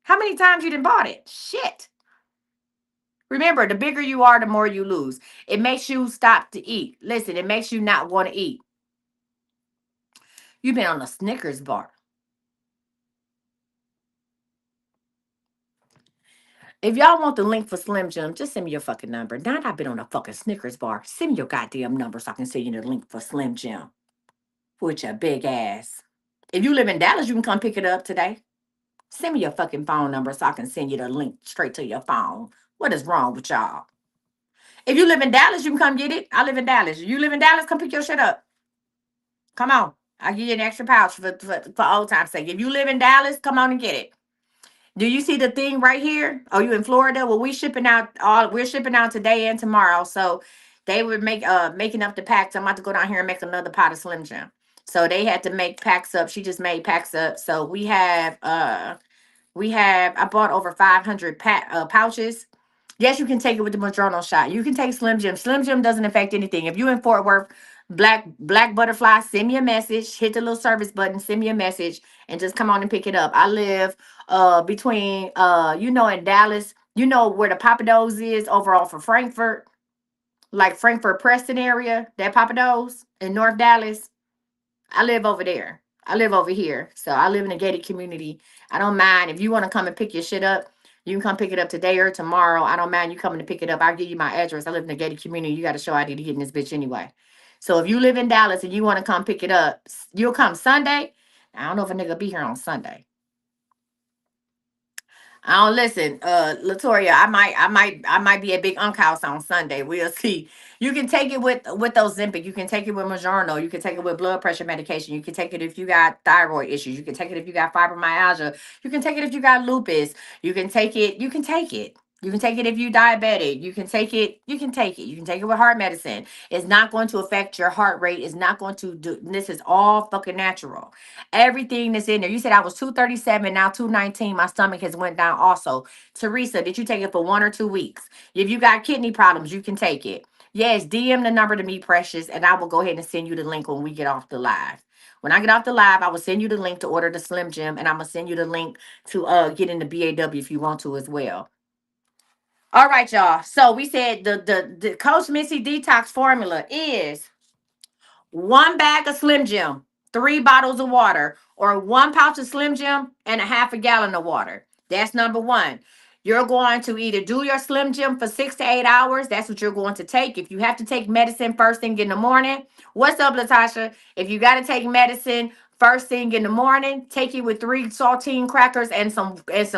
How many times you done bought it? Shit. Remember, the bigger you are, the more you lose. It makes you stop to eat. Listen, it makes you not want to eat. You've been on a Snickers bar. If y'all want the link for Slim Jim, just send me your fucking number. Now that I've been on a fucking Snickers bar, send me your goddamn number so I can send you the link for Slim Jim. With your big ass. If you live in Dallas, you can come pick it up today. Send me your fucking phone number so I can send you the link straight to your phone. What is wrong with y'all? If you live in Dallas, you can come get it. I live in Dallas. You live in Dallas, come pick your shit up. Come on. I'll give you an extra pouch for old time's sake. If you live in Dallas, come on and get it. Do you see the thing right here? Oh, you in Florida? Well, we're shipping out today and tomorrow. So they were making up the packs. I'm about to go down here and make another pot of Slim Jim. So they had to make packs up. She just made packs up. So I bought over 500 pouches. Yes, you can take it with the Madrono shot. You can take Slim Jim. Slim Jim doesn't affect anything. If you in Fort Worth, Black Butterfly, send me a message. Hit the little service button. Send me a message and just come on and pick it up. I live between in Dallas. You know where the Papados is over off of Frankfurt, like Frankfurt Preston area. That Papados in North Dallas. I live over there. I live over here. So I live in a gated community. I don't mind if you want to come and pick your shit up. You can come pick it up today or tomorrow. I don't mind you coming to pick it up. I'll give you my address. I live in a gated community. You got to show ID to get in this bitch anyway. So if you live in Dallas and you want to come pick it up, you'll come Sunday. I don't know if a nigga be here on Sunday. I don't listen, Latoria. I might be at Big Unk House on Sunday. We'll see. You can take it with those Ozempic. You can take it with Mounjaro. You can take it with blood pressure medication. You can take it if you got thyroid issues. You can take it if you got fibromyalgia. You can take it if you got lupus. You can take it. You can take it. You can take it if you're diabetic. You can take it. You can take it. You can take it with heart medicine. It's not going to affect your heart rate. It's not going to do. This is all fucking natural. Everything that's in there. You said I was 237, now 219. My stomach has went down also. Teresa, did you take it for 1 or 2 weeks? If you got kidney problems, you can take it. Yes, DM the number to me, Precious, and I will go ahead and send you the link when we get off the live. When I get off the live, I will send you the link to order the Slim Jim, and I'm gonna send you the link to get in the BAW if you want to as well. All right, y'all. So we said the Coach Missy detox formula is 1 bag of Slim Jim, 3 bottles of water, or 1 pouch of Slim Jim and a half a gallon of water. That's number one. You're going to either do your Slim Jim for 6 to 8 hours. That's what you're going to take. If you have to take medicine first thing in the morning, what's up, Latasha? If you got to take medicine first thing in the morning, take it with 3 saltine crackers and some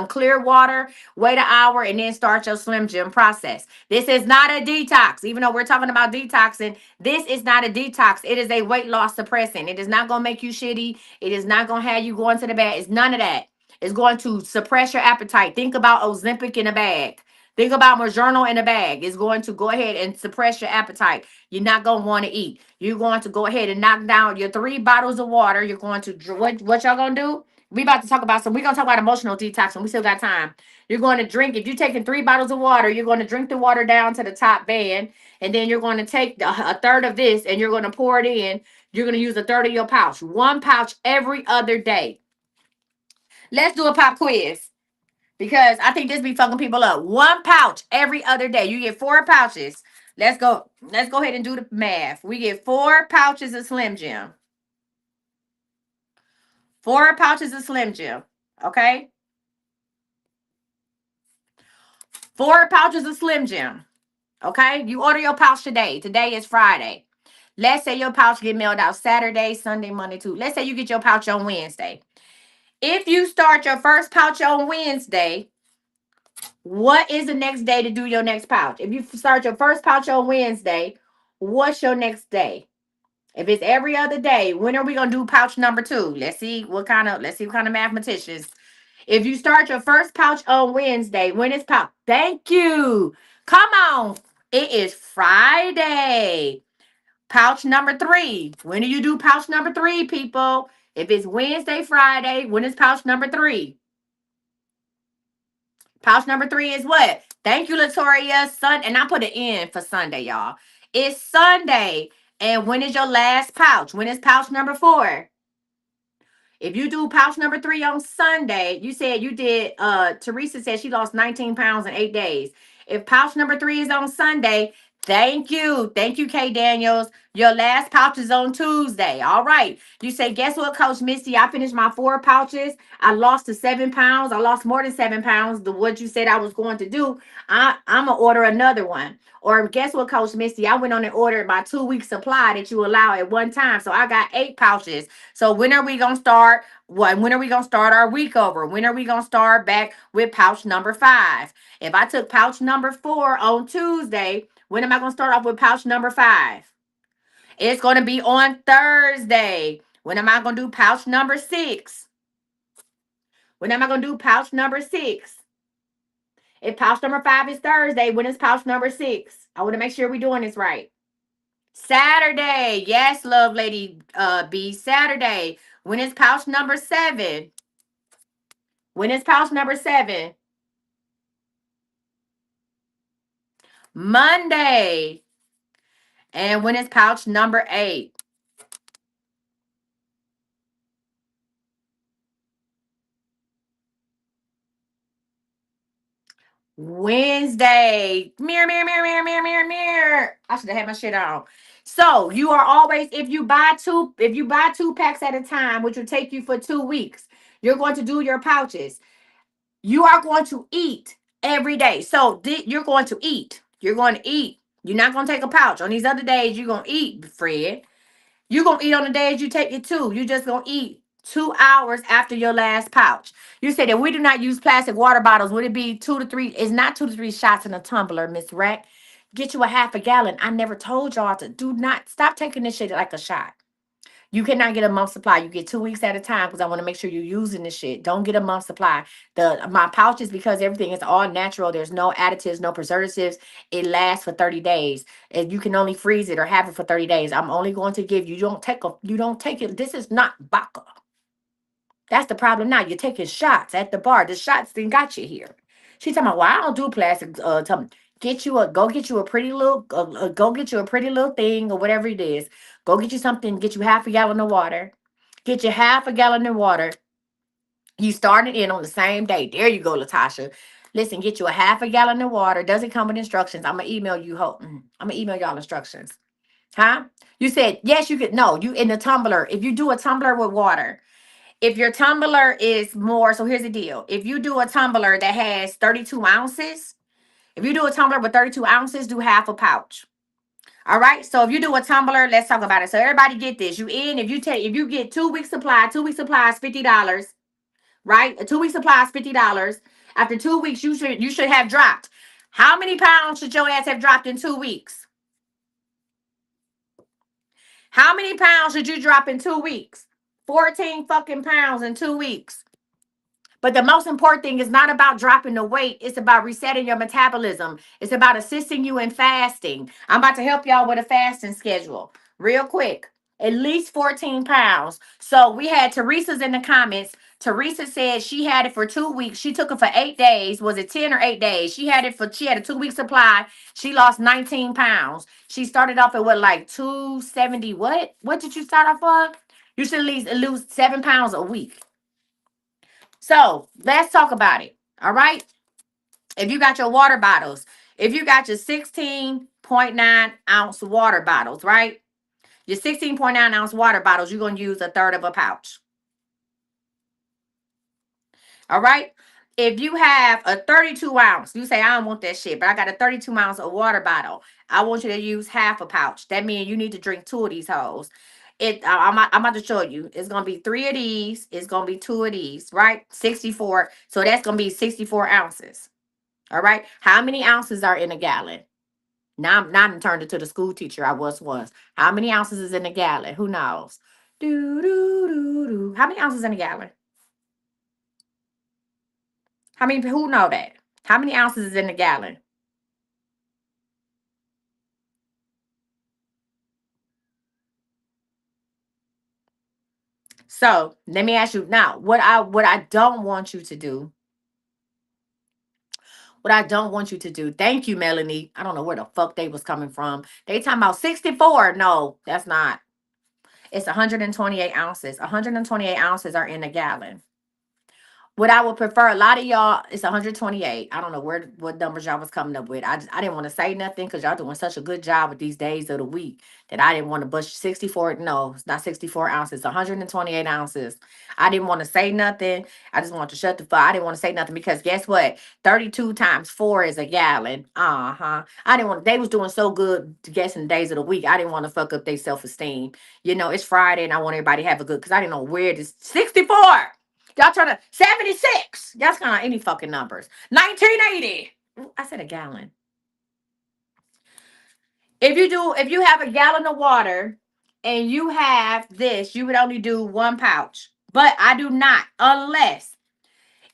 clear water. Wait an hour and then start your Slim Jim process. This is not a detox, even though we're talking about detoxing. This is not a detox. It is a weight loss suppressant. It is not going to make you shitty. It is not going to have you going to the bed. It's none of that. It's going to suppress your appetite. Think about Ozempic in a bag. Think about Mojournal in a bag. It's going to go ahead and suppress your appetite. You're not going to want to eat. You're going to go ahead and knock down your 3 bottles of water. You're going to, what y'all going to do? We about to talk about we're going to talk about emotional detox and we still got time. You're going to drink, if you're taking 3 bottles of water, you're going to drink the water down to the top band. And then you're going to take a third of this and you're going to pour it in. You're going to use a third of your pouch. 1 pouch every other day. Let's do a pop quiz because I think this be fucking people up. 1 pouch every other day. You get 4 pouches. Let's go. Let's go ahead and do the math. We get 4 pouches of Slim Jim. 4 pouches of Slim Jim. Okay? 4 pouches of Slim Jim. Okay? You order your pouch today. Today is Friday. Let's say your pouch get mailed out Saturday, Sunday, Monday, too. Let's say you get your pouch on Wednesday. If you start your first pouch on Wednesday, what is the next day to do your next pouch? If you start your first pouch on Wednesday, what's your next day? If it's every other day, when are we gonna do pouch number 2? Let's see what kind of mathematicians. If you start your first pouch on Wednesday, when is pouch? Thank you. Come on. It is Friday. Pouch number 3. When do you do pouch number 3, people? If it's Wednesday, Friday, when is pouch number 3? Pouch number 3 is what? Thank you, Latoria. And I put an N for Sunday, y'all. It's Sunday. And when is your last pouch? When is pouch number 4? If you do pouch number 3 on Sunday, you said you did, Teresa said she lost 19 pounds in 8 days. If pouch number 3 is on Sunday, thank you. Thank you, Kay Daniels. Your last pouch is on Tuesday. All right. You say, guess what, Coach Misty? I finished my 4 pouches. I lost to 7 pounds. I lost more than 7 pounds. What you said I was going to do. I'm going to order another one. Or guess what, Coach Misty? I went on and ordered my 2-week supply that you allow at one time. So I got 8 pouches. So when are we going to start? When are we going to start our week over? When are we going to start back with pouch number 5? If I took pouch number 4 on Tuesday, when am I going to start off with pouch number 5? It's going to be on Thursday. When am I going to do pouch number 6? When am I going to do pouch number 6? If pouch number 5 is Thursday, when is pouch number 6? I want to make sure we're doing this right. Saturday. Yes, love lady B. Saturday. When is pouch number 7? When is pouch number 7? Monday. And when is pouch number 8? Wednesday. Mirror, mirror, mirror, mirror, mirror, mirror, mirror. I should have had my shit on. So you are always, if you buy 2 packs at a time, which will take you for 2 weeks, you're going to do your pouches. You are going to eat every day. So you're going to eat. You're going to eat. You're not going to take a pouch. On these other days, you're going to eat, Fred. You're going to eat on the days you take it 2. You're just going to eat 2 hours after your last pouch. You said that we do not use plastic water bottles. Would it be 2 to 3? It's not 2 to 3 shots in a tumbler, Miss Rack. Get you a half a gallon. I never told y'all to do not stop taking this shit like a shot. You cannot get a month supply. You get 2 weeks at a time because I want to make sure you're using the shit. Don't get a month supply. My pouches, because everything is all natural. There's no additives, no preservatives. It lasts for 30 days. And you can only freeze it or have it for 30 days. I'm only going to give you, you don't take it. This is not vodka. That's the problem now. You're taking shots at the bar. The shots didn't got you here. She's talking about, well, I don't do plastic. Tell me, go get you a pretty little, go get you a pretty little thing or whatever it is. Go get you something. Get you half a gallon of water. Get you half a gallon of water. You started in on the same day. There you go, Latasha. Listen, get you a half a gallon of water. Doesn't come with instructions. I'm gonna email you. I'm gonna email y'all instructions. Huh? You said yes. You could. No, you in the tumbler. If you do a tumbler with water, if your tumbler is more, so here's the deal. If you do a tumbler that has 32 ounces, if you do a tumbler with 32 ounces, do half a pouch. All right. So if you do a tumbler, let's talk about it. So everybody get this. If you get 2 weeks supply, 2 weeks supply is $50, right? A 2 week supply is $50. After 2 weeks, you should have dropped. How many pounds should your ass have dropped in 2 weeks? How many pounds should you drop in 2 weeks? 14 fucking pounds in 2 weeks. But the most important thing is not about dropping the weight. It's about resetting your metabolism. It's about assisting you in fasting. I'm about to help y'all with a fasting schedule real quick. At least 14 pounds. So we had Teresa's in the comments. Teresa said she had it for 2 weeks. She took it for 8 days. Was it 10 or 8 days? She had a 2 week supply. She lost 19 pounds. She started off at what, like 270? What did you start off of? You should at least lose 7 pounds a week. So let's talk about it. All right. If you got your water bottles, if you got your 16.9 ounce water bottles, right? Your 16.9 ounce water bottles, you're going to use a third of a pouch. All right. If you have a 32 ounce, you say, I don't want that shit, but I got a 32 ounce of water bottle. I want you to use half a pouch. That means you need to drink 2 of these hoes. I'm about to show you. It's gonna be 3 of these. It's gonna be 2 of these, right? 64. So that's gonna be 64 ounces. All right. How many ounces are in a gallon? Now I'm turned into the school teacher I was. How many ounces is in a gallon? Who knows? Do do do do. How many ounces in a gallon? Who know that? How many ounces is in a gallon? So let me ask you now, what I don't want you to do. What I don't want you to do. Thank you, Melanie. I don't know where the fuck they was coming from. They talking about 64. No, that's not. It's 128 ounces. 128 ounces are in a gallon. What I would prefer, a lot of y'all, it's 128. I don't know what numbers y'all was coming up with. I didn't want to say nothing because y'all doing such a good job with these days of the week that I didn't want to push 64. No, it's not 64 ounces, 128 ounces. I didn't want to say nothing. I just wanted to shut the fuck. I didn't want to say nothing because guess what? 32 times 4 is a gallon. I didn't want, they was doing so good guessing days of the week. I didn't want to fuck up their self-esteem. It's Friday and I want everybody to have a good, because I didn't know where this 64. Y'all trying to 76. Y'all kind of any fucking numbers. 1980. I said a gallon. If you have a gallon of water and you have this, you would only do 1 pouch. But I do not, unless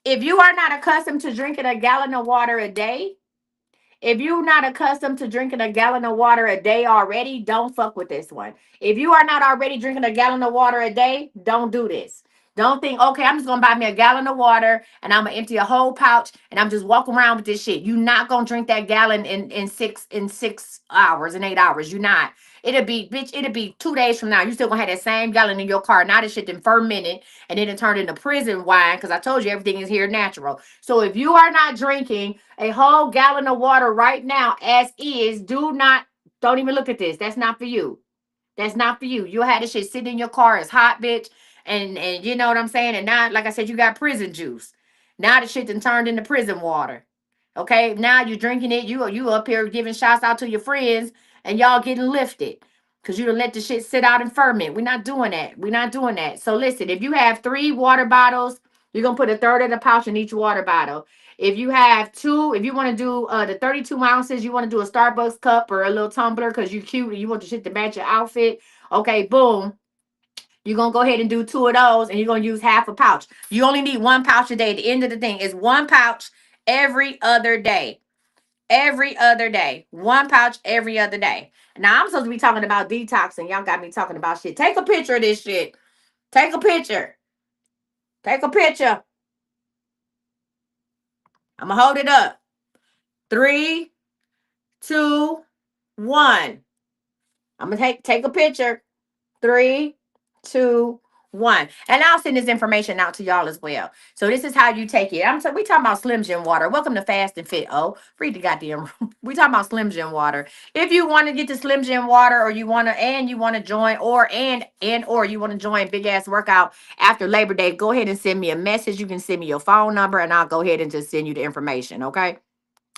if you are not accustomed to drinking a gallon of water a day, if you're not accustomed to drinking a gallon of water a day already, don't fuck with this one. If you are not already drinking a gallon of water a day, don't do this. Don't think, okay, I'm just gonna buy me a gallon of water and I'm gonna empty a whole pouch and I'm just walking around with this shit. You're not gonna drink that gallon in 6 hours, in 8 hours. You're not. It'll be 2 days from now. You still gonna have that same gallon in your car. Now this shit then fermented and then it turned into prison wine because I told you everything is here natural. So if you are not drinking a whole gallon of water right now as is, don't even look at this. That's not for you. That's not for you. You'll have this shit sitting in your car. It's hot, bitch. And you know what I'm saying? And now, like I said, you got prison juice. Now the shit done turned into prison water. Okay? Now you drinking it. You up here giving shots out to your friends and y'all getting lifted. Because you done let the shit sit out and ferment. We're not doing that. We're not doing that. So listen, if you have 3 water bottles, you're going to put a third of the pouch in each water bottle. If you have 2, if you want to do the 32 ounces, you want to do a Starbucks cup or a little tumbler because you cute and you want the shit to match your outfit. Okay, boom. You're going to go ahead and do 2 of those, and you're going to use half a pouch. You only need 1 pouch a day. At the end of the thing is 1 pouch every other day. Every other day. 1 pouch every other day. Now, I'm supposed to be talking about detoxing. Y'all got me talking about shit. Take a picture of this shit. Take a picture. Take a picture. I'm going to hold it up. 3, 2, 1. I'm going to take a picture. 3, 2, 1. And I'll send this information out to y'all as well. So this is how you take it. We talking about Slim Jim water. Welcome to Fast and Fit. Oh, read the goddamn room. We talking about Slim Jim water. If you want to get the Slim Jim water, or you want to join, or you want to join big ass workout after Labor Day, go ahead and send me a message. You can send me your phone number, and I'll go ahead and just send you the information. Okay.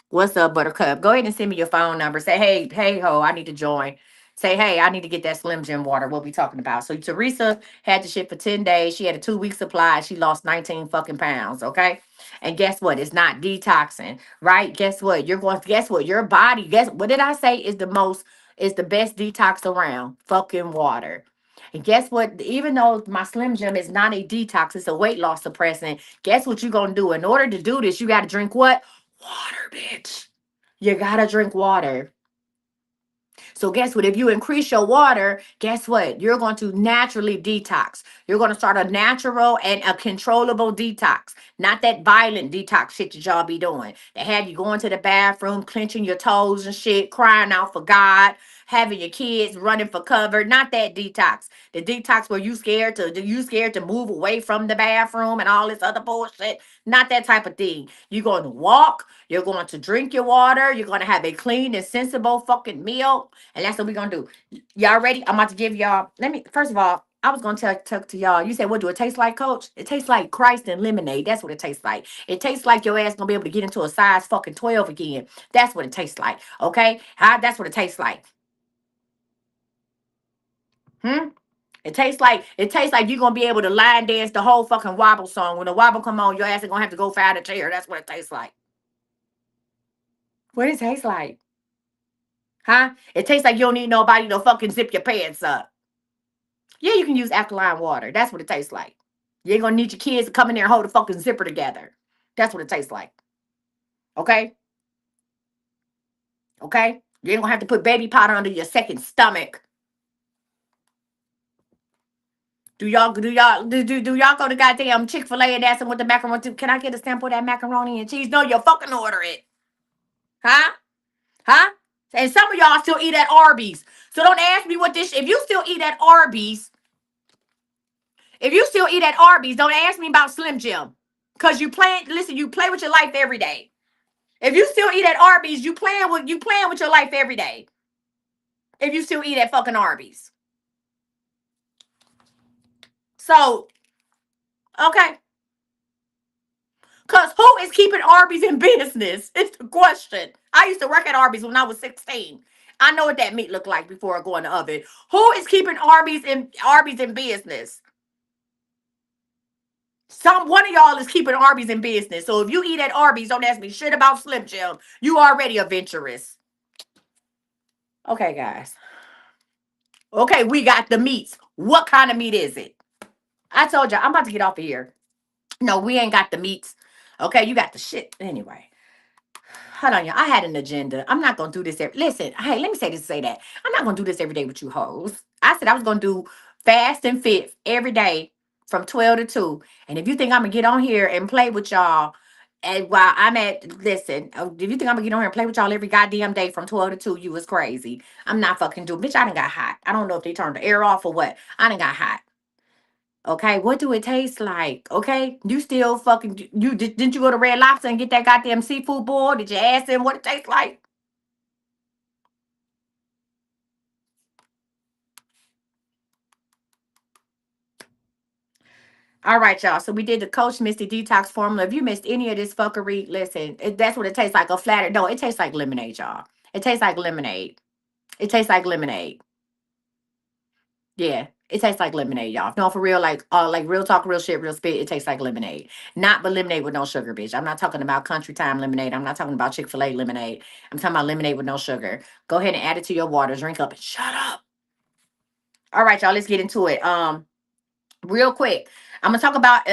What's up, Buttercup? Go ahead and send me your phone number. Say, hey, ho, I need to join. Say, hey, I need to get that Slim Jim water. What we talking about? So Teresa had the shit for 10 days. She had a 2-week supply. She lost 19 fucking pounds. Okay. And guess what? It's not detoxing, right? Guess what? Guess what? Your body, what did I say is the best detox around? Fucking water. And guess what? Even though my Slim Jim is not a detox, it's a weight loss suppressant. Guess what you're going to do? In order to do this, you got to drink what? Water, bitch. You gotta drink water. So guess what? If you increase your water, guess what? You're going to naturally detox. You're going to start a natural and a controllable detox. Not that violent detox shit that y'all be doing. That have you going to the bathroom, clenching your toes and shit, crying out for God, having your kids running for cover. Not that detox. The detox where you scared to move away from the bathroom and all this other bullshit. Not that type of thing. You're going to walk. You're going to drink your water. You're going to have a clean and sensible fucking meal. And that's what we're going to do. Y'all ready? I'm about to give y'all. First of all, I was going to talk to y'all. You said, what do it taste like, coach? It tastes like Christ and lemonade. That's what it tastes like. It tastes like your ass going to be able to get into a size fucking 12 again. That's what it tastes like. Okay? That's what it tastes like. It tastes like you're gonna be able to line dance the whole fucking wobble song. When the wobble come on, your ass is gonna have to go find a chair. That's what it tastes like. What it tastes like? Huh? It tastes like you don't need nobody to fucking zip your pants up. Yeah, you can use alkaline water. That's what it tastes like. You ain't gonna need your kids to come in there and hold the fucking zipper together. That's what it tastes like. Okay? Okay? You ain't gonna have to put baby powder under your second stomach. Do y'all go to goddamn Chick-fil-A and ask them what the macaroni? Can I get a sample of that macaroni and cheese? No, you fucking order it. Huh? Huh? And some of y'all still eat at Arby's. So don't ask me what this. If you still eat at Arby's, don't ask me about Slim Jim. Cause you play with your life every day. If you still eat at Arby's, you playing with your life every day. If you still eat at fucking Arby's. So, okay. Because who is keeping Arby's in business? It's the question. I used to work at Arby's when I was 16. I know what that meat looked like before I go in the oven. Who is keeping Arby's in business? One of y'all is keeping Arby's in business. So if you eat at Arby's, don't ask me shit about Slim Jim. You already adventurous. Okay, guys. Okay, we got the meats. What kind of meat is it? I told y'all, I'm about to get off of here. No, we ain't got the meats. Okay, you got the shit. Anyway. Hold on, y'all. I had an agenda. I'm not gonna do this listen, hey, let me say this and say that. I'm not gonna do this every day with you hoes. I said I was gonna do fast and fit every day from 12 to 2. And if you think I'm gonna get on here and play with y'all, and while I'm if you think I'm gonna get on here and play with y'all every goddamn day from 12 to 2, you was crazy. I'm not fucking doing. Bitch, I done got hot. I don't know if they turned the air off or what. I done got hot. Okay, what do it taste like? Okay, you still fucking didn't you go to Red Lobster and get that goddamn seafood boil? Did you ask them what it tastes like? All right, y'all. So we did the Coach Misty detox formula. If you missed any of this fuckery, listen, that's what it tastes like. A flatter. No, it tastes like lemonade, y'all. It tastes like lemonade. It tastes like lemonade. Yeah, it tastes like lemonade, y'all. No, for real, like real talk, real shit, real spit. It tastes like lemonade, not but lemonade with no sugar, bitch. I'm not talking about Country Time lemonade. I'm not talking about Chick-fil-A lemonade. I'm talking about lemonade with no sugar. Go ahead and add it to your water. Drink up and shut up. All right, y'all. Let's get into it. real quick. I'm gonna talk about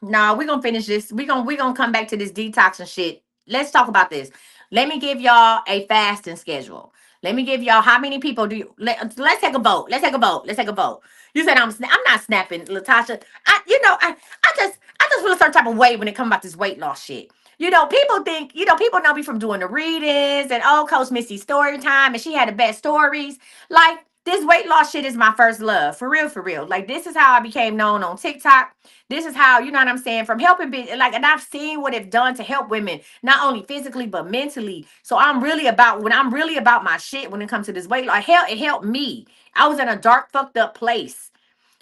no, we're gonna finish this. We're gonna come back to this detox and shit. Let's talk about this. Let me give y'all a fasting schedule. Let me give y'all how many people do you let's take a vote. Let's take a vote. Let's take a vote. You said I'm not snapping, Latasha. I just feel a certain type of way when it comes about this weight loss shit. People think, people know me from doing the readings and Coach Misty story time, and she had the best stories. Like, this weight loss shit is my first love. For real, for real. Like, this is how I became known on TikTok. This is how, you know what I'm saying, from helping and I've seen what it's done to help women, not only physically, but mentally. So I'm really about my shit when it comes to this weight loss. Hell, it helped me. I was in a dark, fucked up place,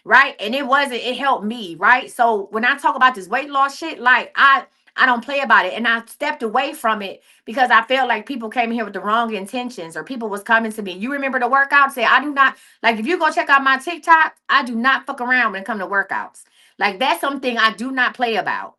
right? And it helped me, right? So when I talk about this weight loss shit, like, I don't play about it. And I stepped away from it because I felt like people came here with the wrong intentions, or people was coming to me. You remember the workout? Say, I do not, like, if you go check out my TikTok, I do not fuck around when it comes to workouts. Like, that's something I do not play about.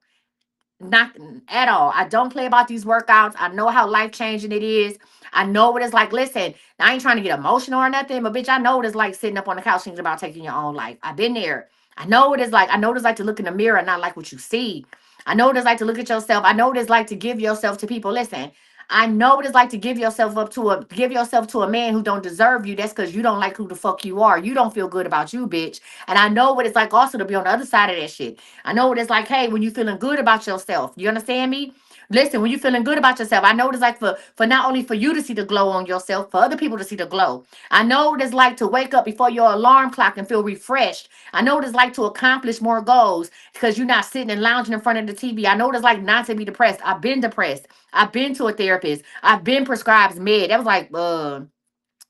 Not at all. I don't play about these workouts. I know how life changing it is. I know what it's like. Listen, I ain't trying to get emotional or nothing, but bitch, I know what it's like sitting up on the couch thinking about taking your own life. I've been there. I know what it's like. I know what it's like to look in the mirror and not like what you see. I know what it's like to look at yourself. I know what it's like to give yourself to people. Listen, I know what it's like to give yourself to a man who don't deserve you. That's because you don't like who the fuck you are. You don't feel good about you, bitch. And I know what it's like also to be on the other side of that shit. I know what it's like, hey, when you feeling good about yourself. You understand me? Listen, when you feeling good about yourself, I know what it's like for not only for you to see the glow on yourself, for other people to see the glow. I know what it's like to wake up before your alarm clock and feel refreshed. I know what it's like to accomplish more goals because you're not sitting and lounging in front of the TV. I know what it's like not to be depressed. I've been depressed. I've been to a therapist. I've been prescribed med. That was like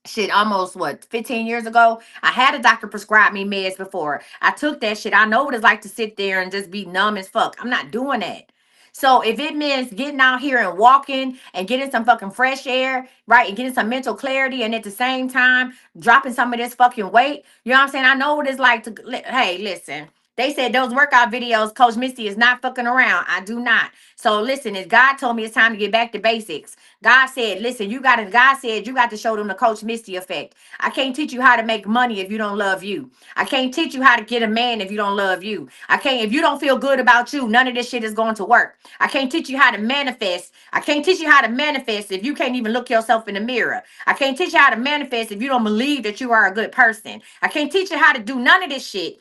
shit, almost what, 15 years ago. I had a doctor prescribe me meds before. I took that shit. I know what it's like to sit there and just be numb as fuck. I'm not doing that. So if it means getting out here and walking and getting some fucking fresh air, right, and getting some mental clarity, and at the same time dropping some of this fucking weight, you know what I'm saying? I know what it's like to. Hey, listen. They said those workout videos, Coach Misty is not fucking around. I do not. So listen, if God told me it's time to get back to basics, God said, listen, God said you got to show them the Coach Misty effect. I can't teach you how to make money if you don't love you. I can't teach you how to get a man if you don't love you. If you don't feel good about you, none of this shit is going to work. I can't teach you how to manifest. I can't teach you how to manifest if you can't even look yourself in the mirror. I can't teach you how to manifest if you don't believe that you are a good person. I can't teach you how to do none of this shit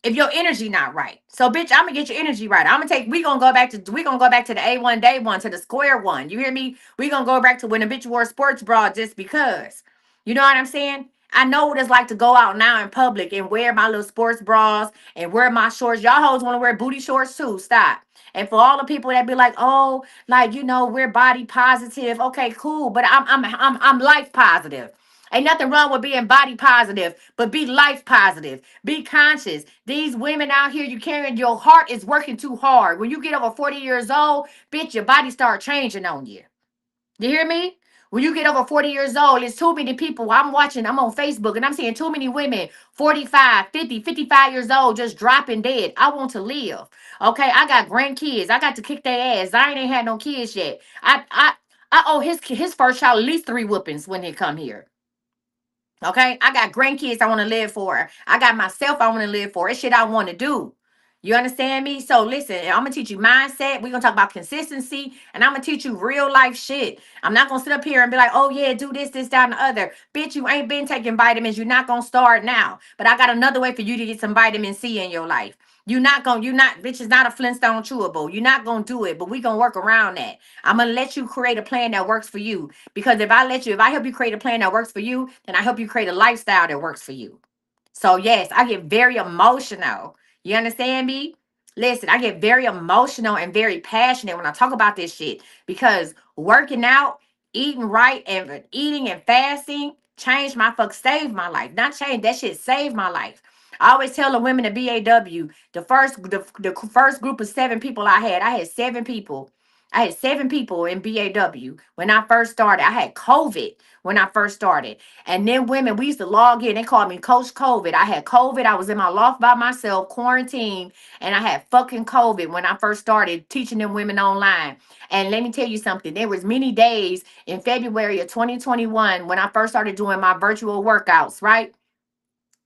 if your energy not right. So bitch, I'm gonna get your energy right. We gonna go back to the A1 day one, to the square one. You hear me? We gonna go back to when a bitch wore a sports bra just because. You know what I'm saying? I know what it's like to go out now in public and wear my little sports bras and wear my shorts. Y'all hoes want to wear booty shorts too. Stop. And for all the people that be like, oh, like, we're body positive. Okay, cool. But I'm life positive. Ain't nothing wrong with being body positive, but be life positive. Be conscious. These women out here, you carrying your heart is working too hard. When you get over 40 years old, bitch, your body start changing on you. You hear me? When you get over 40 years old, it's too many people. I'm on Facebook, and I'm seeing too many women, 45, 50, 55 years old, just dropping dead. I want to live. Okay, I got grandkids. I got to kick their ass. I ain't had no kids yet. I owe his first child at least 3 whoopings when he come here. Okay, I got grandkids I want to live for. I got myself I want to live for. It's shit I want to do. You understand me? So listen, I'm gonna teach you mindset. We're gonna talk about consistency, and I'm gonna teach you real life shit. I'm not gonna sit up here and be like, oh yeah, do this, this, that, and the other. Bitch, you ain't been taking vitamins. You're not gonna start now. But I got another way for you to get some vitamin C in your life. Bitch, is not a Flintstone chewable. You're not gonna do it, but we gonna work around that. I'm gonna let you create a plan that works for you. Because if I help you create a plan that works for you, then I help you create a lifestyle that works for you. So yes, I get very emotional. You understand me? Listen, I get very emotional and very passionate when I talk about this shit because working out, eating right, and eating and fasting saved my life. Not change that shit saved my life. I always tell the women at BAW, the first group of 7 people I had 7 people. I had 7 people in BAW when I first started. I had COVID when I first started. And then women, we used to log in. They called me Coach COVID. I had COVID. I was in my loft by myself, quarantined, and I had fucking COVID when I first started teaching them women online. And let me tell you something. There was many days in February of 2021 when I first started doing my virtual workouts, right?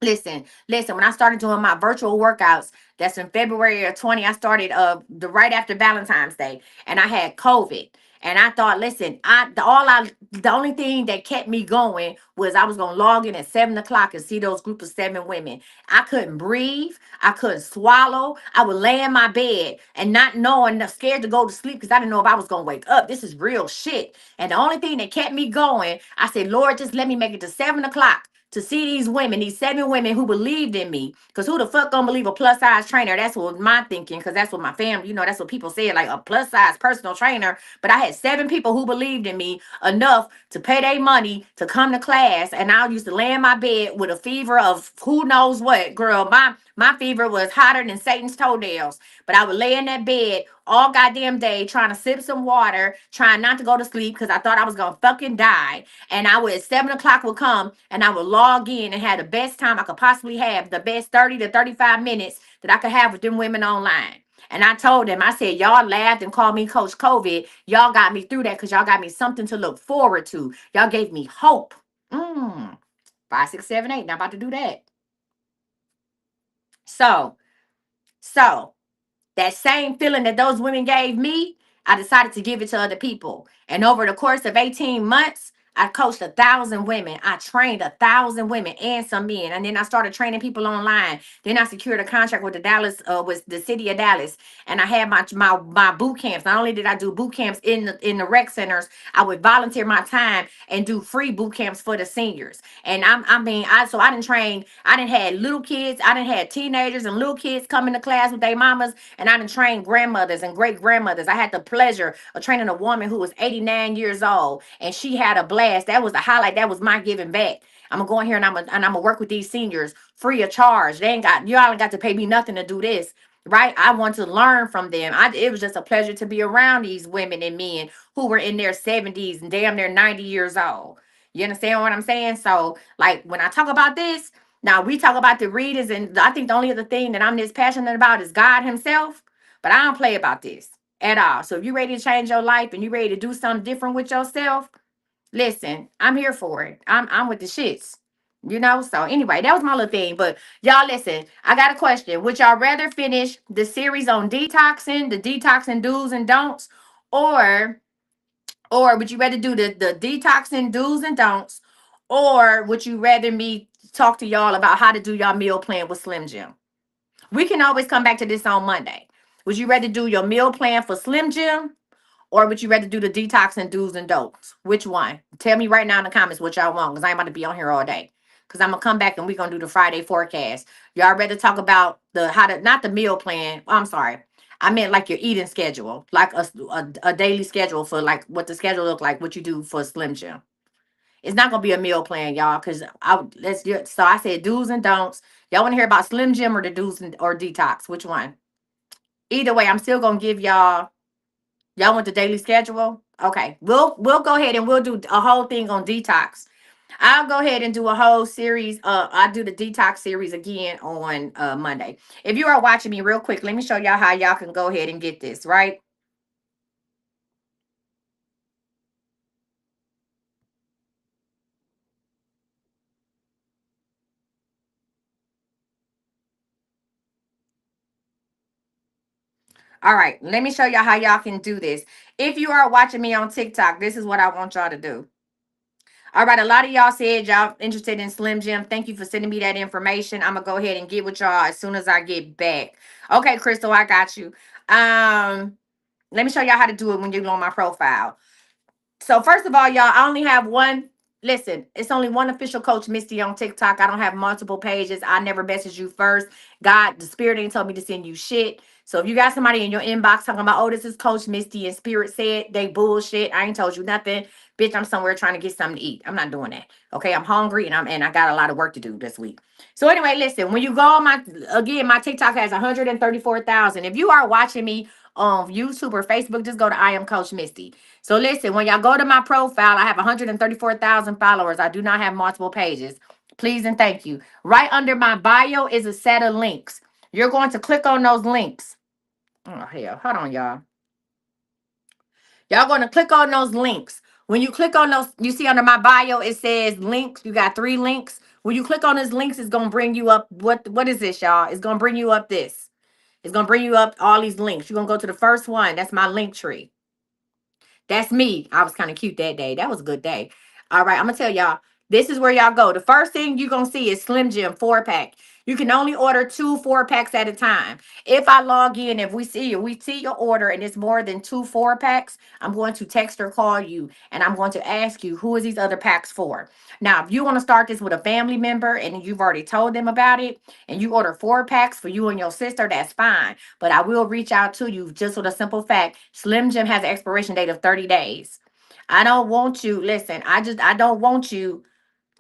Listen, when I started doing my virtual workouts, that's in February of 20, I started the right after Valentine's Day, and I had COVID. And I thought, listen, the only thing that kept me going was I was gonna log in at 7 o'clock and see those group of 7 women. I couldn't breathe, I couldn't swallow. I would lay in my bed and not knowing, scared to go to sleep because I didn't know if I was gonna wake up. This is real shit. And the only thing that kept me going, I said, Lord, just let me make it to 7 o'clock to see these women, these 7 women who believed in me. Because who the fuck gonna believe a plus size trainer? That's what my thinking, because that's what my family, that's what people said, like a plus size personal trainer. But I had 7 people who believed in me enough to pay their money to come to class. And I used to lay in my bed with a fever of who knows what. Girl, my fever was hotter than Satan's toenails. But I would lay in that bed all goddamn day trying to sip some water, trying not to go to sleep because I thought I was gonna fucking die. And I would, 7 o'clock would come and I would log in and have the best time I could possibly have, the best 30 to 35 minutes that I could have with them women online. And I told them, I said, y'all laughed and called me Coach COVID. Y'all got me through that because y'all got me something to look forward to. Y'all gave me hope. 5, 6, 7, 8. Not about to do that. So that same feeling that those women gave me, I decided to give it to other people. And over the course of 18 months, I coached 1,000 women. I trained 1,000 women and some men. And then I started training people online. Then I secured a contract with with the city of Dallas. And I had my boot camps. Not only did I do boot camps in the rec centers, I would volunteer my time and do free boot camps for the seniors. And I didn't train, I didn't had little kids, I didn't had teenagers and little kids coming to class with their mamas, and I done trained grandmothers and great grandmothers. I had the pleasure of training a woman who was 89 years old, and she had a blast. That was the highlight. That was my giving back. I'm gonna go in here and I'm gonna work with these seniors free of charge. Y'all ain't got to pay me nothing to do this. Right? I want to learn from them. It was just a pleasure to be around these women and men who were in their 70s and damn near 90 years old. You understand what I'm saying? So, like, when I talk about this, now we talk about the readers, and I think the only other thing that I'm this passionate about is God Himself. But I don't play about this at all. So if you're ready to change your life and you're ready to do something different with yourself, listen, I'm here for it. I'm with the shits. So anyway, that was my little thing. But y'all listen, I got a question. Would y'all rather finish the series on detoxing, the detoxing do's and don'ts, or would you rather do the detoxing do's and don'ts, or would you rather me talk to y'all about how to do y'all meal plan with Slim Jim? We can always come back to this on Monday. Would you rather do your meal plan for Slim Jim, or would you rather do the detoxing do's and don'ts? Which one? Tell me right now in the comments what y'all want, because I ain't about to be on here all day. Because I'm gonna come back and we're gonna do the Friday forecast. Y'all rather talk about not the meal plan. I'm sorry. I meant like your eating schedule, like a daily schedule for like what the schedule look like, what you do for Slim Jim. It's not gonna be a meal plan, y'all, because let's do it. So I said do's and don'ts. Y'all want to hear about Slim Jim or the or detox? Which one? Either way, I'm still gonna give y'all. Y'all want the daily schedule? Okay, we'll go ahead and we'll do a whole thing on detox. I'll go ahead and do a whole series. I'll do the detox series again on Monday. If you are watching me real quick, let me show y'all how y'all can go ahead and get this, right? All right, let me show y'all how y'all can do this. If you are watching me on TikTok, this is what I want y'all to do. All right, a lot of y'all said y'all interested in Slim Jim. Thank you for sending me that information. I'm gonna go ahead and get with y'all as soon as I get back. Okay, Crystal, I got you. Let me show y'all how to do it when you're on my profile. So first of all, y'all, I only have one. Listen, it's only one official Coach Misty on TikTok. I don't have multiple pages. I never message you first. God, the Spirit ain't told me to send you shit. So if you got somebody in your inbox talking about, oh, this is Coach Misty and Spirit said they bullshit, I ain't told you nothing. Bitch, I'm somewhere trying to get something to eat. I'm not doing that. Okay, I'm hungry and I got a lot of work to do this week. So anyway, listen, when you go on my TikTok has 134,000. If you are watching me on YouTube or Facebook, just go to I Am Coach Misty. So listen, when y'all go to my profile, I have 134,000 followers. I do not have multiple pages. Please and thank you. Right under my bio is a set of links. You're going to click on those links. Oh, hell. Hold on, y'all. Y'all going to click on those links. When you click on those, you see under my bio, it says links. You got 3 links. When you click on this links, it's gonna bring you up. What is this, y'all? It's gonna bring you up this. It's gonna bring you up all these links. You're gonna go to the first one. That's my link tree. That's me. I was kind of cute that day. That was a good day. All right, I'm gonna tell y'all. This is where y'all go. The first thing you're gonna see is Slim Jim 4-pack. You can only order 2 4-packs at a time. If I log in, if we see your order and it's more than 2 4-packs, I'm going to text or call you and I'm going to ask you who is these other packs for. Now, if you want to start this with a family member and you've already told them about it and you order 4 packs for you and your sister, that's fine. But I will reach out to you just with a simple fact. Slim Jim has an expiration date of 30 days. I don't want you, listen, I don't want you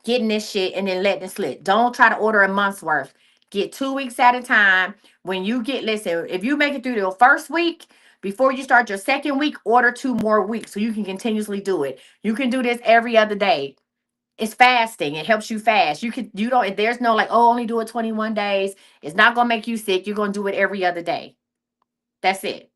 getting this shit and then letting it slip. Don't try to order a month's worth. Get 2 weeks at a time. When you get, listen, if you make it through the first week, before you start your second week, order 2 more weeks so you can continuously do it. You can do this every other day. It's fasting. It helps you fast. You don't, there's no like, oh, only do it 21 days. It's not gonna make you sick. You're gonna do it every other day. That's it.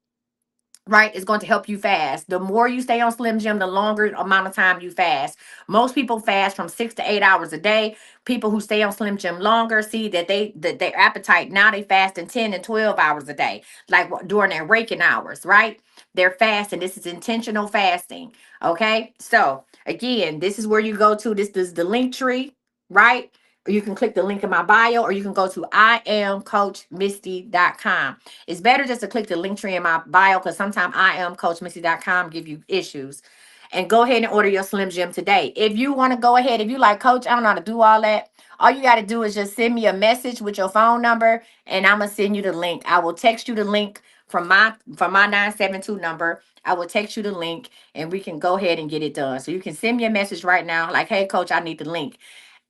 Right? It's going to help you fast. The more you stay on Slim Jim, the longer amount of time you fast. Most people fast from 6 to 8 hours a day. People who stay on Slim Jim longer see that that their appetite now they fast in 10 and 12 hours a day, like during their waking hours, right? They're fasting. This is intentional fasting. Okay. So again, this is where you go to. This is the link tree, right? Or you can click the link in my bio, or you can go to iamcoachmisty.com. It's better just to click the link tree in my bio because sometimes iamcoachmisty.com give you issues. And go ahead and order your Slim Jim today. If you want to go ahead, if you like, Coach, I don't know how to do all that. All you got to do is just send me a message with your phone number, and I'm gonna send you the link. I will text you the link from my 972 number. I will text you the link, and we can go ahead and get it done. So you can send me a message right now, like, "Hey, Coach, I need the link."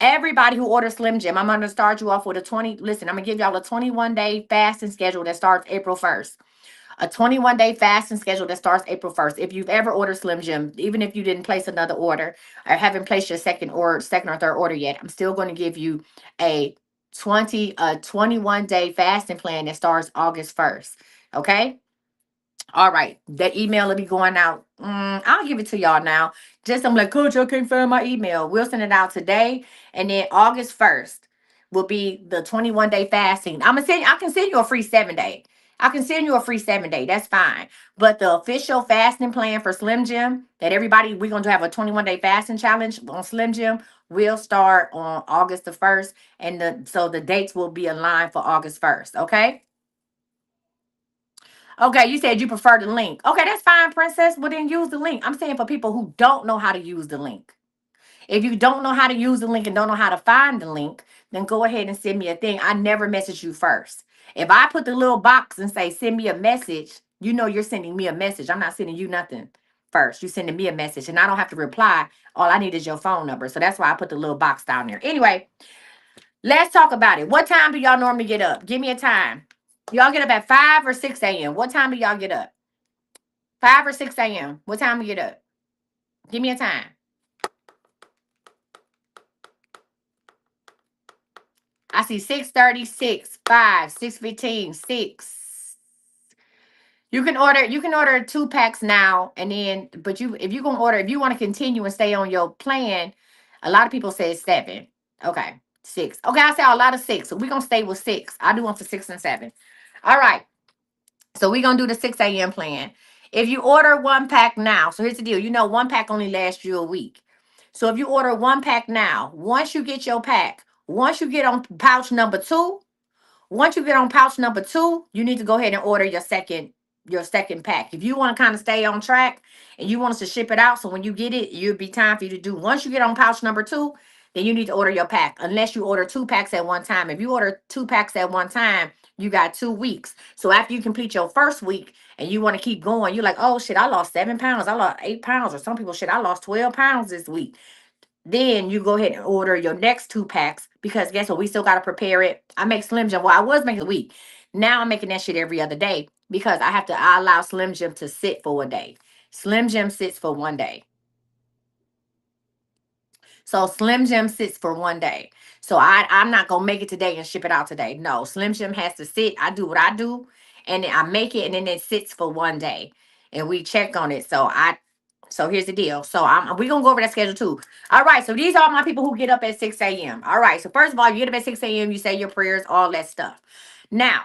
Everybody who orders Slim Jim, I'm going to start you off with a 20. Listen, I'm going to give y'all a 21-day fasting schedule that starts April 1st. A 21-day fasting schedule that starts April 1st. If you've ever ordered Slim Jim, even if you didn't place another order or haven't placed your second or third order yet, I'm still going to give you a 21-day fasting plan that starts August 1st. Okay? All right, that email will be going out. I'll give it to y'all now. Just I'm like, Coach, I can't find my email. We'll send it out today, and then August 1st will be the 21-day fasting. I can send you a free 7-day. I can send you a free 7-day. That's fine. But the official fasting plan for Slim Jim that everybody we're gonna have a 21-day fasting challenge on Slim Jim will start on August the 1st, and so the dates will be aligned for August 1st. Okay. Okay, you said you prefer the link. Okay, that's fine, princess. Well, then use the link. I'm saying for people who don't know how to use the link. If you don't know how to use the link and don't know how to find the link, then go ahead and send me a thing. I never message you first. If I put the little box and say, send me a message, you know you're sending me a message. I'm not sending you nothing first. You're sending me a message and I don't have to reply. All I need is your phone number. So that's why I put the little box down there. Anyway, let's talk about it. What time do y'all normally get up? Give me a time. Y'all get up at 5 or 6 a.m. What time do y'all get up? 5 or 6 a.m. What time do you get up? Give me a time. I see 6:30, 6, 5, 6:15, 6. You can order 2 packs now and then, but if you're gonna order, if you want to continue and stay on your plan, a lot of people say 7. Okay, 6. Okay, I say a lot of 6. So we're gonna stay with 6. I do one for 6 and 7. All right. So we're gonna do the 6 a.m. plan. If you order 1 pack now, so here's the deal. 1 pack only lasts you a week. So if you order 1 pack now, once you get your pack, once you get on pouch number 2, once you get on pouch number 2, you need to go ahead and order your second pack. If you want to kind of stay on track and you want us to ship it out, so when you get it, it'll be time for you to do. Once you get on pouch number 2, then you need to order your pack. Unless you order 2 packs at one time. If you order 2 packs at one time, you got 2 weeks. So after you complete your first week and you want to keep going, you're like, oh shit, I lost 7 pounds. I lost 8 pounds. Or some people, shit, I lost 12 pounds this week. Then you go ahead and order your next 2 packs because guess what? We still got to prepare it. I make Slim Jim. Well, I was making a week. Now I'm making that shit every other day because I allow Slim Jim to sit for a day. Slim Jim sits for one day. So Slim Jim sits for one day. So I'm not gonna make it today and ship it out today. No, Slim Jim has to sit. I do what I do, and then I make it, and then it sits for one day, and we check on it. So here's the deal. So we're gonna go over that schedule too. All right. So these are my people who get up at 6 a.m. All right. So first of all, you get up at 6 a.m., you say your prayers, all that stuff. Now,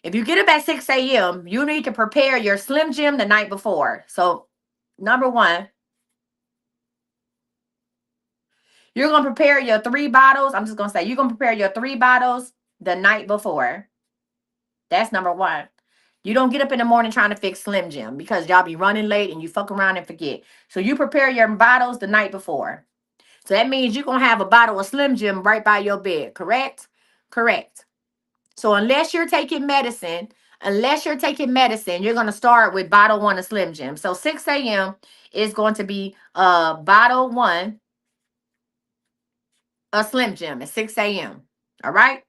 if you get up at 6 a.m., you need to prepare your Slim Jim the night before. So number one, you're gonna prepare your 3 bottles. I'm just gonna say you're gonna prepare your 3 bottles the night before. That's number one. You don't get up in the morning trying to fix Slim Jim because y'all be running late and you fuck around and forget. So you prepare your bottles the night before. So that means you're going to have a bottle of Slim Jim right by your bed, correct? Correct. So unless you're taking medicine, you're going to start with bottle 1 of Slim Jim. So 6 a.m. is going to be bottle 1 of Slim Jim at 6 a.m. All right?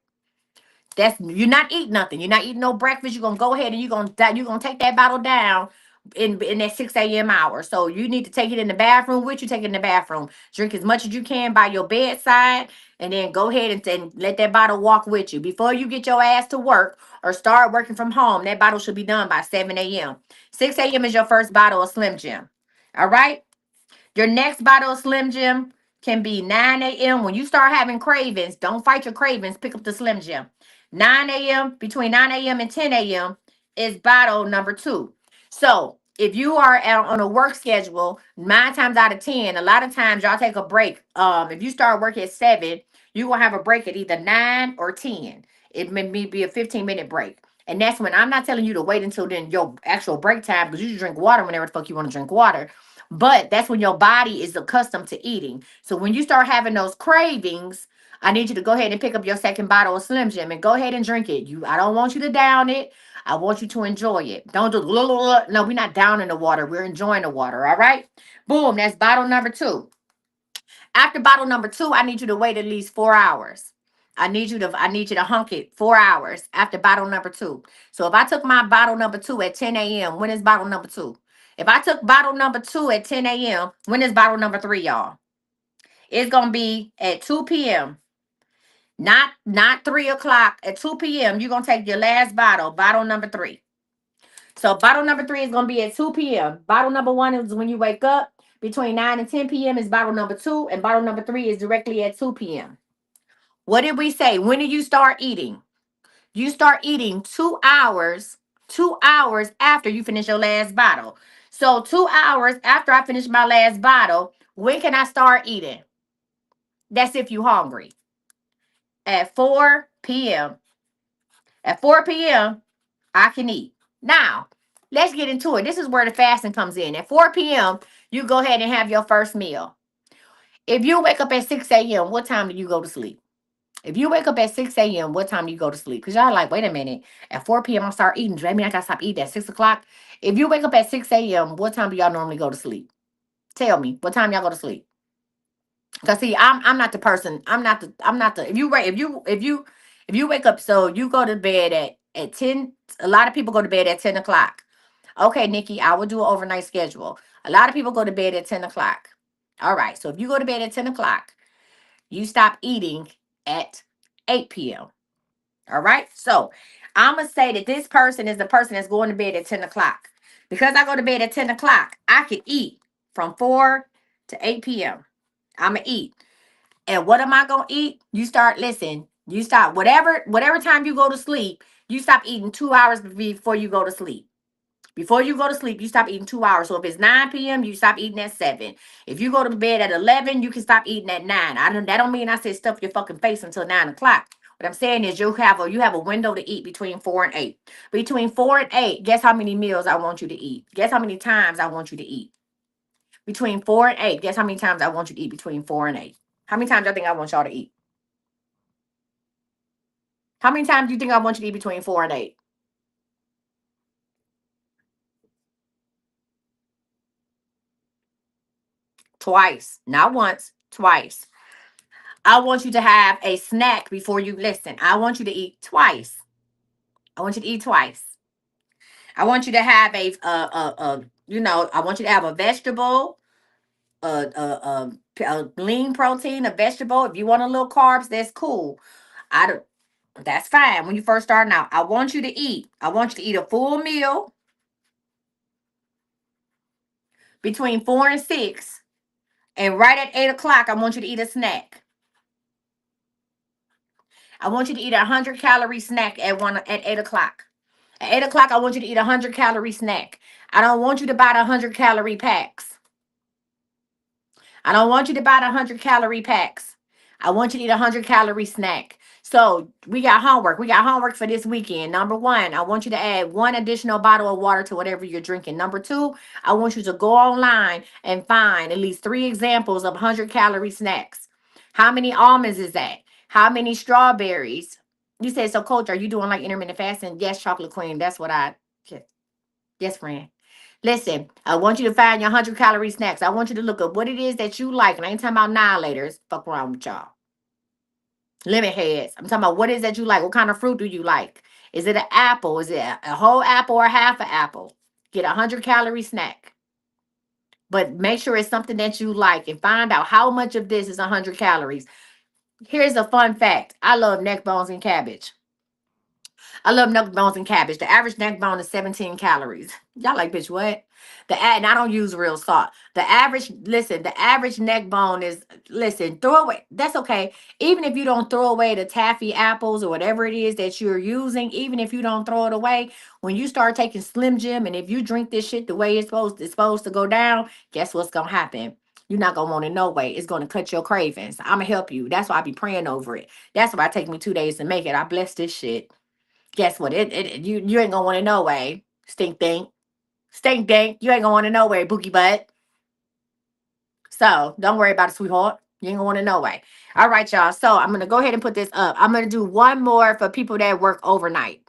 That's you're not eating nothing. You're not eating no breakfast. You're gonna go ahead and you're gonna take that bottle down in that 6 a.m. hour. So you need to take it in the bathroom with you. Take it in the bathroom. Drink as much as you can by your bedside, and then go ahead and let that bottle walk with you before you get your ass to work or start working from home. That bottle should be done by 7 a.m. 6 a.m. is your first bottle of Slim Jim. All right. Your next bottle of Slim Jim can be 9 a.m. When you start having cravings, don't fight your cravings. Pick up the Slim Jim. 9 a.m. Between 9 a.m. and 10 a.m. is bottle number 2. So if you are on a work schedule, 9 times out of 10, a lot of times y'all take a break. If you start work at 7, you will have a break at either 9 or 10. It may be a 15-minute break. And that's when I'm not telling you to wait until then your actual break time, because you should drink water whenever the fuck you want to drink water. But that's when your body is accustomed to eating. So when you start having those cravings, I need you to go ahead and pick up your second bottle of Slim Jim and go ahead and drink it. I don't want you to down it. I want you to enjoy it. Don't do no, we're not downing the water. We're enjoying the water. All right. Boom. That's bottle number 2. After bottle number 2, I need you to wait at least 4 hours. I need you to hunk it 4 hours after bottle number 2. So if I took my bottle number 2 at 10 a.m., when is bottle number 2? If I took bottle number 2 at 10 a.m., when is bottle number 3, y'all? It's gonna be at 2 p.m. Not 3 o'clock. At 2 p.m., you're gonna take your last bottle number 3. So bottle number 3 is gonna be at 2 p.m. Bottle number 1 is when you wake up. Between 9 and 10 p.m. is bottle number 2, and bottle number 3 is directly at 2 p.m. What did we say? When do you start eating? You start eating 2 hours after you finish your last bottle. So 2 hours after I finish my last bottle, when can I start eating? That's if you hungry. At 4 p.m. At 4 p.m., I can eat. Now, let's get into it. This is where the fasting comes in. At 4 p.m., you go ahead and have your first meal. If you wake up at 6 a.m., what time do you go to sleep? If you wake up at 6 a.m., what time do you go to sleep? Because y'all like, wait a minute. At 4 p.m., I start eating. Does that mean I got to stop eating at 6 o'clock? If you wake up at 6 a.m., what time do y'all normally go to sleep? Tell me, what time y'all go to sleep? Because see, I'm not the person. If you wake up, so you go to bed at 10. A lot of people go to bed at 10 o'clock. Okay, Nikki, I will do an overnight schedule. A lot of people go to bed at 10 o'clock. All right, so if you go to bed at 10 o'clock, you stop eating at 8 p.m. All right. So I'm going to say that this person is the person that's going to bed at 10 o'clock. Because I go to bed at 10 o'clock, I can eat from 4 to 8 p.m. I'm going to eat. And what am I going to eat? You stop whatever time you go to sleep, you stop eating 2 hours before you go to sleep. Before you go to sleep, you stop eating 2 hours. So if it's 9 p.m., you stop eating at 7. If you go to bed at 11, you can stop eating at 9. That don't mean I said stuff your fucking face until 9 o'clock. What I'm saying is you have a window to eat between 4 and 8. Between 4 and 8, guess how many meals I want you to eat? Guess how many times I want you to eat? Between 4 and 8, guess how many times I want you to eat between 4 and 8? How many times do you think I want y'all to eat? How many times do you think I want you to eat between 4 and 8? Twice. Not once, twice. I want you to have a snack before you listen. I want you to eat twice. I want you to eat twice. I want you to have I want you to have a vegetable, a lean protein, a vegetable. If you want a little carbs, that's cool. I don't. That's fine. When you first starting out, I want you to eat. I want you to eat a full meal. between 4 and 6. And right at 8 o'clock, I want you to eat a snack. I want you to eat a 100-calorie snack at 8 o'clock. At 8 o'clock, I want you to eat a 100-calorie snack. I don't want you to buy the 100-calorie packs. I don't want you to buy the 100-calorie packs. I want you to eat a 100-calorie snack. So we got homework. We got homework for this weekend. Number one, I want you to add one additional bottle of water to whatever you're drinking. Number two, I want you to go online and find at least 3 examples of 100-calorie snacks. How many almonds is that? How many strawberries? You said, so coach, are you doing like intermittent fasting? Yes, chocolate queen. That's what I, yes, friend. Listen, I want you to find your 100-calorie snacks. I want you to look up what it is that you like. And I ain't talking about annihilators. Fuck around with y'all. Lemon heads. I'm talking about what is that you like. What kind of fruit do you like? Is it an apple? Is it a whole apple or half an apple? Get a 100-calorie snack. But make sure it's something that you like and find out how much of this is 100 calories. Here's a fun fact. I love neck bones and cabbage. I love neck bones and cabbage. The average neck bone is 17 calories. Y'all like, bitch, what? And I don't use real salt. The average neck bone is, listen, throw away. That's okay. Even if you don't throw away the taffy apples or whatever it is that you're using, even if you don't throw it away, when you start taking Slim Jim and if you drink this shit the way it's supposed to go down, guess what's going to happen? You're not going to want it no way. It's going to cut your cravings. I'm going to help you. That's why I be praying over it. That's why it take me 2 days to make it. I bless this shit. Guess what? You ain't gonna want it no way. Stink dink. Stink dink. You ain't gonna want it no way, boogie butt. So don't worry about it, sweetheart. You ain't gonna want it no way. All right, y'all. So I'm gonna go ahead and put this up. I'm gonna do one more for people that work overnight.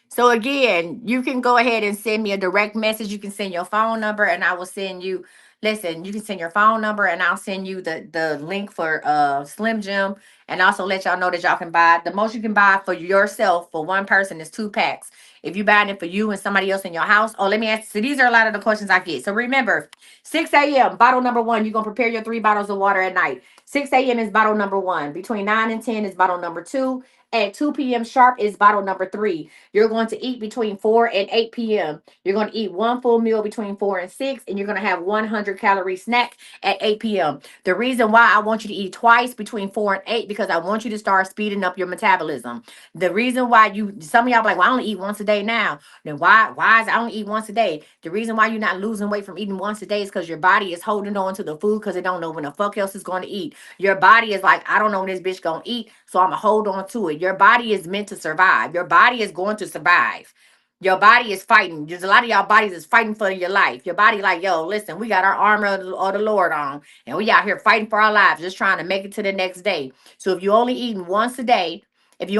So again, you can go ahead and send me a direct message. You can send your phone number and I will send you, listen, you can send your phone number and I'll send you the link for Slim Jim and also let y'all know that y'all can buy. The most you can buy for yourself for one person is 2 packs. If you buying it for you and somebody else in your house, oh, let me ask. So these are a lot of the questions I get. So remember, 6 a.m., bottle number 1, you're going to prepare your 3 bottles of water at night. 6 a.m. is bottle number 1. Between 9 and 10 is bottle number 2. At 2 p.m. sharp is bottle number 3. You're going to eat between 4 and 8 p.m. You're going to eat one full meal between 4 and 6, and you're going to have 100-calorie snack at 8 p.m. The reason why I want you to eat twice between 4 and 8 because I want you to start speeding up your metabolism. The reason why some of y'all be like, well, I only eat once a day now. Then why is I only eat once a day? The reason why you're not losing weight from eating once a day is because your body is holding on to the food because it don't know when the fuck else is going to eat. Your body is like, I don't know when this bitch going to eat, so I'm going to hold on to it. Your body is meant to survive. Your body is going to survive. Your body is fighting. There's a lot of y'all bodies is fighting for your life. Your body like, yo, listen, we got our armor of the Lord on, and we out here fighting for our lives, just trying to make it to the next day. So if you're only eating once a day, and you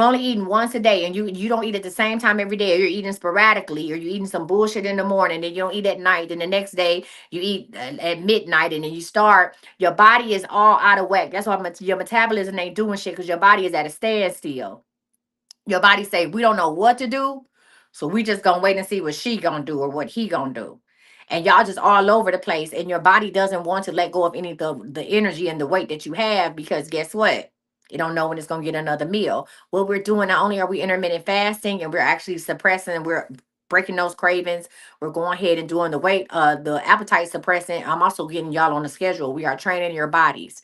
don't eat at the same time every day, or you're eating sporadically, or you're eating some bullshit in the morning, then you don't eat at night, then the next day you eat at midnight, and then you start, your body is all out of whack. That's why your metabolism ain't doing shit because your body is at a standstill. Your body say, we don't know what to do, so we just gonna wait and see what she gonna do or what he gonna do. And y'all just all over the place, and your body doesn't want to let go of any of the energy and the weight that you have because guess what? You don't know when it's gonna get another meal. What we're doing, not only are we intermittent fasting and we're actually suppressing, we're breaking those cravings, we're going ahead and doing the appetite suppressant. I'm also getting y'all on the schedule. We are training your bodies.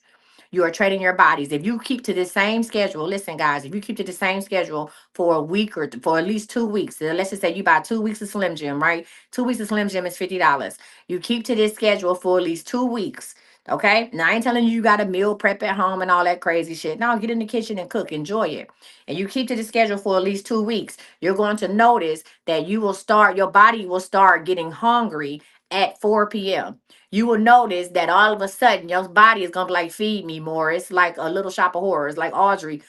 You are training your bodies. If you keep to the same schedule, listen, guys, if you keep to the same schedule for a week or for at least 2 weeks, so let's just say you buy 2 weeks of Slim Jim, right? 2 weeks of Slim Jim is $50. You keep to this schedule for at least 2 weeks. Okay. Now I ain't telling you got to meal prep at home and all that crazy shit. No, get in the kitchen and cook. Enjoy it. And you keep to the schedule for at least 2 weeks. You're going to notice that your body will start getting hungry at 4 p.m. You will notice that all of a sudden your body is gonna be like, feed me more. It's like a Little Shop of Horrors, like Audrey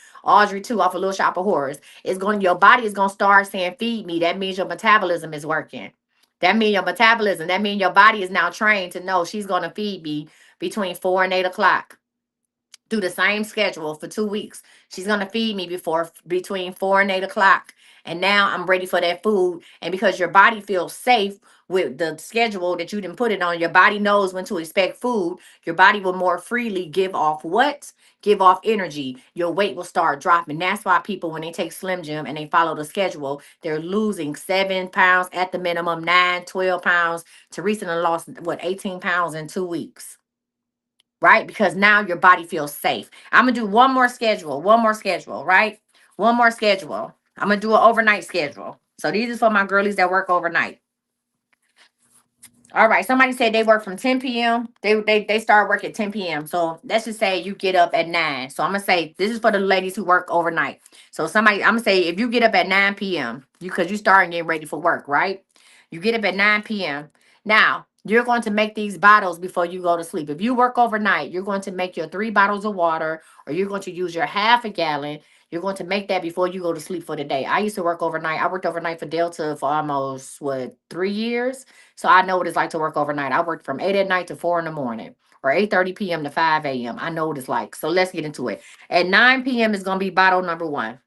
too, off a Little Shop of Horrors. Your body is gonna start saying, feed me. That means your metabolism is working. That means your body is now trained to know she's gonna feed me between 4 and 8 o'clock. Do the same schedule for 2 weeks. She's gonna feed me between 4 and 8 o'clock. And now I'm ready for that food. And because your body feels safe with the schedule that you didn't put it on, your body knows when to expect food. Your body will more freely give off what? Give off energy. Your weight will start dropping. That's why people, when they take Slim Jim and they follow the schedule, they're losing 7 pounds at the minimum, 9, 12 pounds. Teresa done lost, what, 18 pounds in 2 weeks, right? Because now your body feels safe. I'm going to do one more schedule, right? One more schedule. I'm going to do an overnight schedule. So these is for my girlies that work overnight. All right. Somebody said they work from 10 p.m. They start work at 10 p.m. So let's just say you get up at 9. So I'm gonna say this is for the ladies who work overnight. So somebody, I'm gonna say if you get up at 9 p.m. because you start getting ready for work, right? You get up at 9 p.m. Now you're going to make these bottles before you go to sleep. If you work overnight, you're going to make your 3 bottles of water, or you're going to use your half a gallon. You're going to make that before you go to sleep for the day. I used to work overnight. I worked overnight for Delta for almost 3 years. So I know what it's like to work overnight. I worked from 8 at night to 4 in the morning, or 8:30 p.m. to 5 a.m. I know what it's like. So let's get into it. At 9 p.m. is gonna be bottle number one.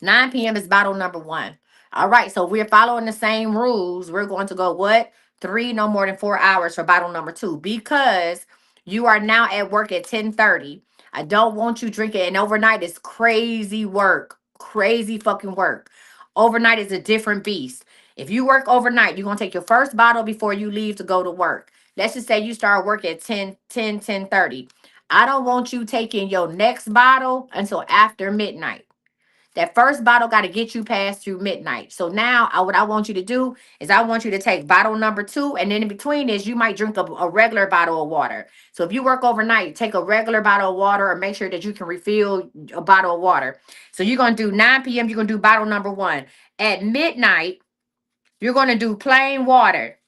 9 p.m. is bottle number one. All right, so we're following the same rules. We're going to go what? 3, no more than 4 hours for bottle number two, because you are now at work at 10:30. I don't want you drinking, and overnight is crazy work. Crazy fucking work. Overnight is a different beast. If you work overnight, you're gonna take your first bottle before you leave to go to work. Let's just say you start work at 10:30. I don't want you taking your next bottle until after midnight. That first bottle got to get you past through midnight. So now, what I want you to do is I want you to take bottle number two, and then in between this, you might drink a regular bottle of water. So if you work overnight, take a regular bottle of water, or make sure that you can refill a bottle of water. So you're going to do 9 p.m., you're going to do bottle number one. At midnight, you're going to do plain water.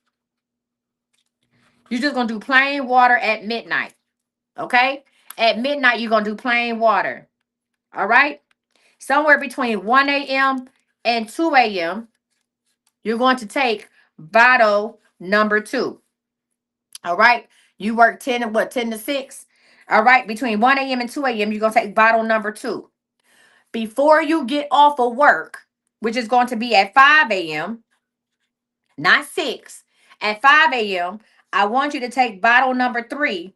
You're just going to do plain water at midnight. Okay? At midnight, you're going to do plain water. All right? Somewhere between 1 a.m. and 2 a.m., you're going to take bottle number two. All right. You work 10 to 6. All right. Between 1 a.m. and 2 a.m., you're going to take bottle number two. Before you get off of work, which is going to be at 5 a.m., not 6, at 5 a.m., I want you to take bottle number three,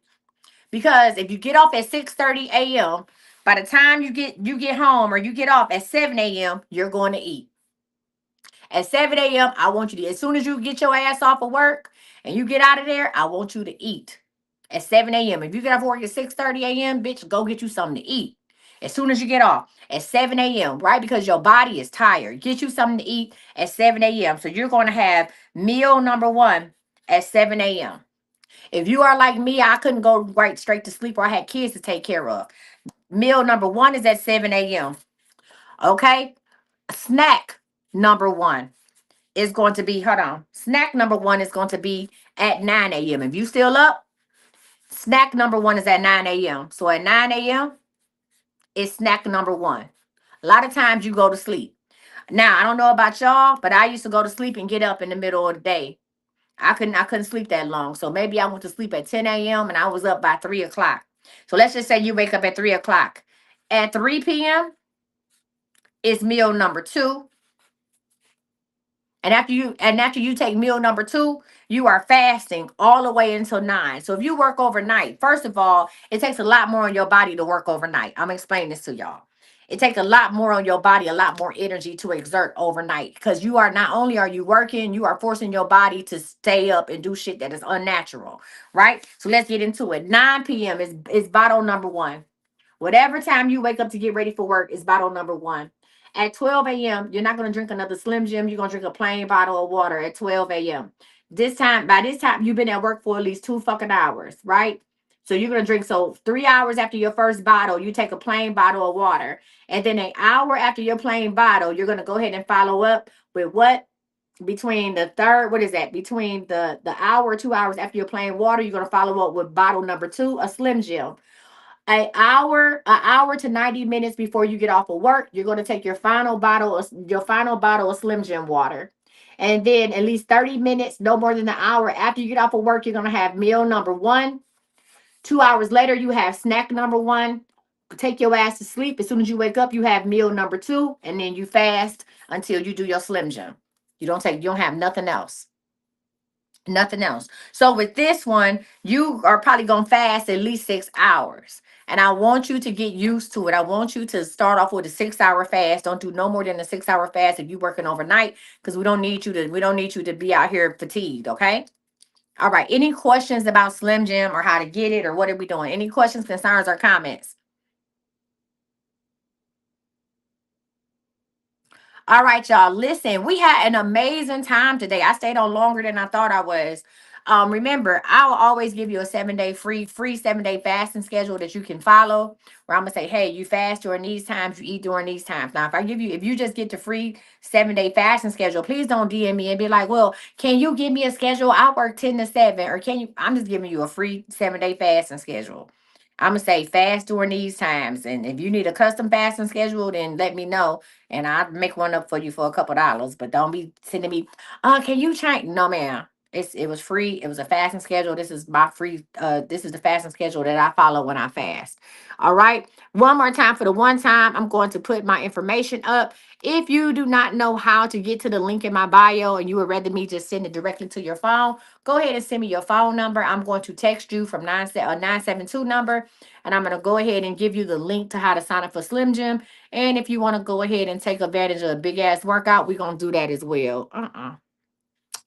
because if you get off at 6:30 a.m., by the time you get home, or you get off at 7 a.m., you're going to eat. At 7 a.m., I want you to, as soon as you get your ass off of work and you get out of there, I want you to eat. At 7 a.m. If you get off work at 6:30 a.m., bitch, go get you something to eat. As soon as you get off at 7 a.m., right? Because your body is tired. Get you something to eat at 7 a.m. So you're going to have meal number one at 7 a.m. If you are like me, I couldn't go right straight to sleep, or I had kids to take care of. Meal number one is at 7 a.m. Okay? Snack number one is going to be, hold on. Snack number one is going to be at 9 a.m. If you still up, snack number one is at 9 a.m. So at 9 a.m. is snack number one. A lot of times you go to sleep. Now, I don't know about y'all, but I used to go to sleep and get up in the middle of the day. I couldn't sleep that long. So maybe I went to sleep at 10 a.m. and I was up by 3 o'clock. So let's just say you wake up at 3 o'clock. At 3 p.m. is meal number two. And after you take meal number two, you are fasting all the way until 9. So if you work overnight, first of all, it takes a lot more on your body to work overnight. I'm explaining this to y'all. It takes a lot more on your body, a lot more energy to exert overnight, because you are, not only are you working, you are forcing your body to stay up and do shit that is unnatural, right? So let's get into it. 9 p.m. is bottle number one. Whatever time you wake up to get ready for work is bottle number one. At 12 a.m., you're not going to drink another Slim Jim. You're going to drink a plain bottle of water at 12 a.m. By this time, you've been at work for at least 2 fucking hours, right? So you're going to drink, so 3 hours after your first bottle, you take a plain bottle of water. And then an hour after your plain bottle, you're going to go ahead and follow up with what? Between the third, what is that? Between the hour, 2 hours after your plain water, you're going to follow up with bottle number two, a Slim Jim. An hour to 90 minutes before you get off of work, you're going to take your final bottle of Slim Jim water. And then at least 30 minutes, no more than an hour after you get off of work, you're going to have meal number one. 2 hours later, you have snack number one. Take your ass to sleep. As soon as you wake up, you have meal number two, and then you fast until you do your Slim Jim. You don't have nothing else. Nothing else. So with this one, you are probably gonna fast at least 6 hours. And I want you to get used to it. I want you to start off with a 6 hour fast. Don't do no more than a 6 hour fast if you're working overnight, because we don't need you to be out here fatigued, okay? All right. Any questions about Slim Jim or how to get it or what are we doing? Any questions, concerns, or comments? All right, y'all. Listen, we had an amazing time today. I stayed on longer than I thought I was. Remember, I'll always give you a 7 day free 7 day fasting schedule that you can follow. Where I'm gonna say, hey, you fast during these times, you eat during these times. Now, if you just get the free 7 day fasting schedule, please don't DM me and be like, well, can you give me a schedule? I work 10 to 7, or can you? I'm just giving you a free 7 day fasting schedule. I'm gonna say fast during these times, and if you need a custom fasting schedule, then let me know and I'll make one up for you for a couple dollars. But don't be sending me, can you change? No, ma'am. It was free. It was a fasting schedule. This is my free. This is the fasting schedule that I follow when I fast. All right. One more time for the one time, I'm going to put my information up. If you do not know how to get to the link in my bio and you would rather me just send it directly to your phone, go ahead and send me your phone number. I'm going to text you from 972 number, and I'm going to go ahead and give you the link to how to sign up for Slim Jim. And if you want to go ahead and take advantage of a big ass workout, we're going to do that as well.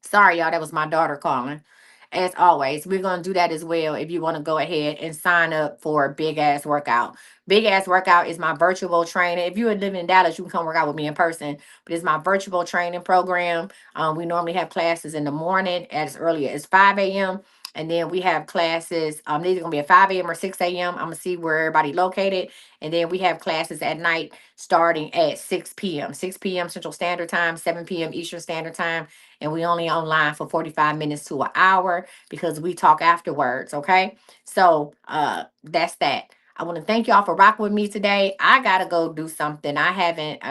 Sorry, y'all. That was my daughter calling. As always, we're going to do that as well if you want to go ahead and sign up for a big ass workout. Big ass workout is my virtual training. If you are living in Dallas, you can come work out with me in person. But it's my virtual training program. We normally have classes in the morning as early as 5 a.m. And then we have classes. These are going to be at 5 a.m. or 6 a.m. I'm going to see where everybody located. And then we have classes at night starting at 6 p.m. 6 p.m. Central Standard Time, 7 p.m. Eastern Standard Time, and we only online for 45 minutes to an hour because we talk afterwards. Okay. So that's that. I want to thank y'all for rocking with me today. I gotta go do something. I haven't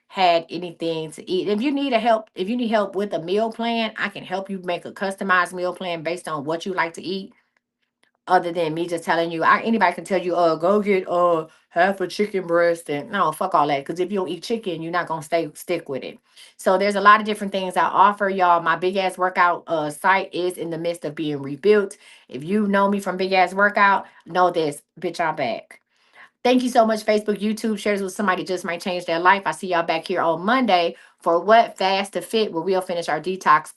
had anything to eat. If you need help with a meal plan, I can help you make a customized meal plan based on what you like to eat, other than me just telling you. Anybody can tell you, go get half a chicken breast, and no, fuck all that. Because if you don't eat chicken, you're not gonna stick with it. So there's a lot of different things I offer y'all. My big ass workout site is in the midst of being rebuilt. If you know me from big ass workout, know this, bitch, I'm back. Thank you so much, Facebook, YouTube. Share this with somebody that just might change their life. I see y'all back here on Monday for What Fast to Fit, where we'll finish our detox